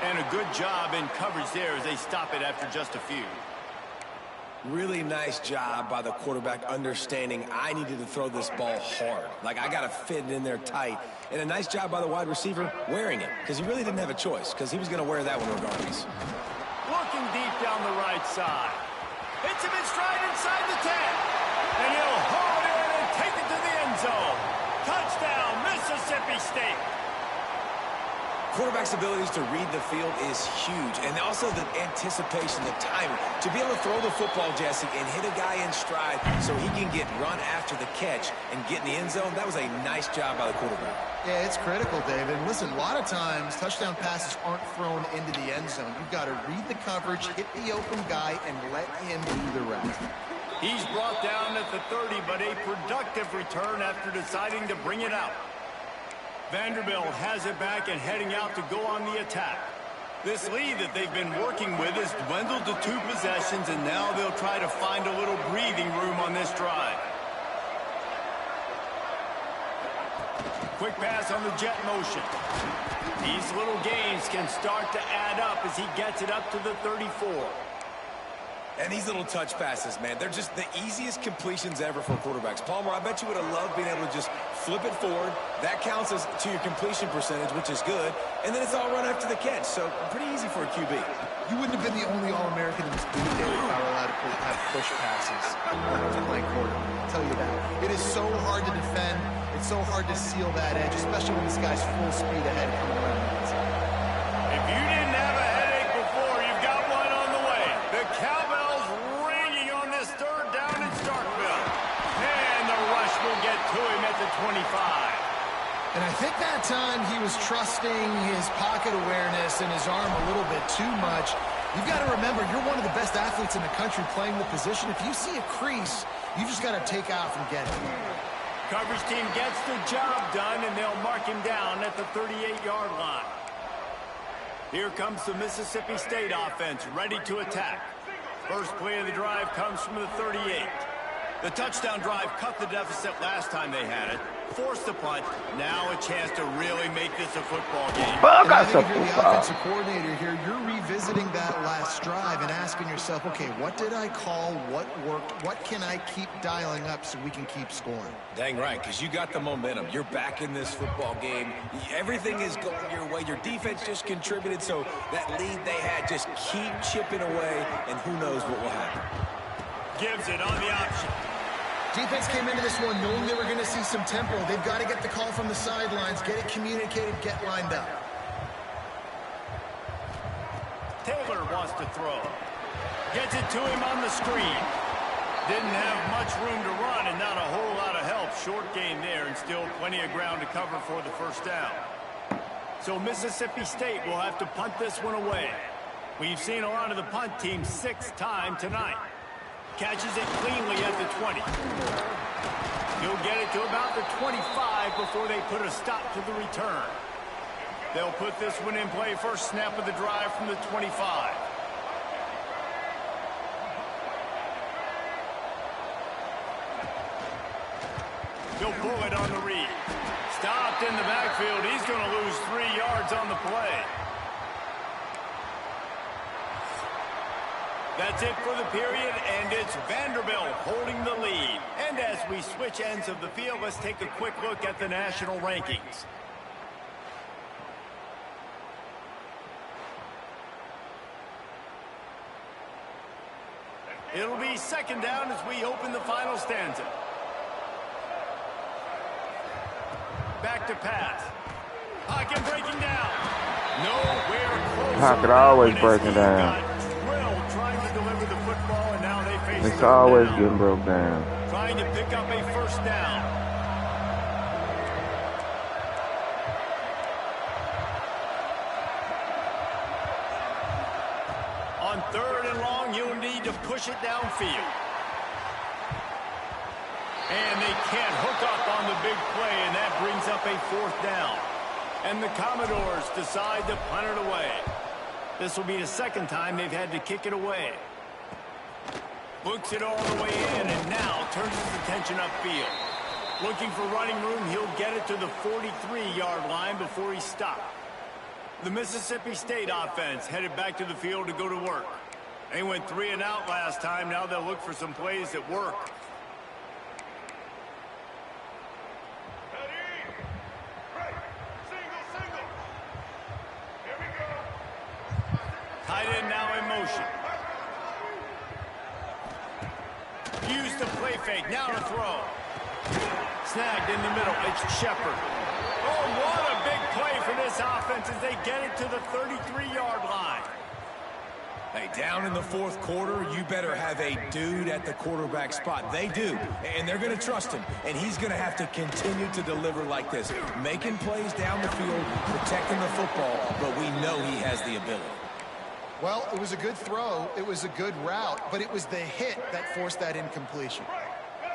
And a good job in coverage there as they stop it after just a few. Really nice job by the quarterback understanding I needed to throw this ball hard. Like, I got to fit it in there tight. And a nice job by the wide receiver wearing it because he really didn't have a choice because he was going to wear that one regardless. Looking deep down the right side. Hits him in stride inside the 10. And he'll haul it in and take it to the end zone. Touchdown, Mississippi State. Quarterback's abilities to read the field is huge, and also the anticipation, the timing. To be able to throw the football, Jesse, and hit a guy in stride so he can get run after the catch and get in the end zone, that was a nice job by the quarterback. Yeah, it's critical, David. Listen, a lot of times touchdown passes aren't thrown into the end zone. You've got to read the coverage, hit the open guy, and let him do the rest. He's brought down at the 30, but a productive return after deciding to bring it out. Vanderbilt has it back and heading out to go on the attack. This lead that they've been working with has dwindled to 2 possessions, and now they'll try to find a little breathing room on this drive. Quick pass on the jet motion. These little gains can start to add up as he gets it up to the 34. And these little touch passes, man, they're just the easiest completions ever for quarterbacks. Palmer, I bet you would have loved being able to just flip it forward. That counts as to your completion percentage, which is good. And then it's all run after the catch. So pretty easy for a QB. You wouldn't have been the only All-American in this league if I were allowed to have push passes when I was playing quarterback. I'll tell you that. It is so hard to defend. It's so hard to seal that edge, especially when this guy's full speed ahead coming around the outside. If you didn't have a headache before, you've got one on the way. The cowbells ringing on this third down in Starkville. And the rush will get to him at the 25. And I think that time he was trusting his pocket awareness and his arm a little bit too much. You've got to remember, you're one of the best athletes in the country playing the position. If you see a crease, you just got to take off and get it. Coverage team gets the job done, and they'll mark him down at the 38-yard line. Here comes the Mississippi State offense, ready to attack. First play of the drive comes from the 38. The touchdown drive cut the deficit last time they had it. Forced the punt. Now a chance to really make this a football game. And I think if you're the offensive coordinator here, you're revisiting that last drive and asking yourself, okay, what did I call? What worked? What can I keep dialing up so we can keep scoring? Dang right, because you got the momentum. You're back in this football game. Everything is going your way. Your defense just contributed, so that lead they had, just keep chipping away, and who knows what will happen. Gives it on the option. Defense came into this one knowing they were going to see some tempo. They've got to get the call from the sidelines, get it communicated, get lined up. Taylor wants to throw. Gets it to him on the screen. Didn't have much room to run and not a whole lot of help. Short gain there and still plenty of ground to cover for the first down. So Mississippi State will have to punt this one away. We've seen a lot of the punt team 6 times tonight. Catches it cleanly at the 20. He'll get it to about the 25 before they put a stop to the return. They'll put this one in play first snap of the drive from the 25. He'll pull it on the read. Stopped in the backfield. He's going to lose 3 yards on the play. That's it for the period, and it's Vanderbilt holding the lead. And as we switch ends of the field, let's take a quick look at the national rankings. It'll be second down as we open the final stanza. Back to pass. Pocket breaking down. Nowhere close. Pocket always breaking down. It's always getting broke down. Trying to pick up a first down. On third and long, you'll need to push it downfield. And they can't hook up on the big play, and that brings up a fourth down. And the Commodores decide to punt it away. This will be the second time they've had to kick it away. Books it all the way in and now turns his attention upfield. Looking for running room, he'll get it to the 43-yard line before he's stopped. The Mississippi State offense headed back to the field to go to work. They went 3 and out last time. Now they'll look for some plays that work. Tight end now in motion. Use the play fake. Now to throw. Snagged in the middle. It's Shepard. Oh, what a big play for this offense as they get it to the 33-yard line. Hey, down in the fourth quarter, you better have a dude at the quarterback spot. They do, and they're going to trust him, and he's going to have to continue to deliver like this, making plays down the field, protecting the football, but we know he has the ability. Well, it was a good throw. It was a good route, but it was the hit that forced that incompletion.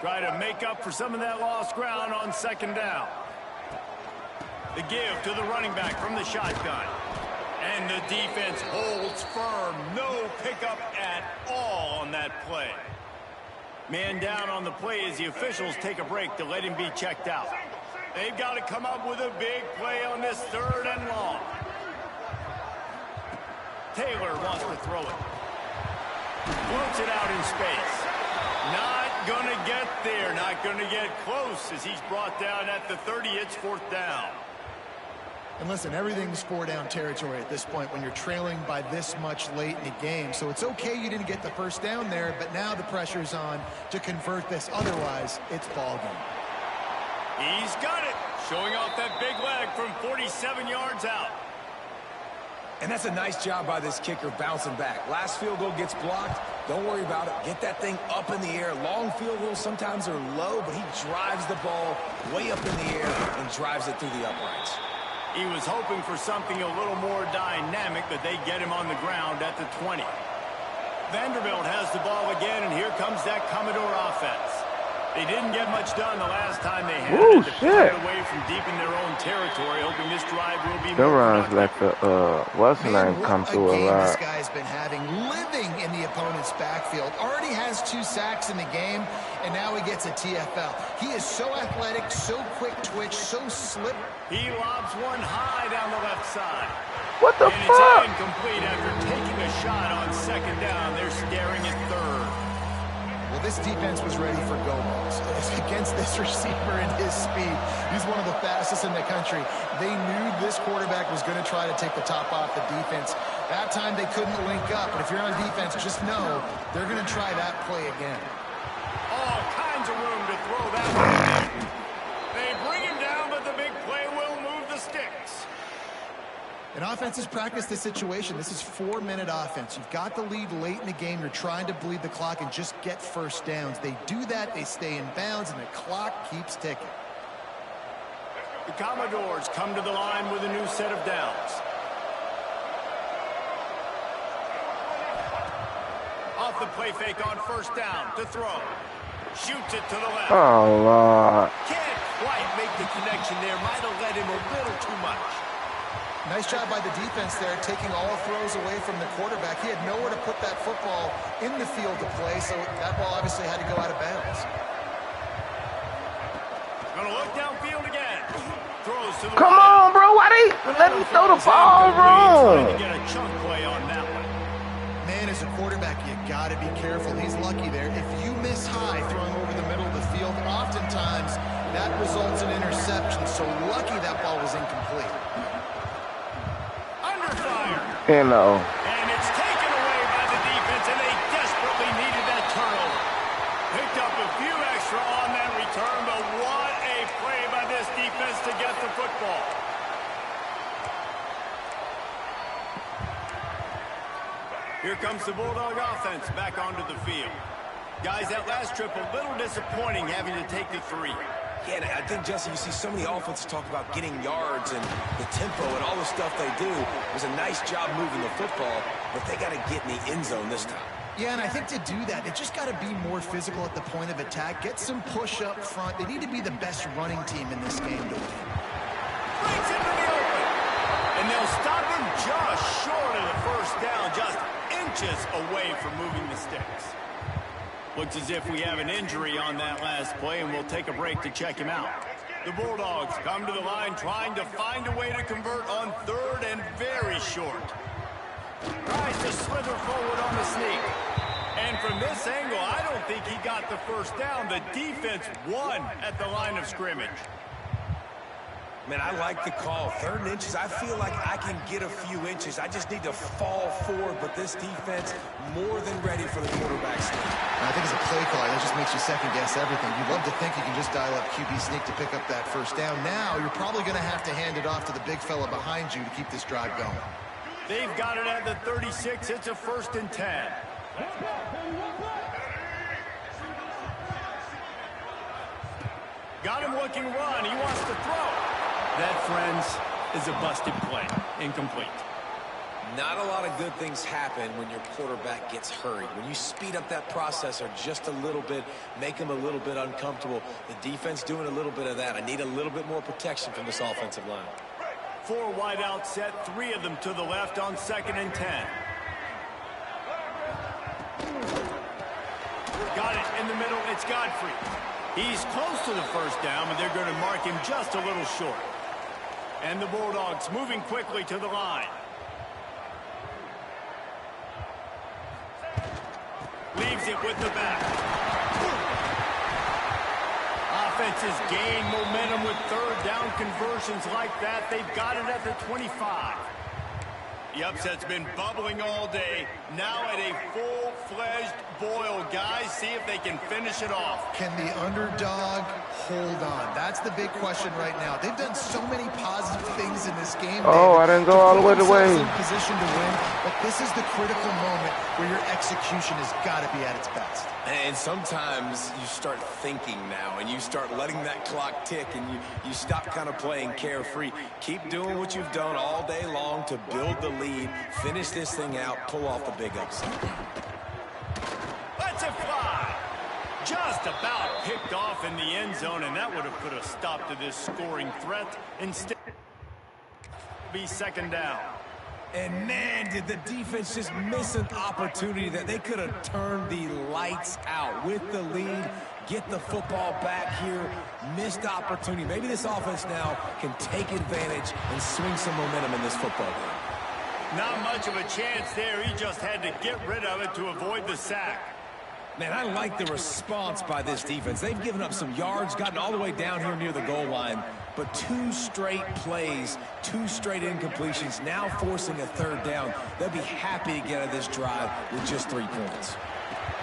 Try to make up for some of that lost ground on second down. The give to the running back from the shotgun. And the defense holds firm. No pickup at all on that play. Man down on the play as the officials take a break to let him be checked out. They've got to come up with a big play on this third and long. Taylor wants to throw it. Floats it out in space. Not going to get there, not going to get close as he's brought down at the 30. It's 4th down. And listen, everything's 4-down territory at this point when you're trailing by this much late in the game. So it's okay you didn't get the first down there, but now the pressure's on to convert this. Otherwise, it's ball game. He's got it. Showing off that big leg from 47 yards out. And that's a nice job by this kicker bouncing back. Last field goal gets blocked. Don't worry about it. Get that thing up in the air. Long field goals sometimes are low, but he drives the ball way up in the air and drives it through the uprights. He was hoping for something a little more dynamic, but they get him on the ground at the 20. Vanderbilt has the ball again, and here comes that Commodore offense. They didn't get much done the last time they had Ooh, it. shit. Away from deep in their own territory, hoping this drive will be The more runs let the what's the name come through a lot. This guy's been having, living in the opponent's backfield. Already has 2 sacks in the game, and now he gets a TFL. He is so athletic, so quick twitch, so slip. He lobs one high down the left side. What the and fuck? it's incomplete after taking a shot on 2nd down. They're staring at 3rd. Well, this defense was ready for go balls. Against this receiver and his speed, he's one of the fastest in the country. They knew this quarterback was going to try to take the top off the defense. That time they couldn't link up, but if you're on defense, just know they're going to try that play again. All kinds of room to throw that one. They bring him down, but the big play will move the sticks. And offenses practice this situation. This is 4-minute offense. You've got the lead late in the game. You're trying to bleed the clock and just get first downs. They do that, they stay in bounds, and the clock keeps ticking. The Commodores come to the line with a new set of downs. Off the play fake on 1st down to throw. Shoots it to the left. Oh, Lord. Can't quite make the connection there. Might have led him a little too much. Nice job by the defense there, taking all throws away from the quarterback. He had nowhere to put that football in the field to play, so that ball obviously had to go out of bounds. Gonna look downfield again. Throws to the Come on, bro. Why they let him throw the ball wrong? Trying to get a chunk play on that one. Man, as a quarterback, you got to be careful. He's lucky there. If you miss high throwing over the middle of the field, oftentimes that results in interception. So lucky that ball was incomplete. Hello. And it's taken away by the defense, and they desperately needed that turnover. Picked up a few extra on that return, but what a play by this defense to get the football. Here comes the Bulldog offense back onto the field. Guys, that last trip a little disappointing having to take the 3. Yeah, and I think, Jesse, you see so many offenses talk about getting yards and the tempo and all the stuff they do. It was a nice job moving the football, but they got to get in the end zone this time. Yeah, and I think to do that, they just got to be more physical at the point of attack. Get some push up front. They need to be the best running team in this game to win. Breaks into the open. And they'll stop him just short of the 1st down, just inches away from moving the sticks. Looks as if we have an injury on that last play, and we'll take a break to check him out. The Bulldogs come to the line trying to find a way to convert on 3rd and very short. Tries to slither forward on the sneak. And from this angle, I don't think he got the 1st down. The defense won at the line of scrimmage. Man, I like the call. 3rd and inches, I feel like I can get a few inches. I just need to fall forward, but this defense more than ready for the quarterback sneak. I think as a play caller, that just makes you second-guess everything. You'd love to think you can just dial up QB sneak to pick up that 1st down. Now, you're probably going to have to hand it off to the big fella behind you to keep this drive going. They've got it at the 36. It's a 1st and 10. Got him looking run. He wants to throw. That, friends, is a busted play. Incomplete. Not a lot of good things happen when your quarterback gets hurried. When you speed up that processor just a little bit, make him a little bit uncomfortable, the defense doing a little bit of that. I need a little bit more protection from this offensive line. 4 wide out set, 3 of them to the left on 2nd and 10. Got it in the middle. It's Godfrey. He's close to the 1st down, but they're going to mark him just a little short. And the Bulldogs moving quickly to the line. Leaves it with the back. offenses gain momentum with third down conversions like that. They've got it at the 25. The upset's been bubbling all day. Now at a full-fledged boil. Guys, see if they can finish it off. Can the underdog hold on? That's the big question right now. They've done so many positive things in this game. Oh, I didn't go all the way. In position to win, but this is the critical moment where your execution has got to be at its best. And sometimes you start thinking now, and you start letting that clock tick, and you stop kind of playing carefree. Keep doing what you've done all day long to build the lead, finish this thing out, pull off the big upset. Let's it fly! Just about picked off in the end zone, and that would have put a stop to this scoring threat. Instead, be second down. And man, did the defense just miss an opportunity that they could have turned the lights out with the lead, get the football back here, missed opportunity. Maybe this offense now can take advantage and swing some momentum in this football game. Not much of a chance there. He just had to get rid of it to avoid the sack. Man, I like the response by this defense. They've given up some yards, gotten all the way down here near the goal line, but 2 straight plays, 2 straight incompletions, now forcing a third down. They'll be happy to get out of this drive with just 3 points.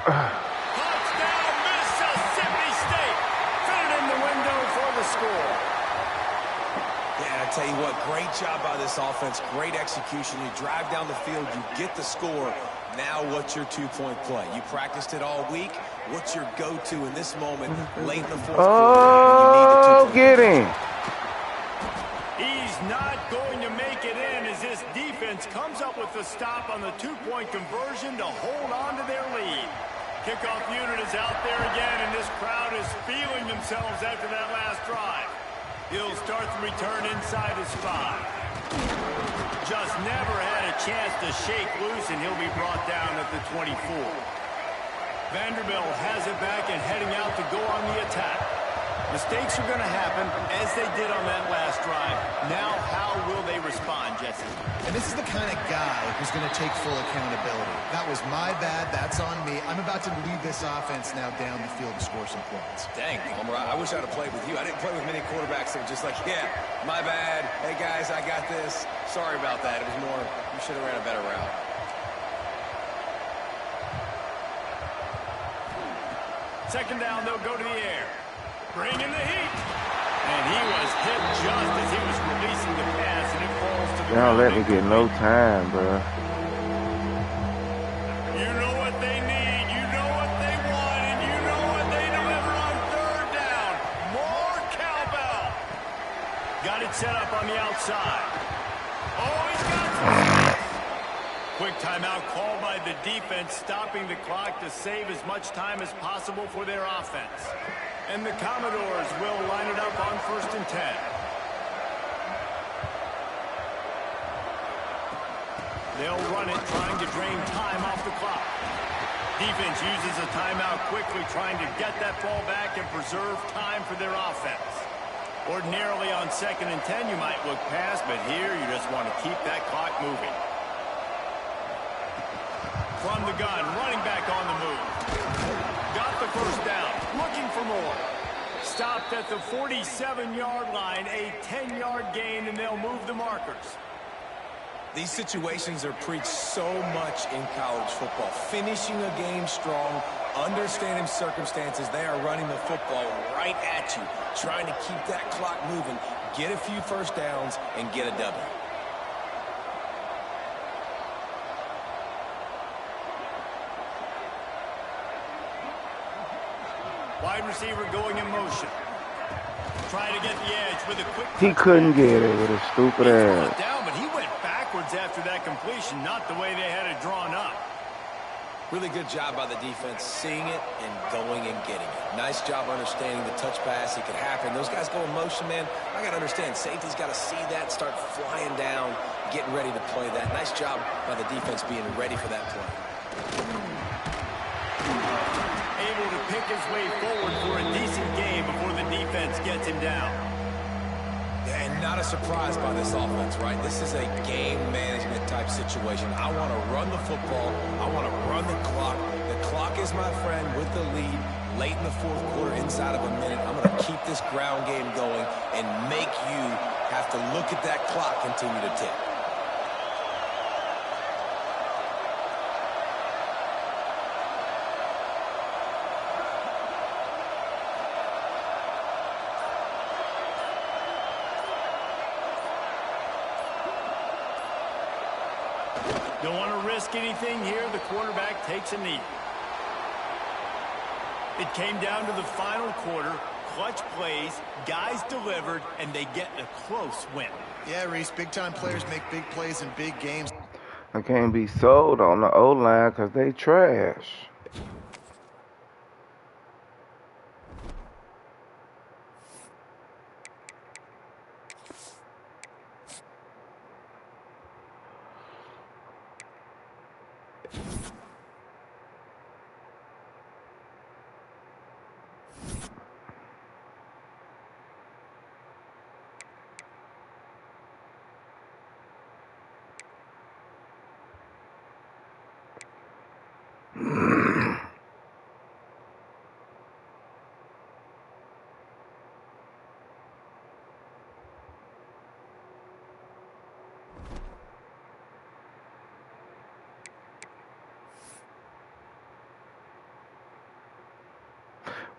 Touchdown, Mississippi State! Fit it in the window for the score. Yeah, I tell you what, great job by this offense, great execution. You drive down the field, you get the score. Now what's your 2-point play? You practiced it all week. What's your go-to in this moment late in the fourth quarter? Oh, get him. He's not going to make it in as this defense comes up with the stop on the 2-point conversion to hold on to their lead. Kickoff unit is out there again, and this crowd is feeling themselves after that last drive. He'll start the return inside his 5. Just never had a chance to shake loose, and he'll be brought down at the 24. Vanderbilt has it back and heading out to go on the attack. Mistakes are going to happen, as they did on that last drive. Now, how will they respond, Jesse? And this is the kind of guy who's going to take full accountability. That was my bad. That's on me. I'm about to lead this offense now down the field to score some points. Dang, Palmer, I wish I'd have played with you. I didn't play with many quarterbacks that were just like, yeah, my bad. Hey, guys, I got this. Sorry about that. It was more, you should have ran a better route. Second down, they'll go to the air. Bring in the heat. And he was hit just as he was releasing the pass, and it falls to the ground. Y'all let me get no time, bro. You know what they need, you know what they want, and you know what they deliver on third down. More cowbell. Got it set up on the outside. Oh, he's got some. Quick timeout called by the defense, stopping the clock to save as much time as possible for their offense. And the Commodores will line it up on 1st and 10. They'll run it, trying to drain time off the clock. Defense uses a timeout quickly, trying to get that ball back and preserve time for their offense. Ordinarily on 2nd and 10, you might look past, but here you just want to keep that clock moving. From the gun, running back on the move. Got the first down, looking for more. Stopped at the 47-yard line, a 10-yard gain, and they'll move the markers. These situations are preached so much in college football. Finishing a game strong, understanding circumstances. They are running the football right at you, trying to keep that clock moving, get a few first downs, and get a W. Wide receiver going in motion. Trying to get the edge with a quick... He couldn't get it with his stupid ass. Down, but he went backwards after that completion, not the way they had it drawn up. Really good job by the defense, seeing it and going and getting it. Nice job understanding the touch pass. It could happen. Those guys go in motion, man. I got to understand, safety's got to see that, start flying down, getting ready to play that. Nice job by the defense being ready for that play. Able to pick his way forward for a decent game before the defense gets him down. And not a surprise by this offense, right? This is a game management type situation. I want to run the football. I want to run the clock. The clock is my friend with the lead. late in the fourth quarter, inside of a minute, I'm going to keep this ground game going and make you have to look at that clock continue to tick. Don't want to risk anything here. The quarterback takes a knee. It came down to the final quarter. Clutch plays, guys delivered, and they get a close win. Yeah, Reese, big-time players make big plays in big games. I can't be sold on the O-line because they trash.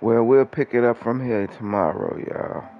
Well, we'll pick it up from here tomorrow, y'all.